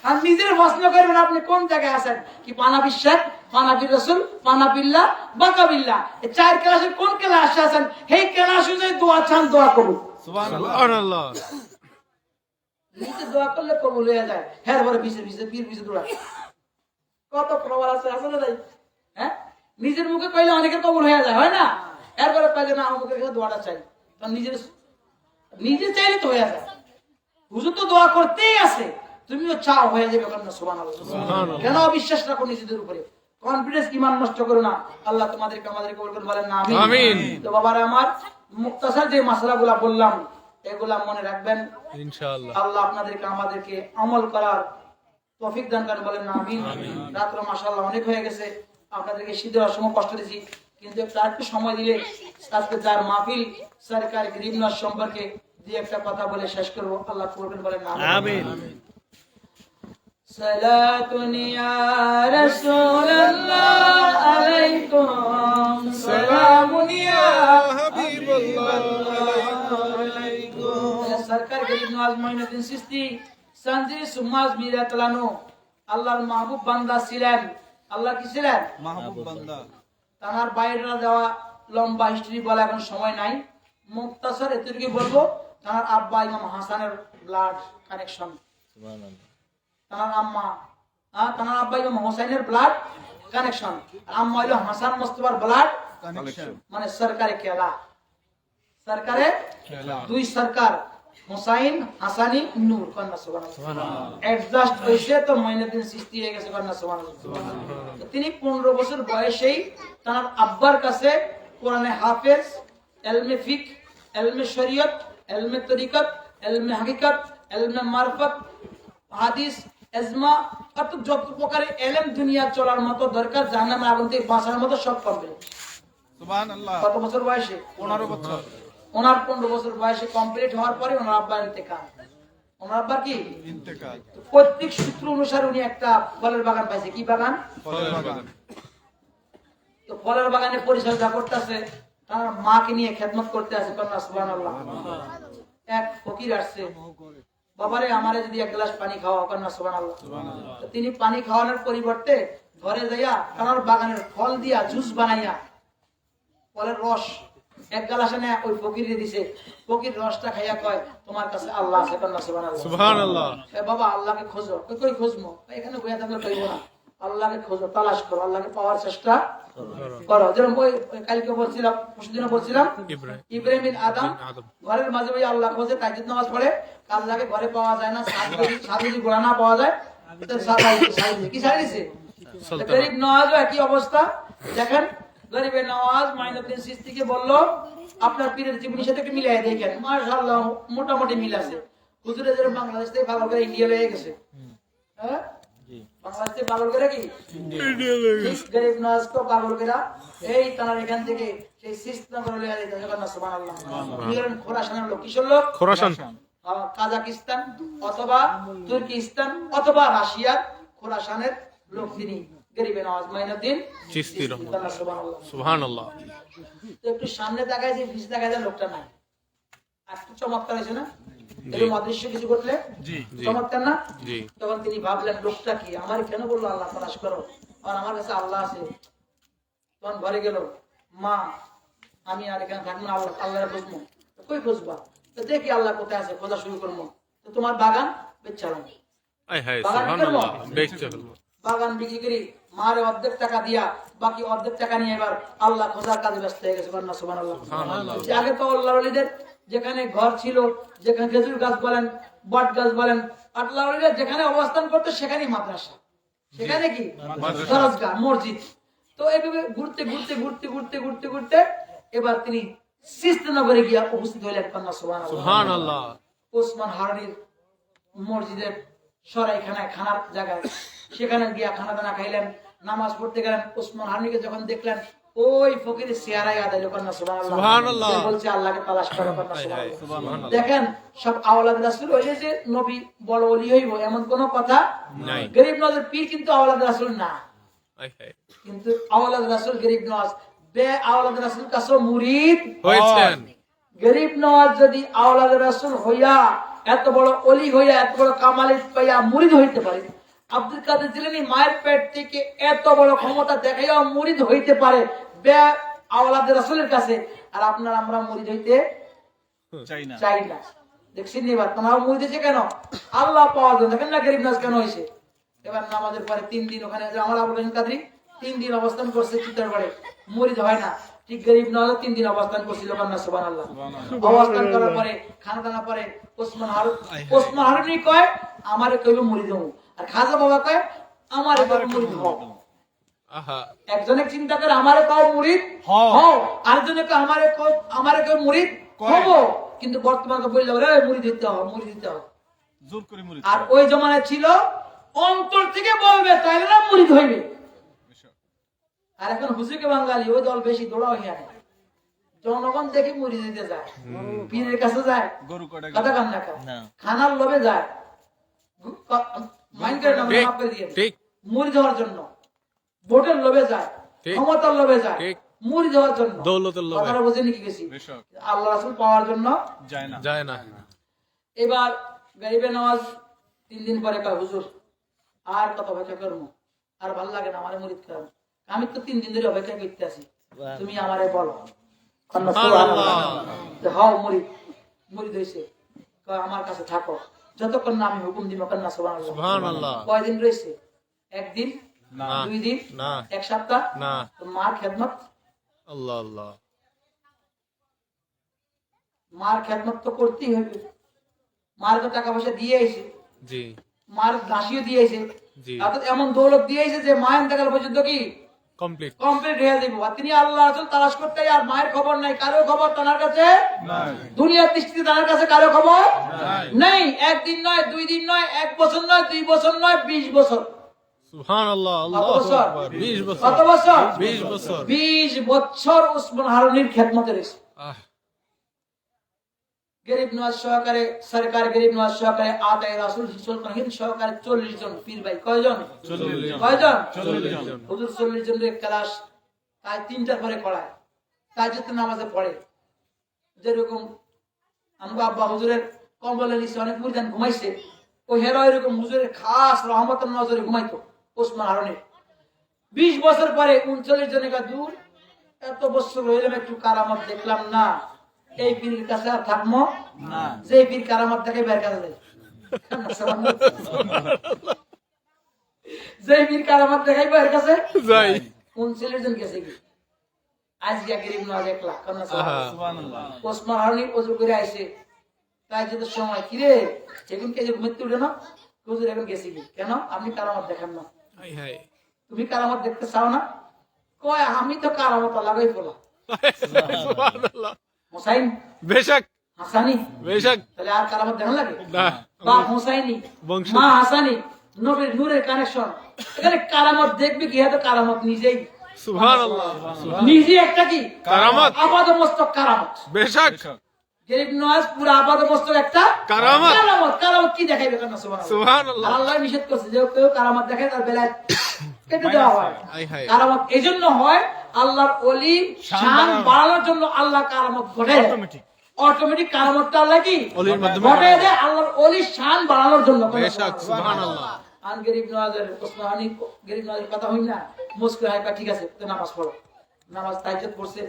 আর নিজের প্রশ্ন করবেন আপনি কোন জায়গায় আছেন, কি পানা বিশ্বাস, পানাবির রসুল, পানাবিল্লাহ, বাকাবিল্লাহ, এই 4 ক্লাসের কোন ক্লাসে আছেন? সেই ক্লাস অনুযায়ী দোয়া চান, দোয়া করুন। সুবহানাল্লাহ। নিজে দোয়া করলে কবুল হয়ে যায়। হ্যাঁ বলে পিছে পিছে পীর পিছে দোয়া, কত প্রমাণ আছে, আসলে নাই? হ্যাঁ, নিজের মুখে কইলে অনেকের কবুল হয়ে যায়, হয় না? এরপরে পাইলে না অমুকের কাছে দোয়াটা চাই, তখন নিজে চাইলে তো হয়ে যায়। হুজুর তো দোয়া করতেই আছে, তুমিও চাও হয়ে যাবে। সুবহানাল্লাহ। কেন অবিশ্বাস রাখো নিজেদের উপরে? কনফিডেন্স ইমান নষ্ট করো না। আল্লাহ তোমাদেরকে আমাদেরকে কবুল করুন, বলেন না আমিন। আমিন। তো বাবারা আমার, মুক্তাসার যে মাসআলাগুলো বললাম এগুলা মনে রাখবেন ইনশাআল্লাহ। আল্লাহ আপনাদেরকে আমাদেরকে আমল করার তৌফিক দান করেন, বলেন না আমিন। রাত্র মাশাআল্লাহ অনেক হয়ে গেছে, আপনাদেরকে শীতের অসময় কষ্ট দিয়েছি, কিন্তু একটু সময় দিলে আজকে যার মাহফিল সরকার গরিব নওয়াজ সম্পর্কে দিয়ে একটা কথা বলে শেষ করবো। আল্লাহ করবেন, বলেন না আমিন। সালাতুন ইয়া রাসূলুল্লাহ আলাইকুম, সালামুন ইয়া সরকার গরিব নওয়াজ মঈনুদ্দিন চিশতি সানজি সুমাজ মিরাতলানো আল্লাহর মাহবুব বান্দা ছিলেন। আল্লাহ কি ছিলেন? মাহবুব বান্দা। তার বাইরে দেওয়া লম্বা হিস্ট্রি বলা এখন সময় নাই, মুক্তাসার এতটুকু বলবো। তার আব্বা ইমাম হাসানের ব্লাড কানেকশন, তার আম্মা তার আব্বা ইমাম হোসাইনের ব্লাড কানেকশন, আম্মা হইল হাসান মুস্তাফার ব্লাড কানেকশন। মানে সরকারে কেলা, সরকারে দুই সরকার হোসাইন হাসানি নূর, কন্যা সুবহানাল্লাহ। অ্যাডজাস্ট হইছে তো মঈনুদ্দিন চিশতি হয়ে গেছে, কন্যা সুবহানাল্লাহ। তিনি 15 বছর বয়সেই তার আব্বার কাছে কোরআনে হাফেজ, ইলমে ফিকহ, ইলমে শরীয়ত, ইলমে তরিকত, ইলমে হাকিকত, ইলমে মারফত, হাদিস, ইজমা, অর্থাৎ যত প্রকারের ইলম দুনিয়া চলার মতো দরকার, জাহান্নামের আগুন থেকে বাঁচার মতো সব কমপ্লিট। সুবহানাল্লাহ। কত বছর বয়সে? 15 বছর। ওনার 15 বছর বয়সে কমপ্লিট হওয়ার পরে ওনার আব্বার ইন্তেকাল। ওনার আব্বার কি ইন্তেকাল? পৈতৃক সূত্র অনুসারে উনি একটা ফলের বাগান পাইছে। কি বাগান? ফলের বাগান। তো ফলের বাগানে পরিচর্যা করতেছে, তার মাকে নিয়ে খেদমত করতে আছে, কন্যা সুবহানাল্লাহ। এক ফকির আসছে, বাবারে আমারে যদি এক গ্লাস পানি খাওয়া, কন্যা সুবহানাল্লাহ। তো তিনি পানি খাওয়ানোর পরিবর্তে ঘরে যাইয়া তার বাগানের ফল দিয়া জুস বানাইয়া ফলের রস এক গ্লাসে নিয়ে ওই ফকিরে দিছে। ফকির রসটা খাইয়া কয়, তোমার কাছে আল্লাহ আছে, কন্যা সুবহানাল্লাহ। সুবহানাল্লাহ। বাবা আল্লাহকে খোঁজো। কই খুঁজবো? এখানে বইয়া থাকলে কইব না, আল্লাহকে খোঁজো, তালাশ করো, আল্লাহকে পাওয়ার চেষ্টা করো। যেরকম ওই কালকে বলছিলাম, পরশুদিনও বলছিলাম, ইব্রাহিম বিন আদম ঘরের মাঝে ভাই আল্লাহ খোঁজে, তাহাজ্জুদ নামাজ পড়ে, আল্লাহকে ঘরে পাওয়া যায় না, সাদুজি গোড়া না পাওয়া যায়, কি ছাড়ি দিছে? গরিব নওয়াজও একই অবস্থা। দেখেন গরিবের নওয়াজ মঈনুদ্দিন চিশতিকে বলল, আপনার পীরের জীবনীর সাথে একটু মিলাই দেখেন। মাশাআল্লাহ মোটামুটি মিল আছে। হুজুরে যেরকম বাংলাদেশ থেকে পাগল করে ইন্ডিয়া লয়ে গেছে, হ্যাঁ বাংলাদেশ থেকে পাগল করে কি গরিব নওয়াজ তো পাগল করে এই তার এখান থেকে সেই চিশতনগর লয়ে যাইতে, সুবহানাল্লাহ। ইংল্যান্ড খোরাসানের লোক, কিসের লোক? খোরাসান। কাজাকিস্তান অথবা তুর্কিস্তান অথবা রাশিয়ার খোরাসানের লোক তিনি গরিবে নওয়াজ মঈনুদ্দিন চিশতি রাহমাতুল্লাহ। সুবহানাল্লাহ। সুবহানাল্লাহ। তো একটু সামনে তাকায় যে পিছনে তাকায় যে লোকটা নাই, একটু চমৎকার হয়েছে না? এরকম অদৃশ্য কিছু ঘটলে চমৎকার না? তখন তিনি ভাবলেন, লোকটা কি আমার কেন বললো আল্লাহ তালাশ করো, আর আমার কাছে আল্লাহ আছে। তখন ঘরে গেল, মা আমি আর এখানে থাকবো না, আল্লাহ আল্লাহরে খুঁজবো। কই খুঁজবা? তো দেখি আল্লাহ কোথায় আছে, খোঁজা শুরু করবো। তো তোমার বাগান বেচালাম, আয় হায় সুবহানাল্লাহ। দেখতে হলো বাগান বিক্রি করি, মারে অর্ধেক টাকা দিয়া বাকি অর্ধেক টাকা নিয়ে এবার আল্লাহ খোঁজার কাজে ব্যস্ত হয়ে গেছে, কন্যা সুবহানাল্লাহ। যে আগে তো আল্লাহর ওলিদের যেখানে ঘর ছিল, যেখানে খেজুর গাছ বলেন, বট গাছ বলেন, আল্লাহর ওলিরা যেখানে অবস্থান করতো সেখানেই মাদ্রাসা, সেখানে কি দরজা, মসজিদ। তো এইভাবে ঘুরতে ঘুরতে ঘুরতে ঘুরতে ঘুরতে ঘুরতে এবার তিনি চিশতনগরে গিয়া উপস্থিত হইলেন, কন্যা সুবহানাল্লাহ। ওসমান হারানির মসজিদের সরাইখানায় খানার জায়গায়, সেখানে গিয়া খানা দানা খাইলেন, নামাজ পড়তে গেলেন। ওসমান হারানিকে যখন দেখলেন, ওই ফকিরের চেহারায় আদাইল, কন্যা সুবহানাল্লাহ। বলছে আল্লাহকে তালাশ করো, কন্যা সুবহানাল্লাহ। দেখেন সব আওলাদ রাসূল হইলে যে নবী বড় ওলি হইব এমন কোন কথা নাই। গরিব নওয়াজের পীর কিন্তু আওলাদ রাসূল না, কিন্তু আওলাদ রাসূল গরিব নওয়াজ বে আওলাদ রাসূল কাছে মুরিদ হয়েছেন। গরিব নওয়াজ যদি আওলাদ রাসূল হইয়া এত বড় ওলি হইয়া এত বড় কামালিত পাইয়া মুরিদ হইতে পারে, আব্দুল কাদের জিলানী মায়ের পেট থেকে এত বড় ক্ষমতা দেখাইয়া মুরিদ হইতে পারে বে আওলাদ রাসূলের কাছে, আর আপনারা আমরা মুরিদ হইতে চাই না। দেখছেন এবার তোমরা মুরিদ হইছে কেন? আল্লাহ পাওয়ার জন্য। দেখেন না গরিব নওয়াজ কেন হইছে? এবার নামাজের পরে 3 দিন ওখানে আমার আবুল কাদের 3 দিন অবস্থান করছে চিত্রগড়ে, মুরিদ হয় না। ঠিক গরিব নওয়াজ 3 দিন অবস্থান করছিল কান্না সুবহানাল্লাহ। অবস্থান করার পরে খানা দানা পরে ওসমান হারুনি কয় আমারে কইবে মুরিদ হও, আর খাজা বাবা কয় আমারে কইবে মুরিদ হও। আহা একজনে চিন্তা করে আমারে কও মুরিদ হও, আরেকজনে কয় আমারে কয় মুরিদ হবো, কিন্তু বর্তমানে তো বললে ওরে মুরিদ হইতে হবে, মুরিদ হইতে হবে। জোর করে মুরিদ আর ওই জমানায় ছিল অন্তর থেকে বলবে তাইলে না মুরিদ হইবে। আর এখন হুজুরকে বাঙালি ওই দল বেশি দৌড়াও হিয়ানে, জনগণ দেখে মুরিদ দিতে যায়, পীরের কাছে যায়, গরু কটা কথা কান না খায়, না। খানার লোভে যায়, মাইন্ড করে না ঠিক, মাফ করে দিয়ে ঠিক। মুরিদ হওয়ার জন্য, ভোটের লোভে যায়, ঠিক। ক্ষমতার লোভে যায়, ঠিক। মুরিদ হওয়ার জন্য, দৌলতের লোভে। কথাটা বুঝে নিয়ে গেছি বেশক আল্লাহ রাসূল পাওয়ার জন্য। যায় না যায় না। এবার গরিবে নওয়াজ 3 দিন পরে কয় হুজুর আর কত অপেক্ষা করবো, আর ভালো লাগে না আমারে মুরিদ করেন, আমি তো 3 দিন ধরে অপেক্ষা করতে আছি, তুমি আমারে বলো। কন্যা সুবহানাল্লাহ, যে হও মুরিদ, মুরিদ হইছে, কয় আমার কাছে থাকো যতক্ষণ না আমি হুকুম দিব। কন্যা সুবহানাল্লাহ। সুবহানাল্লাহ। কয়দিন রইছে? একদিন, না 2 দিন, না 1 সপ্তাহ। না। তো মার খেদমত, আল্লাহ আল্লাহ। মার খেদমত তো করতেই হবে। মার তো টাকা পয়সা দিয়ে আইছে, জি মার দাসিও দিয়ে আইছে, জি অর্থাৎ এমন দৌলত দিয়ে আইছে যে মায়ের দেখাল পর্যন্ত কি কমপ্লিট। কমপ্লিট হয়ে দিব। আর তিনি আল্লাহ রাসূল তালাশ করতে, আর মায়ের খবর নাই, কারো খবর তার কাছে নাই দুনিয়ার দৃষ্টিতে তার কাছে কারো খবর নাই নেই। 1 দিন নয়, 2 দিন নয়, 1 বছর নয়, 2 বছর নয়, 20 বছর। সুবহানাল্লাহ। কত আল্লাহু বছর? আকবার। 20 বছর। কত বছর? 20 বছর। 20 বছর উসমান হারুনির খেদমতে রয়েছে। আহ গরিব নওয়াজ সহকারে, সরকার গরিব নওয়াজ সহকারে, আদায় রাসূল সুলতান হিন্দ সহকারে 40 জন পীর ভাই। কয়জন? 40 জন কয়জন? 40 জন হুজুর 40 জনের ক্লাস তাই 3টার পরে পড়ায়, তাহাজ্জুদ নামাজে পড়ে। যেরকম আমগো আব্বা হুজুরের কম্বলে নিচে অনেক মুরিদান ঘুমাইছে, ওই হেরা এরকম হুজুরের খাস রহমতের নজরে ঘুমাইতো ওসমান হারুনি। 20 বছর পরে 39 জনের কাছে দূর, এত বছর হইলাম একটু কারামত দেখলাম না, এই পীরের কাছে আর থাকবো না যে পীর কারামত দেখে বের কাছে যায়, যে পীর কারামত দেখাই বের কাছে যাই। 39 জন গেছে কি আজ গিয়া গরিব নওয়াজ একলা। কারণ সুবহানাল্লাহ ওসমান হারুনি ওযু করে আইছে, তাই যদি সময় কি রে এখন কে যে ঘুমাতে উঠে না, হুজুর এখন গেছে কি, কেন আপনি কারামত দেখান না, হাই হাই। তুমি কারামত দেখতে চাও না? কয় আমি তো কারামত লাগাই ফেলা। সুবহানাল্লাহ। হোসাইন, বেশক হাসানি, বেশক। তাহলে আর কারামত দেখান লাগে? না বা হোসাইনি, বংশ। মা হাসানি, নবীর নূরের কানেকশন, এখানে কারামত দেখবে কি? হয়তো কারামত নিজেই, সুবহানাল্লাহ। নিজে একটা কি কারামত। আপাদমস্তক কারামত। বেশক বেশক গরিব নওয়াজ পুরো আপাদমস্তক একটা কারামত। কারামত। কারামত কি দেখাইবে? কেন সুবহানাল্লাহ। সুবহানাল্লাহ। আর আল্লাহ নিষেধ করছে যে কেউ কারামত দেখায় তার বেলায় কেটে দেওয়া হয়। High high. কারামত এই জন্য হয় আল্লাহর ওলি শান বাড়ানোর জন্য আল্লাহ কারামত ঘটায়। অটোমেটিক অটোমেটিক কারামতটা আল্লাহ কি ওলির মাধ্যমে ঘটায় দেয় আল্লাহর ওলি শান বাড়ানোর জন্য। বেশক সুবহানাল্লাহ। আন গরিব নওয়াজের ওসমানী গরিব নওয়াজের কথা হই না, মুস্কুর হাইকা ঠিক আছে তো নামাজ পড়ো। নামাজ তাহাজ্জুদ পড়ছে,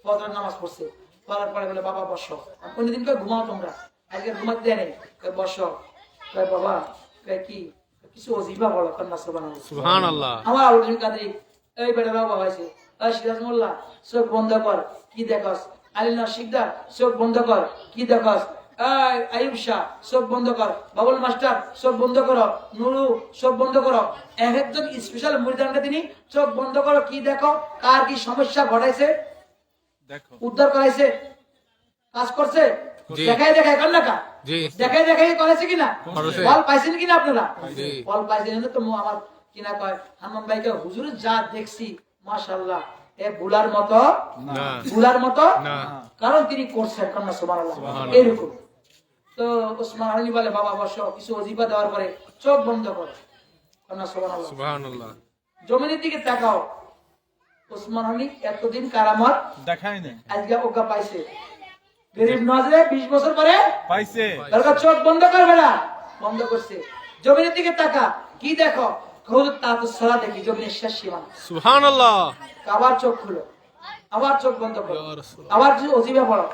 ফজর নামাজ পড়ছে, পড়ার পরে বলে বাবা বসো। কোনদিন কই ঘুমাও তোমরা, আজকে ঘুমাতে দেয় নাই, কই বসো। কই বাবা, কই কি কিছু ওজিফা বলো। কন্যা সুবহানাল্লাহ। সুবহানাল্লাহ। আমার আব্দুল কাদের এই বেটা বাবা হয়েছে, এই সিরাজ মোল্লা চোখ বন্ধ কর, কি দেখস? আলিনা শিকদার চোখ বন্ধ কর, কি দেখস? এই আইয়ুব শাহ চোখ বন্ধ কর, বাবুল মাস্টার চোখ বন্ধ করো, নুরু চোখ বন্ধ করো। এক একজন স্পেশাল মুরিদানকে তিনি চোখ বন্ধ করো, কি দেখো, কার কি সমস্যা ঘটাইছে, দেখো উদ্ধার করাইছে, কাজ করছে, জি। দেখাই দেখাই কর না কা জি দেখাই দেখাই করেছে কিনা, করেছে। ফল পাইছেন কিনা আপনারা? জি। ফল পাইছেন না তো আমার কিনা কয় হান্নান ভাইকে হুজুর যা দেখছি মাশাআল্লাহ এ বুলার মতো, না বুলার মতো, না। কারণ তিনি করছেন। কন্যা সুবহানাল্লাহ। সুবহানাল্লাহ। এরকম তো ওসমান আলী বলে বাবা বসো, কিছু ওজিফা দেওয়ার পরে চোখ বন্ধ করো। কন্যা সুবহানাল্লাহ। সুবহানাল্লাহ। জমিনের দিকে তাকাও। ওসমান আলী এতদিন কারামত দেখাই নাই আজকে ওকা পাইছে। গরিব নওয়াজে 20 বছর পরে পাইছে দরকার চোখ বন্ধ করবে না, বন্ধ করছে। জমিনের দিকে তাকা, কি দেখো? হুজুর তা তো সরা দেখি জমিনের শেষ সীমানা। সুবহানাল্লাহ। আবার চোখ খুলো, আবার চোখ বন্ধ করো, ইয়া রাসূলুল্লাহ। আবার কিছু ওজিফা পড়ো।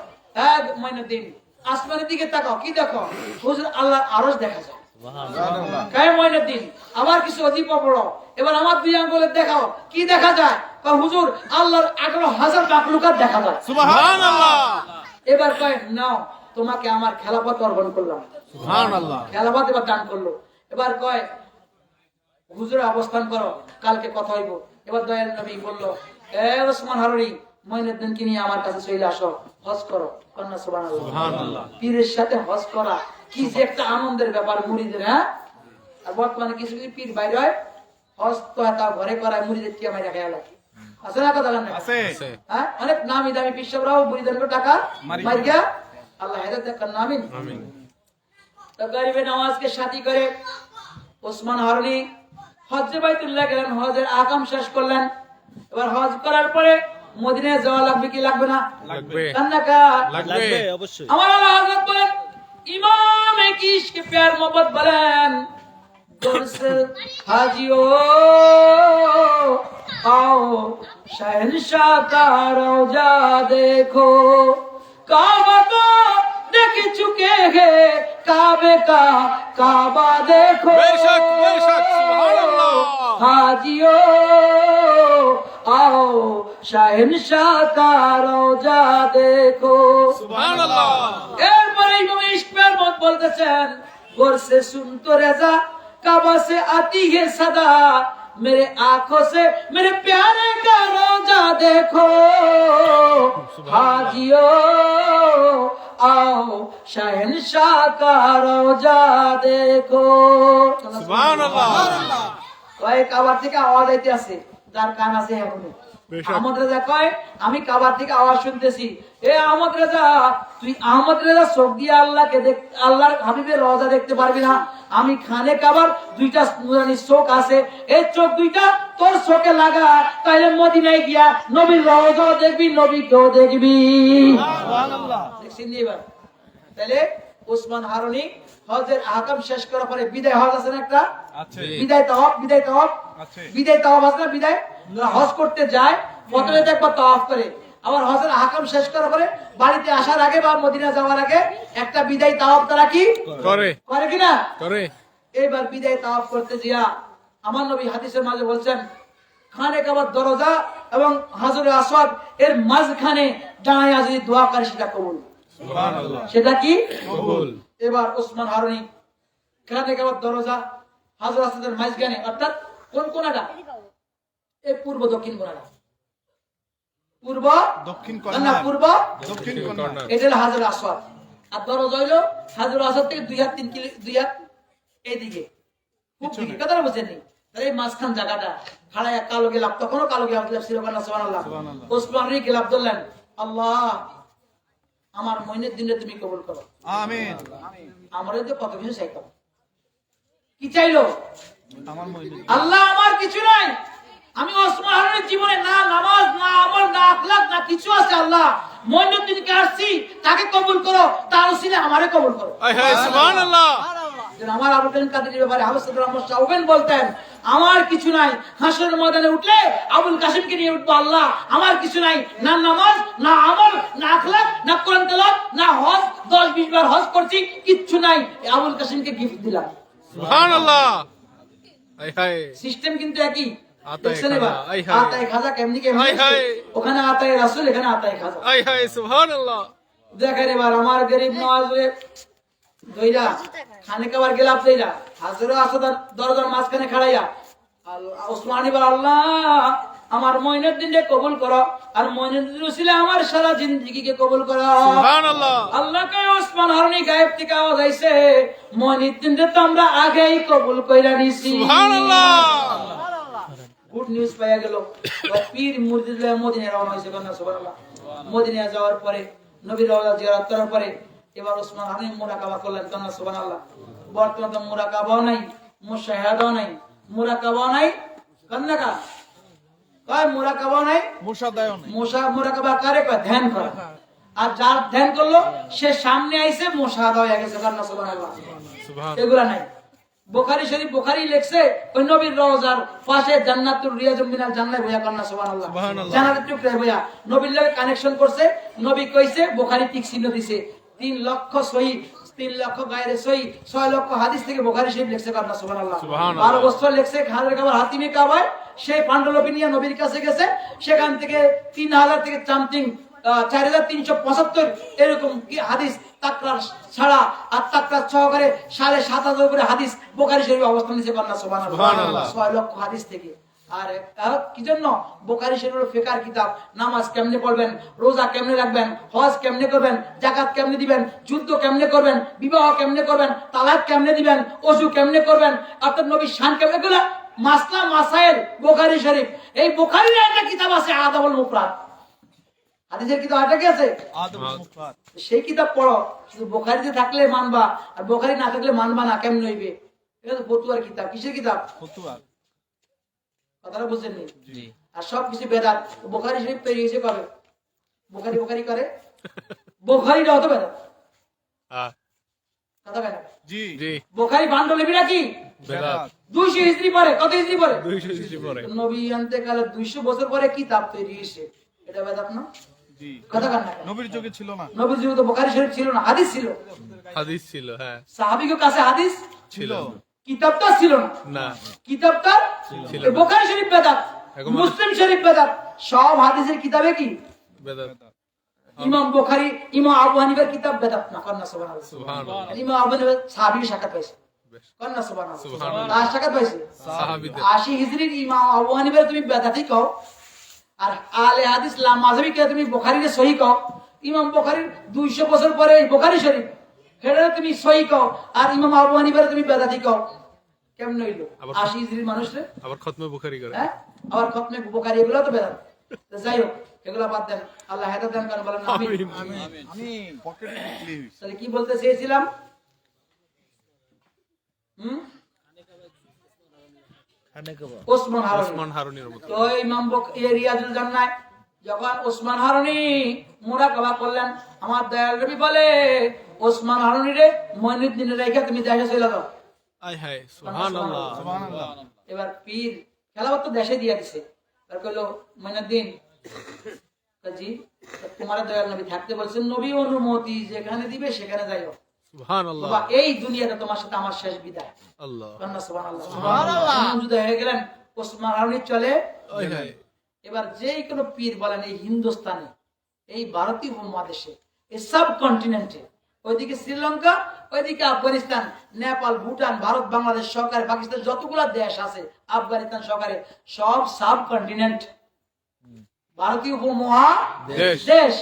এক দিন আসমানের দিকে তাকাও, কি দেখো? হুজুর আল্লাহর আরশ দেখা যায়। সুবহানাল্লাহ কায় দিন আবার কিছু ওজিফা পড়ো, এবার আমার 2 আঙ্গুলে দেখাও, কি দেখা যায়? হুজুর আল্লাহর 11,000 মাখলুকাত দেখা যায়। সুবহানাল্লাহ এবার কয় নাও তোমাকে আমার খেলাফত অর্পণ করলাম। সুবহানাল্লাহ খেলাফত এবার দান করলো। এবার কয় হুজুরে অবস্থান করো, কালকে কথা হইব। এবার দয়াল নবী বললো, এ ওসমান হারুনি মঈনুদ্দিনকে নিয়ে আমার কাছে চলে আসো, হজ করো। কন্যা সুবহানাল্লাহ। পীরের সাথে হজ করা কি যে একটা আনন্দের ব্যাপার মুরিদের, হ্যাঁ। আর বর্তমানে কিছু কিছু পীর বাইরে হয়, হজ তো তা ঘরে করায়, মুরিদের কি আমার দেখা গেল আছে না কথা জানেন? আছে হ্যাঁ, অনেক নামি দামি পিসাবরাও মুরিদের টাকা মারি মারিয়া আল্লাহ হেদায়েত দেন, আমিন। তো গরিবে নামাজকে সাথী করে ওসমান হারুনি হজ্জে বাইতুল্লাহ গেলেন, হজের আকাম শেষ করলেন। এবার হজ করার পরে মদিনায় যাওয়া লাগবে কি লাগবে না? লাগবে কান্নাকা লাগবে অবশ্যই। আমার আল্লাহ হযরত বলেন, ইমাম কি ইশকে প্যার মোহব্বত বলেন, দরসে হাজিও आओ शहंशाह का रोजा देखो, काबा को देख चुके हैं, काबे का काबा देखो। बेशक सुभानअल्लाह। हाजियो आओ शहंशाह का रोजा देखो। সুবহানাল্লাহ এরপরে ইমাম ইশকের মত বলতেছেন, गोर से सुन तो रजा, काबा से आती है सदा, मेरे आंखों से मेरे प्यारे का रोजा देखो। हाजियो आओ शहंशाह का रोजा देखो। সুবহানাল্লাহ কয় কাবার থেকে আওয়াজ আইতে আছে, যার কান আছে এখনো। আহমদ রেজা কয় আমি কাবার থেকে আওয়াজ শুনতেছি, এ আহমদ রেজা তুই আহমদ রেজা চোখ দিয়ে আল্লাহকে দেখ, আল্লাহর হাবিবের রওজা দেখতে পারবি না? আমি খানে কাবার দুইটা নুরানি চোখ আছে, এই চোখ দুইটা তোর চোখে লাগা, তাইলে মদিনায় গিয়া নবীর রওজাও দেখবি, নবীকেও দেখবি। সুবহানাল্লাহ। দেখছেন এবার? তাইলে ওসমান হারুনি হজের আহকাম শেষ করার পরে বিদায় হজ আছে না একটা? আছে বিদায় তাওয়াফ, বিদায় তাওয়াফ, আছে বিদায় তাওয়াফ আছে না? বিদায় হজ করতে যায়, প্রথমে তো একবার তাওয়াফ করে, আবার হজের আহকাম শেষ করার পরে বাড়িতে আসার আগে বা মদিনা যাওয়ার আগে একটা বিদায় তাওয়াফ তারা কি করে করে কিনা? করে এইবার বিদায় তাওয়াফ করতে গিয়া আমার নবী হাদিসের মাঝে বলছেন, খানে কাবার দরজা এবং হাজরে আসওয়াদ এর মাঝখানে দাঁড়ায় যদি দোয়া করে সেটা কবুল। সুবহানাল্লাহ সেটা কি কবুল। এবার ওসমান হারুনি খানে কাবার দরজা হাজরে আসওয়াদের মাঝখানে, অর্থাৎ কোন কোনাটা? এই পূর্ব দক্ষিণ কোনাটা, পূর্ব দক্ষিণ না কর্নার পূর্ব দক্ষিণ কর্নার এটা হলো হাজর আসওয়াদ। আর দরজা হইলো হাজর আসওয়াদ থেকে 2 হাত 3 কিলো 2 হাত এইদিকে, খুব দিকে, কথাটা বুঝেননি? তাহলে এই মাঝখান জায়গাটা খাড়ায় কালো গেলাপ, তখনও কালো গেলাপ ছিল না। সুবহানাল্লাহ। ওসমান হারুনি গেলাপ ধরলেন, আল্লাহ আমার মঈনুদ্দিনকে তুমি কবুল করো। আমিন আমারও তো কত কিছু চাইতাম, কি চাইলো? আমার মইনুদ্দিন আল্লাহ আমার কিছু নাই, আমি ওসমান হারুনের জীবনে না নামাজ না আমল না আখলাক না কিছু আছে, আল্লাহ মঈনুদ্দিনকে আসছি তাকে কবুল করো, তার উসিলে আমারে কবুল করো। আয় হায় সুবহানাল্লাহ যেন আমার আবুল কালাম কাদেরীর ব্যাপারে হাফেজ রহমান শাওবেন বলতেন, আমার কিছু নাই, হাসরের ময়দানে উঠলে আবুল কাসিমকে নিয়ে উঠবো, আল্লাহ আমার কিছু নাই, না নামাজ না আমল না আখলাক না কোরআন তেলাওয়াত না হজ, 10-20 বার হজ করছি, কিচ্ছু নাই, এই আবুল কাসিমকে গিফট দিলাম। সুবহানাল্লাহ আয় হায় সিস্টেম কিন্তু একই। আতায়ে দেখছেন এবার? খাজা, আয় হায়। আতায়ে খাজা কেমনি কেমনি আয় হায়। ওখানে আতায়ে রাসূল, এখানে আতায়ে খাজা। আয় হায় সুবহানাল্লাহ দেখেন এবার আমার গরিব নওয়াজে দইরা খানে কাবার গেলাপ দইরা হাজরে আসদার দরজার মাঝখানে খাড়াইয়া ওসমানী বল, আল্লাহ আমার মঈনুদ্দিনকে কবুল করো, আর মঈনুদ্দিন উসিলে আমার সারা জিন্দেগিকে কবুল করো। সুবহানাল্লাহ আল্লাহকে ওসমান হারুনি গায়েব থেকে আওয়াজ আইছে, মঈনুদ্দিনকে তো আমরা আগেই কবুল কইরা নিছি। সুবহানাল্লাহ গুড নিউজ পাওয়া গেল, পীর মুর্শিদ মদিনায় রওনা হয়েছে। সুবহানাল্লাহ। মদিনায় যাওয়ার পরে নবীর রওজা জিয়ারত করার পরে এবার ওসমান হারুনি মুরাকাবা করলেন। সুবহানাল্লাহ। বর্তমানে তো মুরাকাবাও নাই, মুশাহাদাও নাই, মুরাকাবাও নাই, কান্নাকা কয় মুরাকাবাও নাই, মুশাদায়ও নাই মুরাকাবা কারে কয়? ধ্যান করা। আর যার ধ্যান করলো সে সামনে আইছে, মুশাহাদা হয়ে গেছে। সুবহানাল্লাহ। সুবহান এগুলা নাই। বুখারী শরীফ বুখারী লেখছে ওই নবীর রওজার পাশে জান্নাতুল রিয়াজুম মিনাল জান্নাহ বইয়া কন্না। সুবহানাল্লাহ। সুবহানাল্লাহ। জান্নাতের টুকরা বইয়া নবীর লগে কানেকশন করছে। নবী কইছে, বুখারী টিক চিহ্ন দিছে, 3 লক্ষ সহি, 3 লক্ষ গায়রে সহি, 6 লক্ষ হাদিস থেকে বুখারী শরীফ লেখছে কন্না। সুবহানাল্লাহ। সুবহানাল্লাহ। 12 বছর লেখছে হাজার কাবার হাতিমে কাবায়, সেই পাণ্ডুলিপি নিয়ে নবীর কাছে গেছে। সেখান থেকে 3000 থেকে সামথিং 4375 এরকম কি হাদিস তাকরার ছাড়া আর তাকরার সহকারে 7500 করে হাদিস বুখারী শরীফে অবস্থান নিয়েছে। কন্যা সুবহানাল্লাহ। 6 লক্ষ হাদিস থেকে। আর কি জন্য? বুখারী শরীফের ফিকহ কিতাব। নামাজ কেমনে পড়বেন, রোজা কেমনে রাখবেন, হজ কেমনে করবেন, যাকাত কেমনে দিবেন, যুদ্ধ কেমনে করবেন, বিবাহ কেমনে করবেন, তালাক কেমনে দিবেন, ওযু কেমনে করবেন, আপনার নবীর শান কেমনে, এগুলা মাসলা মাসাইল বুখারী শরীফ। এই বুখারীর একটা কিতাব আছে আদাবুল মুফরাদ, হাদিসের কিতাব একটা কি আছে? আদবুল মুফরাদ। সেই কিতাব পড়ো। শুধু বুখারীতে থাকলে মানবা আর বুখারী না থাকলে মানবা না, কেমন হইবে? এটা তো ফতুয়ার কিতাব। কিসের কিতাব? ফতুয়া। কথাটা বুঝেননি? জি। আর সবকিছু বেদাত। বুখারী শরীফ তৈরি হয়েছে কবে? বুখারী করে বুখারীটা অত বেদাত। কথা কেন? জি জি বুখারী পাণ্ডুলিপিটা কি? বেদাত 200 হিজরি পরে। কত হিজরি পরে? 200 হিজরি পরে। নবী অন্তেকালে 200 বছর পরে কিতাব তৈরি হয়েছে। এটা বেদাত না? জি। কথা কেন না? নবীর যুগে ছিল না। নবীর যুগে তো বুখারী শরীফ ছিল না, হাদিস ছিল। হাদিস ছিল, হ্যাঁ সাহাবীদের কাছে হাদিস ছিল কিতাবটা ছিল না। না। কিতাবটা ছিল এই বুখারী শরীফ বেদাত, এখন মুসলিম শরীফ বেদাত। সব হাদিসের কিতাবে কি? বেদাত। ইমাম বুখারী, ইমাম আবু হানিফার কিতাব বেদাত না। কন্যা সুবহানাল্লাহ। সুবহানাল্লাহ। ইমাম আবু হানিফা সাহাবীর সাক্ষাৎ পাইছে। কন্যা সুবহানাল্লাহ। তার সাক্ষাৎ পাইছে সাহাবীদের 80 হিজরির ইমাম আবু হানিফার তুমি বেদাতি কও, আর আলে হাদিস লা মাযহাবী কে তুমি বুখারীরে সহিহ কও। ইমাম বুখারীর 200 বছর পরে এই বুখারী শরীফ, হেডে তুমি সহিহ কও, আর ইমাম আবু হানিফার তুমি বেদাতি কও। কেমন হইলো? 80 হিজরির মানুষরে আবার খতমে বুখারী করে। হ্যাঁ, আবার খতমে বুখারী, এগুলো তো বেদাত। তো যাই হোক, এগুলা বাদ দেন। আল্লাহ হেদায়েত দান করেন, বলেন আমিন। আমি পকেটে ঢুকলি হইছে। তাহলে কি বলতে চেয়েছিলাম? ওসমান ওসমান হারুনি। হারুনির মতো। তো ইমাম রিয়াজুল জান্নাহ যখন ওসমান হারুনি মুরাকাবা করলেন, আমার দয়াল নবী বলে, ওসমান হারুনি রে মঈনুদ্দিন রেখে তুমি দেশে চলে যাও। আয় হায় সুবহানাল্লাহ। সুবহানাল্লাহ। এবার পীর খেলাফত তো দেশে দিয়ে দিছে। আর কইলো মঈনুদ্দিন জি, তোমার দয়াল নবী থাকতে বলছেন, নবী অনুমতি যেখানে দিবে সেখানে যাইও। সুবহানাল্লাহ। বাবা, এই দুনিয়াতে তোমার সাথে আমার শেষ বিদায়। আল্লাহ। কন্যা সুবহানাল্লাহ। যুদ্ধ হয়ে গেলেন, ওসমান হারুনি চলে। আয় হায়। এবার যে কোনো পীর বলেন এই হিন্দুস্তানে, এই ভারতীয় উপমহাদেশে, এই সাব কন্টিনেন্টে, ওইদিকে শ্রীলঙ্কা, ওইদিকে আফগানিস্তান, নেপাল, ভুটান, ভারত, বাংলাদেশ সহকারে, পাকিস্তান, যতগুলা দেশ আছে আফগানিস্তান সহকারে, সব সাব কন্টিনেন্ট ভারতীয় উপমহাদেশ। দেশ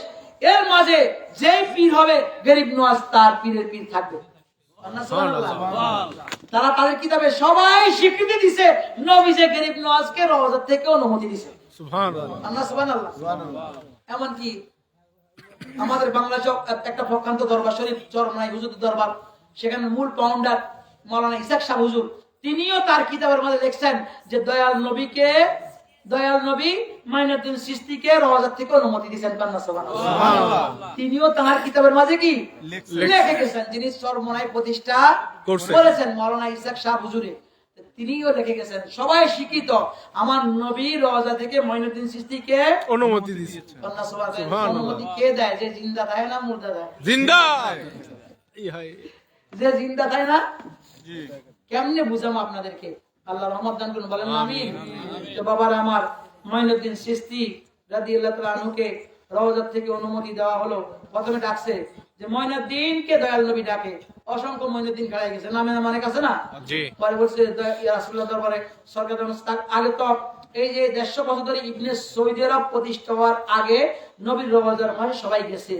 এর মাঝে যেই পীর হবে গরিব নওয়াজ, তার পীরের পীর থাকবে। তারা তাদের কিতাবে সবাই স্বীকৃতি দিছে, নবী যে গরিব নওয়াজকে রওজা থেকে অনুমতি দিছে। সুবহানাল্লাহ। সুবহানাল্লাহ। এমনকি আমাদের বাংলাদেশ একটা প্রখ্যাত দরবার শরীফ চরমনাই হুজুর দরবার, সেখানে মূল ফাউন্ডার মাওলানা ইসাক শাহ হুজুর, তিনিও তার কিতাবের মধ্যে লিখছেন যে দয়াল নবী মাইনুদ্দিন চিশতিকে রওজা থেকে অনুমতি দিয়েছেন। সুবহানাল্লাহ। তিনিও তার কিতাবের মাঝে কি লিখে গেছেন, যিনি চরমনাই প্রতিষ্ঠা করেছেন মাওলানা ইসাক শাহ হুজুরে, তিনিও লিখে গেছেন। সবাই শিক্ষিত, আমার নবী রওজা থেকে মাইনুদ্দিন চিশতিকে অনুমতি দিয়েছে। অনুমতি কে দেয়? যে জিন্দা দেয় না মুর্দা দেয়? জিন্দা। এই হায়। যে জিন্দা দেয় না, জি। কেমনে বুঝাম আপনাদেরকে? আল্লাহ রহমত দান করুন, বলেন আমিন। তো বাবার আমার মাইনুদ্দিন চিশতি রাদিয়াল্লাহু তাআলা আনহুকে রওজা থেকে অনুমতি দেওয়া হলো। প্রথমে ডাকছে যে মাইনুদ্দিনকে দয়াল নবী ডাকে, অসংখ্য মাইনুদ্দিন খাড়াই গেছে, নামে মানে কাছে না। জি। পরে বলছে ইয়া রাসূলুল্লাহ দরবারে সরকার আগে তো এই যে 150 বছর ধরে ইবনে সৌদি আরব প্রতিষ্ঠা হওয়ার আগে নবীর রওজার মাঝে সবাই গেছে,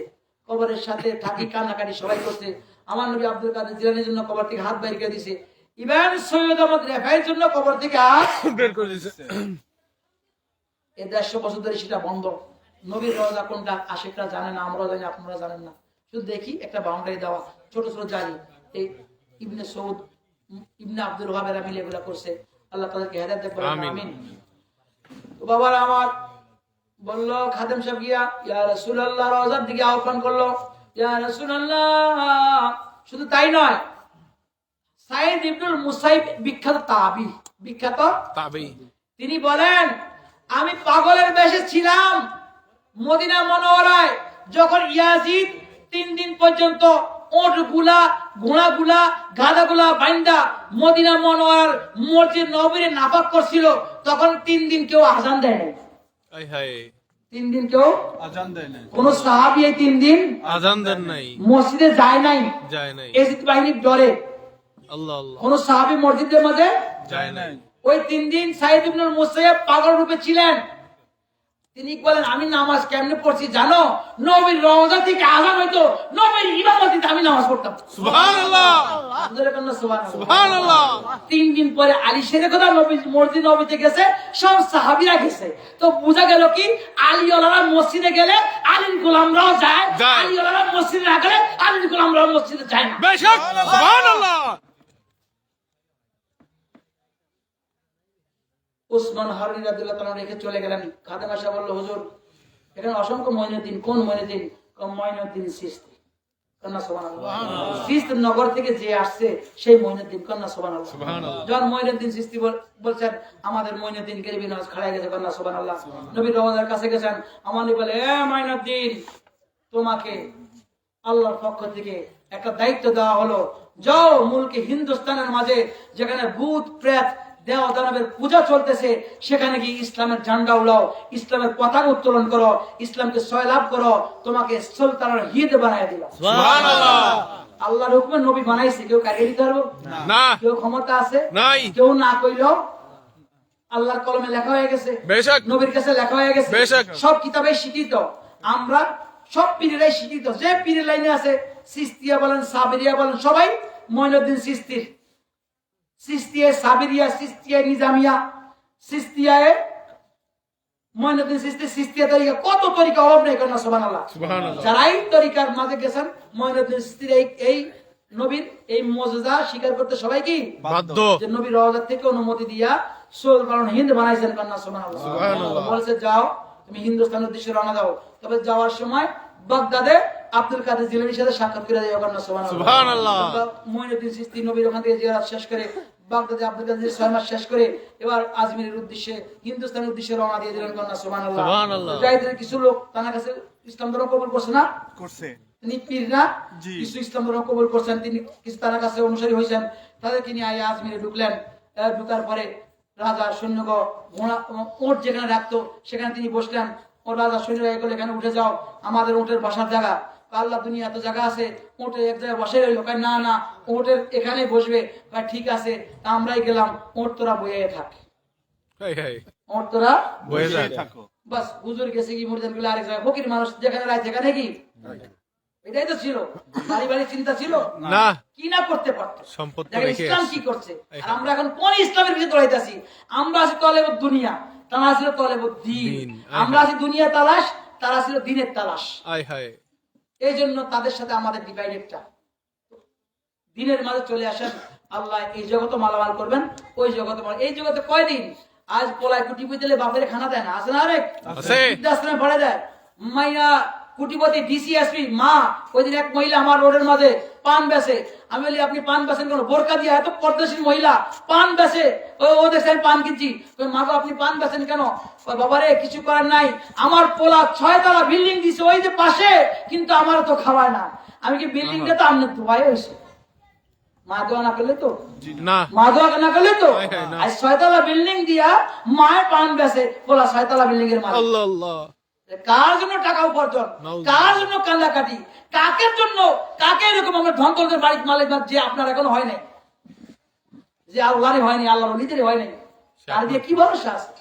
কবরের সাথে থাকি কান্নাকাটি সবাই করছে। আমার নবী আব্দুল কাদের জিলানীর জন্য কবর থেকে হাত বাইর করে দিয়েছে, ইমাম সৈয়দ আহমদ রেফাইর জন্য কবর থেকে হাত বের করে দিয়েছে। এই 150 বছর ধরে সেটা বন্ধ। নবীর রওজা কোনটা আশিকরা জানে না, আমরা জানি, আপনারা জানেন না। শুধু দেখি একটা বাউন্ডারি দেওয়া, ছোট ছোট জারি, এই ইবনে সৌদ, ইবনে আব্দুল ওয়াহাবেরা মিলে এগুলা করছে। আল্লাহ তাদেরকে হেদায়েত দেন, বলেন আমিন। তো বাবার আমার বলল, খাদেম সাহেব গিয়া ইয়া রাসূলুল্লাহ রওজার দিকে আহ্বান করলো, ইয়া রাসূলুল্লাহ। শুধু তাই নয়, সাইদ ইবনুল মুসাইব বিখ্যাত তাবী, তিনি বলেন, আমি পাগলের বেশে ছিলাম মদিনা মুনাওয়ারায়, যখন ইয়াজিদ 3 দিন পর্যন্ত ওটগুলা ঘোড়াগুলা গাধাগুলা বাইন্দা মদিনা মনোয়ার মসজিদ নববীরে নাপাক করছিল, তখন 3 দিন কেউ আজান দেয় নাই। আয় হায় 3 দিন কেউ আজান দেয় না। কোন সাহাবী এই 3 দিন আজান দেন নাই, মসজিদে যায় নাই যায় নাই। এজিদ বাহিনীর ডরে। আল্লাহ আল্লাহ, কোন সাহাবী মসজিদের মাঝে যায় নাই। ওই 3 দিন সাইদ ইবনে মুসাইয়্যিব পাগল রূপে ছিলেন। তিনি বলেন আমি নামাজ কেমনে পড়ছি জানো, নবীর রওজা থেকে আযান হইতো, নবীর ইমামতিতে আমি নামাজ পড়তাম। সুবহানাল্লাহ, আপনাদের কেন সুবহানাল্লাহ? সুবহানাল্লাহ। 3 দিন পরে আলী শেরে কথা নবী মসজিদ নবীতে গেছে, সব সাহাবীরা গেছে, তো বোঝা গেল কি আলী ওয়ালারা মসজিদে গেলে আলীর গোলামরাও যায়, যায়। আলী ওয়ালারা মসজিদে না গেলে আলীর গোলামরাও মসজিদে যায় না। বেশক, সুবহানাল্লাহ। উসমান হারুন রাদিয়াল্লাহু তাআলা রেখে চলে গেলেন। খাদেম আসা বলল হুজুর এখানে অসংখ্য মঈনুদ্দিন, কোন মঈনুদ্দিন? মঈনুদ্দিন চিশতি। কন্যা সুবহানাল্লাহ। চিশতি নগর থেকে যে আসছে সেই মঈনুদ্দিন। কন্যা সুবহানাল্লাহ। সুবহানাল্লাহ। যখন মঈনুদ্দিন চিশতি বলছেন আমাদের মঈনুদ্দিন গরিবি নামাজ খাড়া গেছে। কন্যা সুবহানাল্লাহ। নবীর রওজার কাছে গেছেন, আমানি বলে এ মঈনুদ্দিন তোমাকে আল্লাহর পক্ষ থেকে একটা দায়িত্ব দেওয়া হলো, যাও মুলকে হিন্দুস্তানের মাঝে যেখানে ভূত প্রেত দেওয়া দানবের পূজা চলতেছে সেখানে গিয়ে ইসলামের ঝান্ডা উড়াও, ইসলামের পতাকা উত্তোলন করো, ইসলামকে সয়লাভ করো, তোমাকে সুলতানের হিদ বানায় দিল। সুবহানাল্লাহ। আল্লাহর হুকুমে নবী বানাইছে, কেউ কাটিয়ে দিতে পারবো? না, কেউ ক্ষমতা আছে? নাই। কেউ না কইলেও আল্লাহর কলমে লেখা হয়ে গেছে, বেশক, নবীর কাছে লেখা হয়ে গেছে, বেশক। সব কিতাবে স্বীকৃত। আমরা সব পীরেরাই স্বীকৃত, যে পীরের লাইনে আছে চিশতিয়া বলেন সাবেরিয়া বলেন সবাই মঈনুদ্দিন চিশতির। চিশতিয়ায় সাবেরিয়া, চিশতিয়ায় নিজামিয়া, চিশতিয়ায় মঈনুদ্দিন চিশতি, চিশতিয়া তরিকা, কত তরিকা অভাব নেই। কন্যা সুবহানাল্লাহ। সুবহানাল্লাহ। যারাই তরিকার মাঝে গেছেন মঈনুদ্দিন চিশতির এই নবীর এই মুজিজা স্বীকার করতে সবাই কি বাধ্য। যে নবীর রওজা থেকে অনুমতি দিয়া সুলতানুল হিন্দ বানাইছেন। কন্যা সুবহানাল্লাহ। সুবহানাল্লাহ। বলছে যাও তুমি হিন্দুস্তানের উদ্দেশ্যে রওনা দাও, তবে যাওয়ার সময় বাগদাদে আব্দুল কাদের জিলানীর সাথে সাক্ষাৎ করে যাও। কন্যা সুবহানাল্লাহ। সুবহানাল্লাহ। মঈনুদ্দিন চিশতি নবীর ওখান থেকে জিয়ারত শেষ করে বাগদাদে আব্দুল কাদের 6 মাস শেষ করে এবার আজমিরের উদ্দেশ্যে হিন্দুস্তানের উদ্দেশ্যে রওনা দিয়ে দিলেন। কন্যা সুবহানাল্লাহ। সুবহানাল্লাহ। যাইদের কিছু লোক তার কাছে ইসলাম ধর্ম কবুল করছে না, করছে। তিনি পীর না, জি। কিছু ইসলাম ধর্ম কবুল করছেন, তিনি কিছু তার কাছে অনুসারী হয়েছেন, তাদেরকে নিয়ে আয়া আজমিরে ঢুকলেন। ঢুকার পরে রাজা সৈন্যগ ঘোড়া ওট যেখানে রাখতো সেখানে তিনি বসলেন। ও রাজা সৈন্যরা এগুলো এখানে উঠে যাও, আমাদের ওটের বসার জায়গা। আল্লাহ দুনিয়া এত জায়গা আছে, ওটে এক জায়গায় বসে রইল। না না, ওটের এখানে বসবে। ঠিক আছে, তা আমরাই গেলাম, ওট তোরা বইয়ে থাক, হায় হায়, ওট তোরা বয়ে বসেই যাক। থাকো। বাস। হুজুর গেছে কি মুরিদান গুলো আরেক জায়গায়, ফকির মানুষ যেখানে রায় সেখানে কি, এটাই তো ছিল। বাড়ি বাড়ি চিন্তা ছিল না, কি না করতে পারতো। সম্পদ তো দেখেন রেখে ইসলাম আসছে। কি করছে, আর আমরা এখন কোন ইসলামের ভিতরে দৌড়াইতেছি। আমরা আছি তলেবুদ দুনিয়া, তারা ছিল তলেবুদ দ্বীন। দ্বীন। আমরা আছি দুনিয়া তালাশ, তারা ছিল দিনের তালাশ। আয় হায়, এই জন্য তাদের সাথে আমাদের ডিভাইডেডটা। দিনের মাঝে চলে আসেন, আল্লাহ এই জগতে মালামাল করবেন, ওই জগতে এই জগতে কয়দিন। আজ পোলায় কুটিপতি দিলে বাপের খানা দেয় না, আছে না? আরেক আছে। বৃদ্ধাশ্রমে ভরে দেয়। মাইয়া কুটিপতি ডিসিএসপি মা, ওই দিন এক মহিলা আমার রোডের মাঝে পান বেচে। আমি বলি আপনি পান বেচেন কেন? বোরকা দিয়ে, এত পর্দাশীল মহিলা পান বেচে। ও দেখছে আমি পান কিনছি। মা গো আপনি পান বেচেন কেন? বাবারে কিছু করার নাই, আমার পোলা 6 তলা বিল্ডিং দিছে ওই যে পাশে, কিন্তু আমার তো খাওয়ায় না। আমি কি বিল্ডিং দিয়ে তো আমনে ধোয়াই হয়েছে, মা দোয়া না করলে তো, না, মা দোয়া না করলে তো। হায় হায়, না। আর 6 তলা বিল্ডিং দিয়া মায়ের পান বেচে, পোলা 6 তলা বিল্ডিং এর মালিক। আল্লাহ আল্লাহ। কার জন্য টাকা উপার্জন, কার জন্য কান্দাকাটি, কাকের জন্য, কাকে এরকম আমরা ধন দৌলতের বাড়ির মালিক যে আপনার এখন হয় নাই, যে আল্লাহরই হয়নি, আল্লাহর ওলিদেরই হয় নাই, তার দিয়ে কি ভরসা আছে?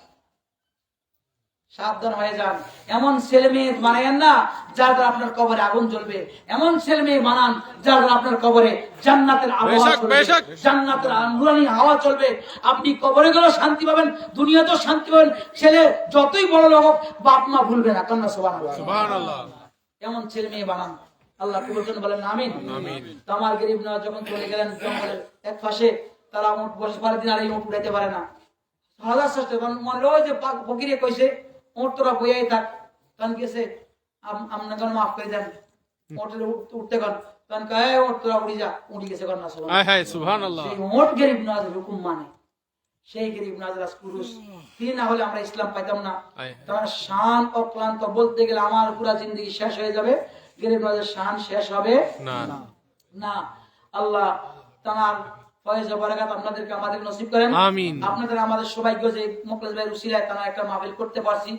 সাবধান হয়ে যান। এমন ছেলে মেয়ে বানায়েন না যার দ্বারা আপনার কবরে আগুন জ্বলবে। এমন ছেলে মেয়ে বানান যার দ্বারা আপনার কবরে জান্নাতের আবহাওয়া বেশক, চলবে, বেশক। জান্নাতের নুরানি হাওয়া চলবে। আপনি কবরে গেলেও শান্তি পাবেন, দুনিয়াতেও শান্তি পাবেন। ছেলে যতই বড় লোক হোক, বাপ মা ভুলবে না। কন্যা সুবহানাল্লাহ। সুবহানাল্লাহ। এমন ছেলে মেয়ে বানান, আল্লাহ কবুল করুন, বলেন আমিন। আমিন। তো আমার গরিব নওয়াজ যখন চলে গেলেন জঙ্গলের এক পাশে, তারা উঠ বসে পারে দিন, আর এই উঠ উঠাইতে পারে না। হাজার চেষ্টা মনে ওই যে ফকিরে কইছে ওঠ তোরা বইয়াই থাক, তখন গেছে আপনার মাফ করে দেন, ওঠে উঠতে কন, তখন কয় ওঠ তোরা উড়ি যা, উঠি গেছে। কন্যা সুবহানাল্লাহ। আয় হায়, সুবহানাল্লাহ। সেই মোট গরিব নওয়াজের হুকুম মানে, সেই গরিব নওয়াজ পুরুষ, তিনি না হলে আমরা ইসলাম পাইতাম না। আয়। তোমার শান অক্লান্ত বলতে গেলে আমার পুরা জিন্দগি শেষ হয়ে যাবে, গরিব নওয়াজের শান শেষ হবে না, না, আল্লাহ তাআলার ফয়েজ ও বারাকাত আপনাদেরকে আমাদের নসিব করেন। আমিন। আপনাদের আমাদের সবাইকে যে মুখলেস ভাইয়ের উসিলায় তারা একটা মাহফিল করতে পারছি,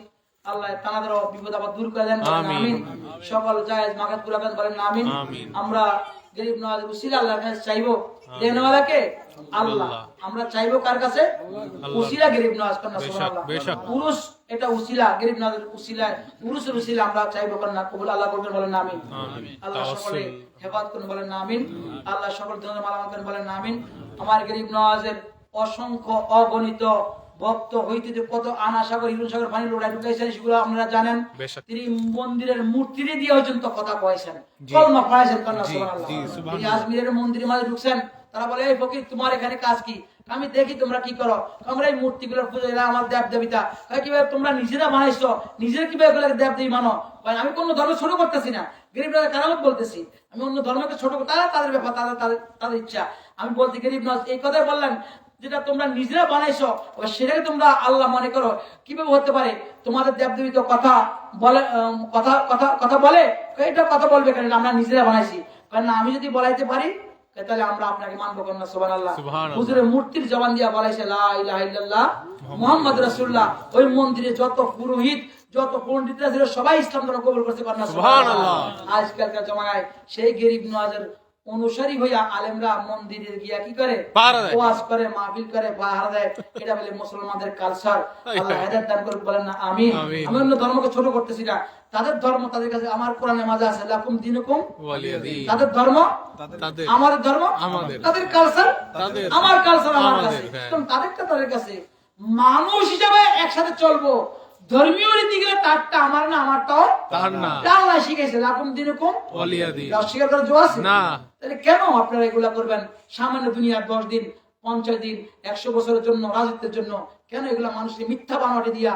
আল্লাহ তাদের বিপদ আপদ দূর করে দেন, বলেন আমিন। আমিন। সকল জায়েজ মাগাত পুরা করেন, বলেন আমিন। আমিন। আমরা গরিব নওয়াজের উসিলা আল্লাহর কাছে চাইবো, দেনওয়ালাকে আল্লাহ। আমরা চাইবো কার কাছে? উসিলা গরিব নওয়াজ কন্যা, সুবহানাল্লাহ। বেশক। পুরুষ এটা উসিলা, গরিব নওয়াজের উসিলা, পুরুষের উসিলা আমরা চাইবো কন্যা, কবুল আল্লাহ করবেন, বলেন আমিন। আমিন। আল্লাহ সকলে তাওয়াসসুল। হেফাজত করুন, বলেন আমিন। আল্লাহ সকল ধরনের মালামাল করেন, বলেন আমিন। আমার গরিব নওয়াজের অসংখ্য অগণিত ভক্ত হইতে যে কত আনা সাগর হিরণ সাগর পানি লোড়াই ঢুকাইছেন সেগুলো আপনারা জানেন। বেশক। তিনি মন্দিরের মূর্তি দিয়ে পর্যন্ত কথা কয়েছেন, জি। কলমা পড়াইছেন কন্যা, জি, সুবহানাল্লাহ। জি, সুবহানাল্লাহ। তিনি আজমিরের মন্দিরের মাঝে ঢুকছেন, তারা বলে এই ফকির তোমার এখানে কাজ কি? আমি দেখি তোমরা কি করো। আমরা এই মূর্তিগুলোর পুজো, এরা আমার দেব দেবিতা। কিভাবে তোমরা নিজেরা বানাইছো, নিজেরা কিভাবে এগুলোকে দেব দেবী মানো? আমি কোন ধর্ম ছোট করতেছি না, গরিব নওয়াজ কারামত বলতেছি। আমি অন্য ধর্মকে ছোট করতে, তাদের ব্যাপার, তাদের ইচ্ছা। আমি বলতে গরিব নওয়াজ এই কথাই বললেন, যেটা তোমরা নিজেরা বানাইছো সেটাকে তোমরা আল্লাহ মনে করো। কিভাবে হতে পারে? তোমাদের দেবদেবী তো কথা বলে, কথা বলে। এটা কথা বলবে কেন? আমরা নিজেরা বানাইছি। কারণ আমি যদি বলাইতে পারি তাহলে আমরা আপনাকে মানবো না, সুবহানাল্লাহ। সুবহানাল্লাহ। হুজুরের মূর্তির জবান দিয়া বলাইছে লা ইলাহা ইল্লাল্লাহ মুহাম্মদ রাসূলুল্লাহ। ওই মন্দিরে যত পুরোহিত, যত পণ্ডিতরা ছিল সবাই ইসলাম ধর্ম কবুল করতে পারে না, সুবহানাল্লাহ। আজকালকার জমানায় সেই গরিব নওয়াজের অনুসারী হইয়া আলেমরা মন্দিরে গিয়া কি করে? পাহারা দেয়। ওয়াজ করে, মাহফিল করে, পাহারা দেয়। এটা বলে মুসলমানদের কালচার। আল্লাহ হেদায়েত দান করুক, বলেন না আমিন। আমিন। আমি অন্য ধর্মকে ছোট করতেছি না, তাদের ধর্ম তাদের কাছে। আমার কোরআনে মাঝে আছে লাকুম দিনুকুম ওয়ালিয়াদি। তাদের ধর্ম, তাদের। আমাদের ধর্ম আমাদের। তাদের কালচার, তাদের। আমার কালচার আমার আমাদের, কাছে। হ্যাঁ। কারণ তাদেরটা তাদের কাছে। মানুষ হিসাবে একসাথে চলবো, ধর্মীয় রীতি গেলে তারটা আমার না, আমারটাও তার না। আল্লাহ শিখাইছে লাকুম দিনুকুম ওয়ালিয়াদি। অস্বীকার করার জো আছে? না। তাহলে কেন আপনারা এগুলা করবেন? সামান্য দুনিয়ার 10 দিন, 50 দিন, 100 বছরের জন্য, রাজত্বের জন্য কেন এগুলা মানুষকে মিথ্যা বানাতে দিয়া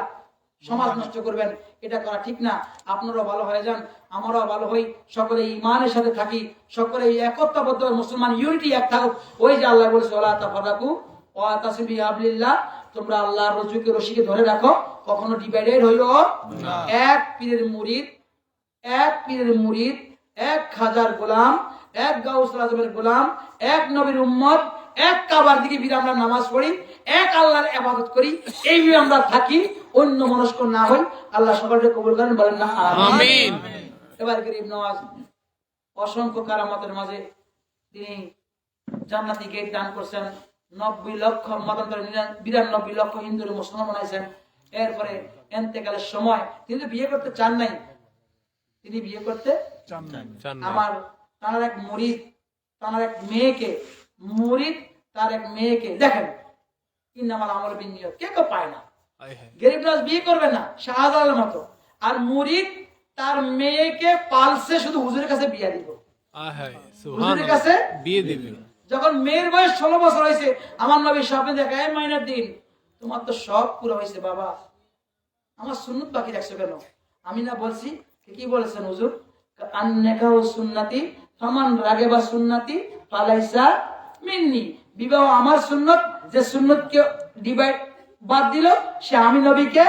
সমাজ নষ্ট করবেন? এটা করা ঠিক না। আপনারাও ভালো হয়ে যান, আমরাও ভালো হই, সকলে ঈমানের সাথে থাকি, সকলে একতাবদ্ধ মুসলমান ইউনিটি এক থাকুক। ওই যে আল্লাহ বলেছে ওয়ালা তাফারাকু ওয়া তাসিবু বিহাবলিল্লাহ, তোমরা আল্লাহর রশিকে ধরে রাখো, কখনো ডিভাইডেড হইও না। এক পীরের মুরিদ, এক পীরের মুরিদ, এক খাজার গোলাম, এক গাউসুল আজমের গোলাম, এক নবীর উম্মত, এক কাবার দিকে ফিরে আমরা নামাজ পড়ি, এক আল্লাহর ইবাদত করি, এইভাবে আমরা থাকি, অন্য মনস্ক না হই। আল্লাহ সকলকে কবুল করেন, বলেন না আমিন। এবার গরিব নওয়াজ অসংখ্য কারামতের মাঝে তিনি জান্নাতি গেট দান করছেন। 90 লক্ষ মতান্তরে 92 লক্ষ হিন্দুর মুসলমান বানাইছেন। এরপরে এন্তেকালের সময় তিনি বিয়ে করতে চান নাই, তিনি বিয়ে করতে চান না। আমার তার এক মুরিদ, তার এক মেয়েকে, মুরিদ তার এক মেয়েকে, দেখেন ইন্নামাল আমালু বিন্নিয়াত, কে কেউ পায় না। আয় হায়। গরিব নওয়াজ বিয়ে করবে না, শাহজালালের মতো। আর মুরিদ তার মেয়েকে পালছে শুধু হুজুরের কাছে বিয়ে দিব। আয় হায়। হুজুরের কাছে সুবহানাল্লাহ। বিয়ে দিবে। যখন মেয়ের বয়স 16 বছর হয়েছে, আমার নবী স্বপ্নে দেখে, এই মাইনার দিন তোমার তো সব পুরো হয়েছে বাবা, আমার সুন্নত বাকি রাখছো কেন? আমি না বলছি, কি বলেছেন হুজুর? আন্নাকাহু সুন্নতি ফামান রাগিবা সুন্নতি ফালাইসা মিন্নি। বিবাহ আমার সুন্নত, যে সুন্নতকে বাদ দিল সে আমি নবীকে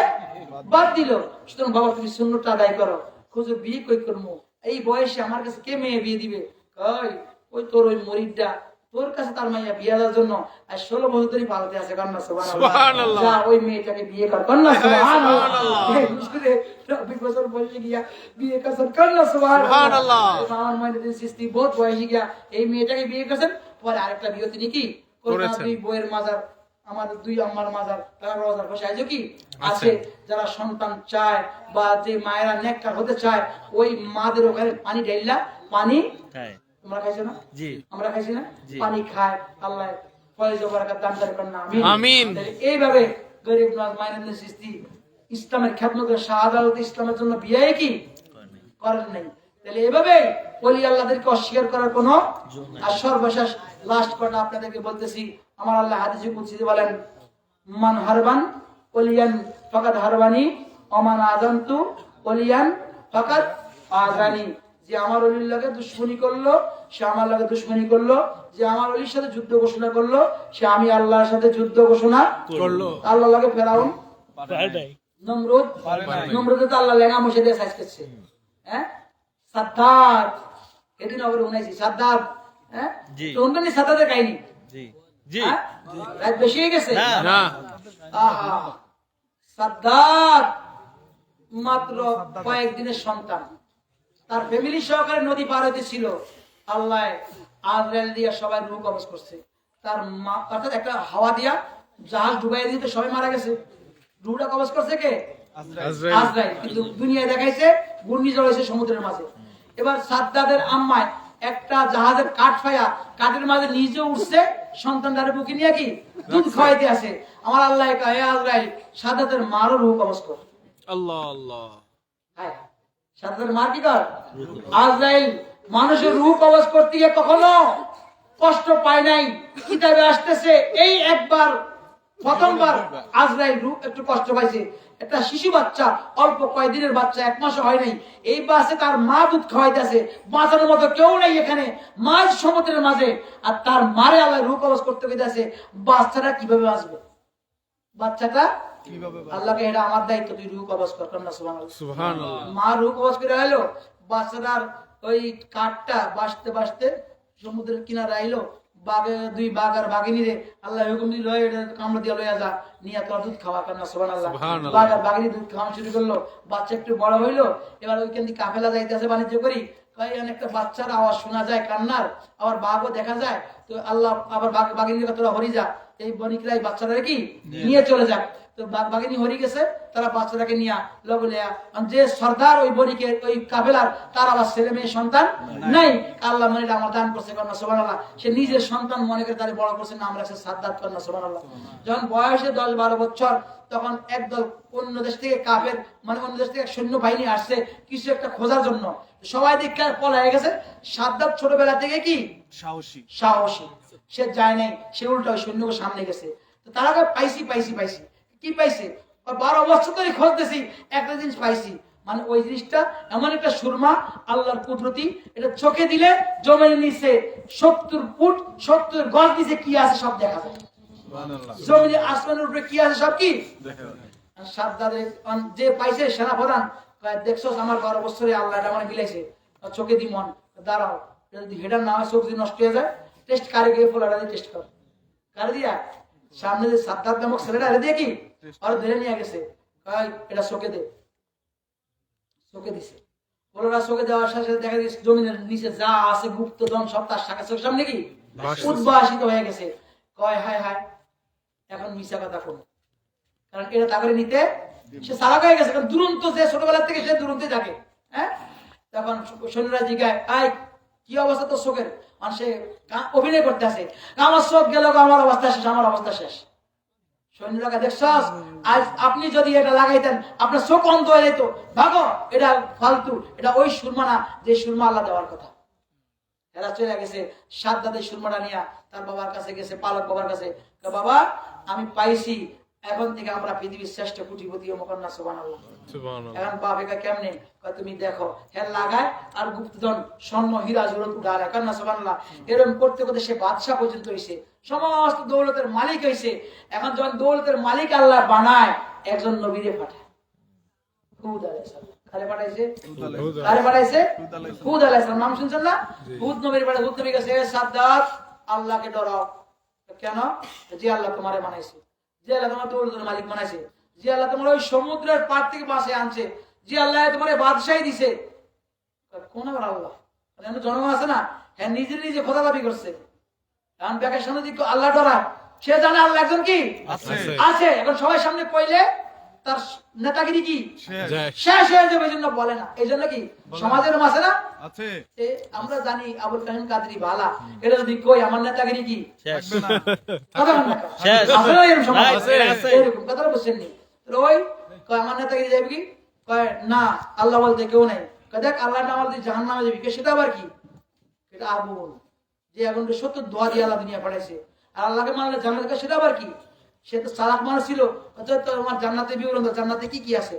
বাদ দিল। সুতরাং বাবা তুমি সুন্নতটা আদায় করো। হুজুর বিয়ে কই করবো? এই বয়সে আমার কাছে কে মেয়ে বিয়ে দিবে? কই ওই তোর ওই মুরিদটা, তোর কাছে তার মাইয়া বিয়ে দেওয়ার জন্য আর 16 বছর ধরে পালতে আছে। কন্যা সুবহানাল্লাহ। সুবহানাল্লাহ। যা ওই মেয়েটাকে বিয়ে কর। কন্যা সুবহানাল্লাহ। সুবহানাল্লাহ। এই হুজুরে 20 বছর বয়সে গিয়া বিয়ে করছেন। কন্যা সুবহানাল্লাহ। সুবহানাল্লাহ। আমার মাইনুদ্দিন চিশতি বহুত বয়সে গিয়া এই মেয়েটাকে বিয়ে করেছেন। পরে আরেকটা বিয়ে তিনি কি করেছেন? দুই বইয়ের মাজার, আমাদের দুই আম্মার মাজার, তারা রোজার পাশে আছে কি আচ্ছা। আছে। যারা সন্তান চায় বা যে মায়েরা নেককার হতে চায়, ওই মাদের ওখানে পানি ঢেললা, পানি তোমরা খাইছো না? জি। আমরা খাইছি না? জি। পানি খায়। আল্লাহ ফয়েজ ও বারাকাত দান করেন না, আমিন। আমিন। তাহলে এইভাবে গরিব নওয়াজ মাইনুদ্দিন চিশতি ইসলামের খেদমতে, শাহাদাত ইসলামের জন্য বিয়ে কি করেন নাই। তাহলে এভাবে ওলি আল্লাহদেরকে অস্বীকার করার কোনো। আর সর্বশেষ লাস্ট কথা আপনাদেরকে বলতেছি, আমার আল্লাহ হাদিসে কুদসিতে বলেন, মান হারবান ওলিয়ান ফাকাত হারবানি ওমান আযানতু ওলিয়ান ফাকাত আযানি। যে আমার ওলির লাগে দুশমনি করলো সে আমার লাগে দুশমনি করলো, যে আমার ওলির সাথে যুদ্ধ ঘোষণা করলো সে আমি আল্লাহর সাথে যুদ্ধ ঘোষণা করলো। আল্লাহ লাগে ফেরাউন, নমরুদ, পারে নাই। নমরুদে তো আল্লাহ লেগা মুছে দিয়ে সাইজ করছে। হ্যাঁ, সাদ্দাত এদিন আবার উনাইছি, সাদ্দাত হ্যাঁ জি। শুনবেন নি সাদাতের কাহিনী? জি জি হ্যাঁ? রাত বেশি হয়ে গেছে। না। না আহা, সাদ্দাত মাত্র কয়েকদিনের সন্তান, তার ফ্যামিলি সহকারে নদী পার হইতেছিল, আল্লাহ আজরাইল দিয়া সবাই রূহ কবজ করছে। তার মা অর্থাৎ একটা হাওয়া দিয়া জাহাজ ডুবাই দিতে সবাই মারা গেছে। রূহটা কবজ করছে কে? আজরাইল আজরাইল। কিন্তু দুনিয়ায় দেখাইছে ঘূর্ণিঝড় হয়েছে সমুদ্রের মাঝে। এবার সাদ্দাদের আম্মায় একটা জাহাজের কাঠ ফায়া কাঠের মাঝে নিজে উঠছে, সন্তানটারে বুকে নিয়ে কি দুধ খাওয়াইতে আসে। আমার আল্লাহ হে আজরাইল সাদ্দাদের মারও রূহ কবজ কর। আল্লাহ আল্লাহ হ্যাঁ, সাদ্দাদের মার কি কর? আজরাইল মানুষের রূহ কবজ করতে গিয়ে কখনো কষ্ট পায় নাই। কিতাবে আসতেছে এই একবার প্রথমবার আজরাইল রূহ একটু কষ্ট পাইছে। একটা শিশু বাচ্চা, অল্প কয়েকদিনের বাচ্চা, 1 মাসও হয় নাই, এই বাসে তার মা দুধ খাওয়াইতেছে, বাঁচানোর মতো কেউ নেই এখানে, মাঝ সমুদ্রের মাঝে, আর তার মারে আল্লাহ রূহ কবজ করতে গেছে। বাচ্চাটা কিভাবে বাঁচবে? বাচ্চাটা কিভাবে আল্লাহকে এটা আমার দায়িত্ব, তুই রূহ কবজ কর। কন্যা সুবহানাল্লাহ। সুবহানাল্লাহ মা রূহ কবজ করে আইলো, বাচ্চাটার ওই কাঠটা বাঁচতে বাঁচতে সমুদ্রের কিনারে আইলো। বাঘে দুই বাঘ আর বাঘিনী রে আল্লাহ হুকুম দিল, এটা কামড় দিয়া লইয়া যা, নিয়ে তোর দুধ খাওয়া। কন্যা সুবহানাল্লাহ। সুবহানাল্লাহ। বাঘ আর বাঘিনী দুধ খাওয়ানো শুরু করলো। বাচ্চা একটু বড় হইলো, এবার ওইখান থেকে কাফেলা যাইতেছে বাণিজ্য করি, একটা বাচ্চার আওয়াজ শোনা যায় কান্নার, আবার বাঘও দেখা যায়। তো আল্লাহ আবার বাঘিনী তোরা হরি যা, এই বণিকরা এই বাচ্চাটাকে কি নিয়ে চলে যাক। তো বাঘিনী হরি গেছে, তারা বাচ্চাটাকে নিয়ে লগলিয়া, যে সর্দার ওই বণিকের ওই কাফেলার, তার আবার ছেলে মেয়ে সন্তান নাই। আল্লাহ মানে আমার দান করছে। কন্যা সুবহানাল্লাহ। সে নিজের সন্তান মনে করে তারে বড় করছে, নাম রাখছে সাদ্দাত। কন্যা সুবহানাল্লাহ। যখন বয়সে 10-12 বছর, তখন একদল অন্য দেশ থেকে কাফের মানে অন্য দেশ থেকে সৈন্য বাহিনী আসছে কিছু একটা খোঁজার জন্য। সবাই দেখে পলায় গেছে। সাদ্দাত ছোটবেলা থেকে কি সাহসী সাহসী, সে যায় নাই, সে উল্টা ওই সৈন্যকে সামনে গেছে। তো তারা পাইছি পাইছি পাইছি, কি পাইছে? 12 বছর ধরে খোঁজতেছি, একটা জিনিস পাইছি। মানে ওই জিনিসটা এমন একটা সুরমা, আল্লাহর কুদরতি, এটা চোখে দিলে জমির নিচে 70 ফুট 70 গজ নিচে কি আছে সব দেখা যায়। সুবহানাল্লাহ জমিনে আসমানের উপরে কি আছে সব কি দেখা যায়। সাদ্দাদের যে পাইছে সেনাপ্রধান দেখছো আমার 12 বছরে আল্লাহ এটা মানে মিলাইছে, চোখে দি মন দাঁড়াও, যদি হেডার না হয় চোখ যদি নষ্ট হয়ে যায়, টেস্ট কারে গিয়ে ফোলাটা দিয়ে টেস্ট কর। কারে দিয়া? সামনে যে সাদ্দাত নামক ছেলেটা এটা দিয়ে কি আর ধরে নিয়ে গেছে, এটা চোখে দে। চোখে দিছে, পোলাটা চোখে দেওয়ার সাথে সাথে দেখা গেছে জমিনের নিচে যা আছে গুপ্তধন সব তার চোখের সামনে কি উদ্ভাসিত হয়ে গেছে। কয় হায় হায়, এখন মিশা কথা কোন, কারণ এটা তাকে নিতে সে চালাক হয়ে গেছে। কারণ দুরন্ত, যে ছোটবেলা থেকে সে দুরন্তে থাকে। হ্যাঁ, তখন সৈন্যরা জিজ্ঞায়, আয় কি অবস্থা তোর চোখের? আর সে অভিনয় করতে আসে, আমার চোখ গেল, আমার অবস্থা শেষ, আমার অবস্থা শেষ। সৈন্যরা দেখছ, আজ আপনি যদি এটা লাগাইতেন আপনার চোখ অন্ধ হয়ে যেত, ভাগো, এটা ফালতু, এটা ওই সুরমা না যে সুরমা আল্লাহ দেওয়ার কথা। এরা চলে গেছে সাদ্দাতের সুরমাটা নিয়ে তার বাবার কাছে গেছে, পালক বাবার কাছে, বাবা আমি পাইছি, এখন থেকে আমরা পৃথিবীর শ্রেষ্ঠ কোটিপতি হবো। কন্যা সুবহানাল্লাহ। সুবহানাল্লাহ এখন বাবা কেমনে? তুমি দেখো, হ্যাঁ লাগায় আর গুপ্তধন স্বর্ণ হীরা জড়ত উঠায়। কন্যা সুবহানাল্লাহ। এরকম করতে করতে সে বাদশা পর্যন্ত হয়েছে, সমস্ত দৌলতের মালিক হয়েছে। এখন যখন দৌলতের মালিক আল্লাহ বানায়, একজন নবীরে পাঠায়, হুদ আলাইহিস সালাম। কারে পাঠাইছে? কারে পাঠাইছে? হুদ আলাইহিস সালাম। নাম শুনছেন না? হুদ নবীর পাঠায়। হুদ নবী কাছে, সাদ্দাত আল্লাহকে ডরাও। কেন? যে আল্লাহ তোমারে বানাইছে, যে আল্লাহ তোমার দৌলতের মালিক বানাইছে, যে আল্লাহ তোমার ওই সমুদ্রের পার থেকে বাসে আনছে, যে আল্লাহ তোমার বাদশাহী দিছে। কোন আবার আল্লাহ? জনগণ আছে না, হ্যাঁ নিজের নিজে খোদা দাবি করছে। এখন ব্যাকের সামনে দিকে আল্লাহ ডরায়, সে জানে আল্লাহ একজন কি আছে। এখন সবাই সামনে কইলে তার নেতাগিরি কি শেষ হয়ে যাবে, এই জন্য বলে না। এই জন্য কি সমাজের মাঝে না আছে, আমরা জানি আবুল কাহিম কাদরি ভালা, এটা যদি কই আমার নেতাগিরি কি কথা বলেন না, আছে না এরকম সমাজ? এরকম কথাটা বুঝছেন নি? ওই কয় আমার নেতাগিরি যাবে কি? কয় না, আল্লাহ বলতে কেউ নাই। কয় দেখ আল্লাহ না বলতে জাহান্নামে যাবি, সেটা আবার কি? এটা আবুল, যে এখন 70 দোয়া দিয়ে আল্লাহ দুনিয়া পাঠাইছে। আর আল্লাহকে মানলে জান্নাত, সেটা আবার কি? সে তো সালাক মানুষ ছিল, তোমার জান্নাতে বিবরণ, জান্নাতে কি কি আছে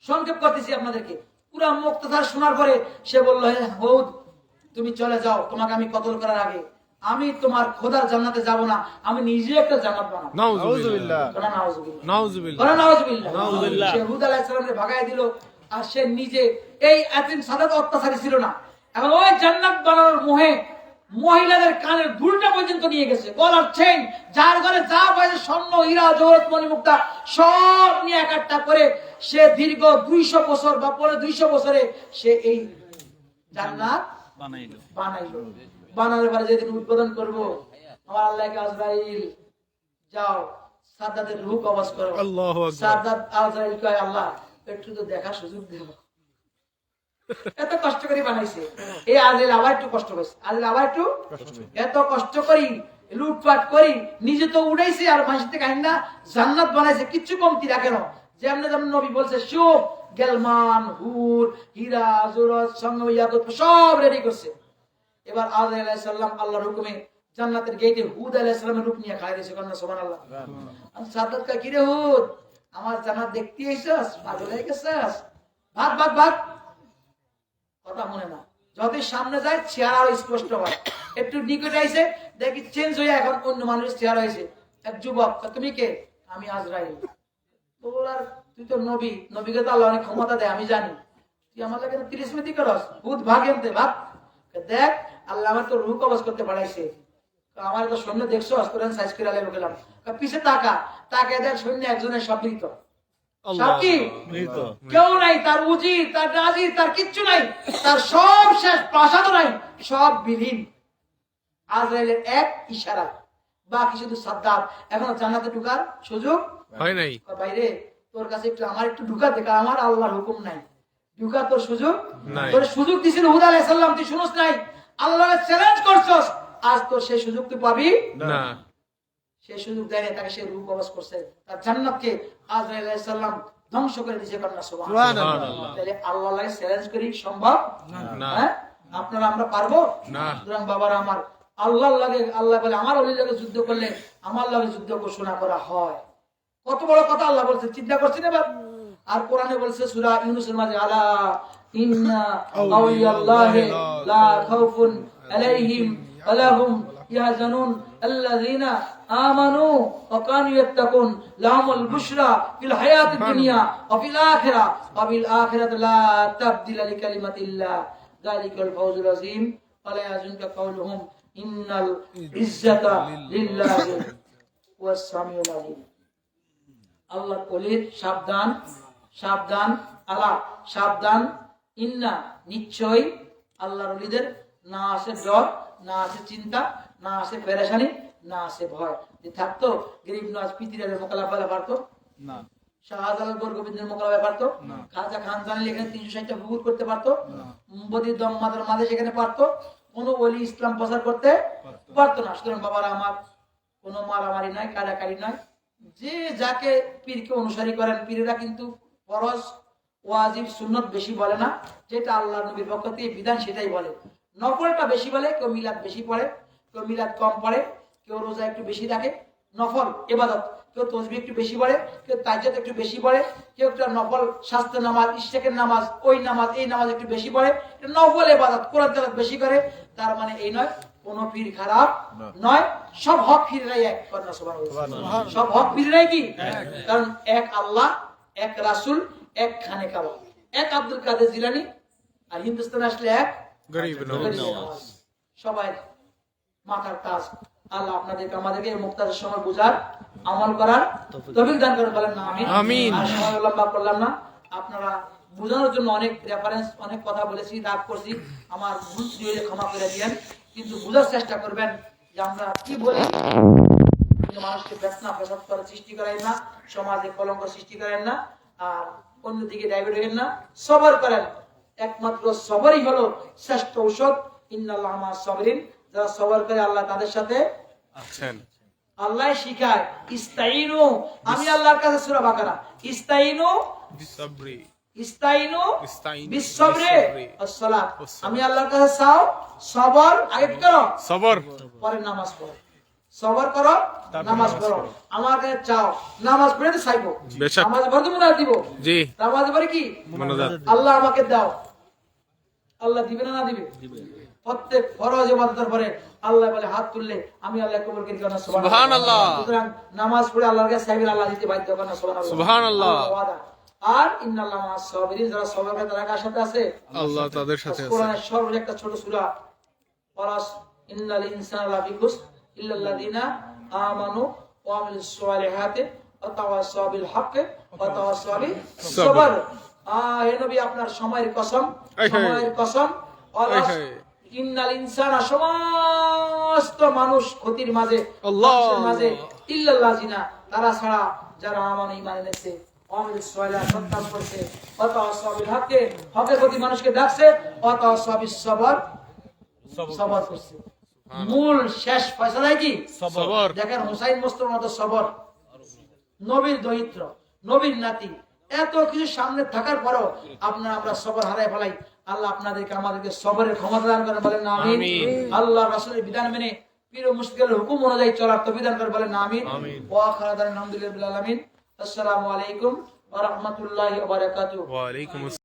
সংক্ষেপ করতেছি আপনাদেরকে। পুরা মুক্তধার শোনার পরে সে বলল, হুদ তুমি চলে যাও, তোমাকে আমি কতল করার আগে আমি তোমার খোদার জান্নাতে যাব না, আমি নিজে একটা জান্নাত বানাবো। নাউযুবিল্লাহ নাউযুবিল্লাহ নাউযুবিল্লাহ। সে হুদ আলাইহিস সালামকে ভাগায় দিল। আর সে নিজে এই এতিম সাদাত অত্যাচারী ছিল না, এখন ওই জান্নাত বানানোর মোহে মহিলাদের কানের দুলটা পর্যন্ত নিয়ে গেছে, গলার চেইন, যার ঘরে যা পাইছে স্বর্ণ হীরা জহরত মণিমুক্তা সব নিয়ে একটা করে সে দীর্ঘ 200 বছর বা পরে 200 বছরে সে এই জান্নাত বানাইলো বানাইলো। বানানোর পরে যেদিন উদ্বোধন করবো, আমার আল্লাহকে আজরাইল যাও সাদ্দাতের রূহ কবজ করো। আল্লাহু আকবার। সাদ্দাত আজরাইল কয় আল্লাহ একটু তো দেখা সুযোগ দেব। এত কষ্ট করে বানাইছে, এই আজরাইল আবার একটু কষ্ট পাইছে, আজরাইল আবার একটু এত কষ্ট করি লুটপাট করি নিজে তো উড়াইছে আর মানুষ থেকে আইনা জান্নাত বানাইছে, কিচ্ছু কমতি রাখে না। যেমন যেমন নবী বলছে সব গেলমান হুর হীরা জোরত সঙ্গ ইয়াকুত সব রেডি করছে। এবার আদম আলাইহিস সালাম আল্লাহর হুকুমে জান্নাতের গেটে হুদ আলাইহিস সালামের রূপ নিয়ে খাই দিয়েছে। কন্যা সুবহানাল্লাহ। সাদ্দাত কয় কি রে হুদ, আমার জান্নাত দেখতে আইছস, পাগল হয়ে গেছস, ভাগ ভাগ ভাগ। কথা মনে না, যতই সামনে যায় চেহারা আরো স্পষ্ট হয়। একটু নিকটে আইছে দেখি চেঞ্জ হয়ে এখন অন্য মানুষের চেহারা হয়েছে। এক যুবক কয়, তুমি কে? আমি আজরাইল। তুই তো নবী, নবীকে তো আল্লাহ অনেক ক্ষমতা দেয় আমি জানি, তুই আমার লাগে 30 মিনিট করস, ভূত ভাগ এনতে ভাগ। দেখ আল্লাহ আমার তো রূহ কবজ করতে পাঠাইছে, আমার তো সৈন্য দেখছো অস্ত্রেন সাইজ করে আলে গেলাম। পিছে তাকা, তাকায় দেখ সৈন্য একজনের সব মৃত, সব কি কেউ নাই, তার উজির তার নাজির তার কিচ্ছু নাই, তার সব শেষ, প্রাসাদ নাই, সব বিলীন আজরাইলের এক ইশারা। বাকি শুধু সাদ্দাত এখনো জান্নাতে ঢুকার সুযোগ হয় নাই। বাইরে তোর কাছে একটু আমার একটু ঢুকা দেখা, আমার আল্লাহর হুকুম নাই, ঢুকা তোর সুযোগ নাই। তোর সুযোগ দিছিল হুদ আলাইহিস সালাম, তুই শুনস নাই, আল্লাহকে চ্যালেঞ্জ করছস, আজ তোর সেই সুযোগ তুই পাবি না। সেই সুযোগ দেয় না, তাকে সে রূহ কবজ করছে, তার জান্নাতকে আজরাইল আলাইহিস সালাম ধ্বংস করে দিয়েছে। কন্যা সুবহানাল্লাহ। তাহলে আল্লাহকে চ্যালেঞ্জ করি সম্ভব না। হ্যাঁ? আপনারা আমরা পারবো না। সুতরাং বাবারা আমার, আল্লাহর লাগে, আল্লাহ বলে আমার ওলির লাগে যুদ্ধ করলে আমার লাগে যুদ্ধ ঘোষণা করা হয়। কত বড় কথা আল্লাহ বলছে, চিন্তা করছেন এবার? আর কোরআনে বলছে সূরা ইউনূসের মাঝে, আলা ইন্না আউলিয়াল্লাহি লা খাউফুন আলাইহিম ওয়া লাহুম ইয়াহজানুন আল্লাযীনা আমানু ওয়া কানু ইয়াত্তাকুন লাহুমুল বুশরা ফিল হায়াতিদ দুনিয়া ওয়া ফিল আখিরাহ ওয়া বিল আখিরাতি লা তাবদিলা লিকালিমাতিল্লাহ যালিকাল ফাওজুল আযীম ওয়া লা ইয়াহজুনকা কাউলুহুম ইন্নাল ইজ্জাতা লিল্লাহি ওয়াস সামিউল আলীম। আল্লাহ কলির সাবধান সাবধান, আলা সাবধান, ইন্না নিশ্চয় আল্লাহর ওলিদের না আছে ডর, না আছে চিন্তা, না আছে পেরেশানি, না আছে ভয়। যে থাকতো গরিব নওয়াজ পিতিরের মোকাবেলা পারতো না, শাহজালাল গোবিন্দের মোকাবেলা পারতো, খাজা খান জানিল এখানে 360টা পুকুর করতে পারতো, বদির দম মাদার মাঝে সেখানে পারতো, কোন ওলি ইসলাম প্রচার করতে পারতো না। সুতরাং বাবারা আমার, কোনো মারামারি নাই, কাড়াকাড়ি নাই, যে যাকে পীরকে অনুসারী করেন, পীরেরা কিন্তু ফরজ ওয়াজিব সুন্নত বেশি বলে না, যেটা আল্লাহ নবীর পক্ষ থেকে বিধান সেটাই বলে। নফলটা বেশি বলে, কেউ মিলাদ বেশি পড়ে, কেউ মিলাদ কম পড়ে, কেউ রোজা একটু বেশি রাখে, নফল ইবাদত, কেউ তাসবিহ একটু বেশি পড়ে, কেউ তাহাজ্জুদ একটু বেশি পড়ে, কেউ একটা নফল স্বাস্থ্য নামাজ, ইশরাকের নামাজ, ওই নামাজ এই নামাজ একটু বেশি পড়ে, এটা নফল ইবাদত, কোরআন তেলাওয়াত বেশি করে। তার মানে এই নয় কোন পীর খারাপ নয়, সব হক পীররাই এক। কন্যা সুবহানাল্লাহ। সব হক পীররাই কি? কারণ এক আল্লাহ, এক রাসূল, এক খানে কাবা, এক আব্দুল কাদের জিলানী, আর হিন্দুস্তানে আসলে এক গরিব নওয়াজ। সবাই মাথার কাজ। আল্লাহ আপনাদেরকে আমাদেরকে এই মুক্তাদের সময় বুঝার, আমল করার তৌফিক দান করেন, বলেন না আমিন। আমিন। আর সময় লম্বা করলাম না, আপনারা বোঝানোর জন্য অনেক রেফারেন্স, অনেক কথা বলেছি, রাগ করছি, আমার ভুল ত্রুটি ক্ষমা করে দিয়েন, কিন্তু বোঝার চেষ্টা করবেন যে আমরা কি বলি। মানুষকে ফেতনা ফেসাদ করার সৃষ্টি করেন না, সমাজে কলঙ্ক সৃষ্টি করেন না, আর অন্যদিকে ডাইভার্ট করেন না, সবর করেন। একমাত্র সবরই হলো শ্রেষ্ঠ ঔষধ। ইন্নাল্লাহা মা'আস সাবিরিন, যারা সবর করে আল্লাহ তাদের সাথে আছেন। আল্লাহ শিখায় ইস্তাইনু, আমি আল্লাহর কাছে সূরা বাকারা, ইস্তাইনু বিসবরি ইস্তাইনু ইস্তাইনু বিসসবরি বিসসবরি ওয়াস সালাত, আমি আল্লাহর কাছে চাও, সবর আগে কি করো, সবর, পরে নামাজ পড়ো, সবর করো, নামাজ পড়ো, আমার কাছে চাও, নামাজ পড়ে তো চাইবো, বেশক। নামাজ পড়তে মনে দিব, জি নামাজ পড়ে কি মনোজাত। আল্লাহ আমাকে দাও, আল্লাহ দিবে না, না দিবে? প্রত্যেক ফরজ ইবাদতের পরে আল্লাহ বলে হাত তুললে আমি আল্লাহ কবুল করি, না সুবহানাল্লাহ। সুতরাং নামাজ পড়ে আল্লাহর কাছে চাইবেন, আল্লাহ দিতে বাধ্য, না সুবহানাল্লাহ সুবহানাল্লাহ। আল্লাহর ওয়াদা। আর ইন্নাল্লাহা মা'আস সাবিরিন, যারা সবর করে তারা কার সাথে আছে? আল্লাহ তাদের সাথে আছে। কোরআনের সর্বোচ্চ একটা ছোট সূরা, ইন্নাল ইনসানা লাফি খুসর ইল্লাল্লাযিনা আমানু ওয়া আমিলুস সালিহাতি ওয়া তাওয়াসাউ বিল হাক্কি ওয়া তাওয়াসাউ বিস সাবর। হে নবী, আপনার সময়ের কসম, সময়ের কসম, ইন্নাল ইনসানা, সমস্ত মানুষ ক্ষতির মাঝে, ধ্বংসের মাঝে, ইল্লাল্লাযিনা, তারা ছাড়া যারা আমানু ঈমান এনেছে, আমিলুস সালিহাত, সৎকাজ করেছে, ওয়া তাওয়াসাউ বিল হাক্কি, হকের প্রতি মানুষকে ডাকছে, ওয়া তাওয়াসাউ বিস সাবর, সবর করছে। মূল শেষ ফয়সালা কি? সবর। দেখেন হুসাইন মোস্তফার মতো সবর, নবীর দরিদ্র, নবীর নাতি, এত কিছু সামনে থাকার পরও আমরা সবর হারাই ফেলাই। আল্লাহ আপনাদেরকে আমাদেরকে সবরের ক্ষমতা দান করেন, বলেন না আমিন। আল্লাহ রাসূলের বিধান মেনে পীর ও মুশকিলের হুকুম অনুযায়ী চলার তৌফিক দান করেন, বলেন না আমিন। ওয়া আখিরু দাওয়ানা আলহামদুলিল্লাহি রাব্বিল আলামিন। আসসালামু আলাইকুম ওয়া রাহমাতুল্লাহি ওয়া বারাকাতুহু। ওয়া আলাইকুম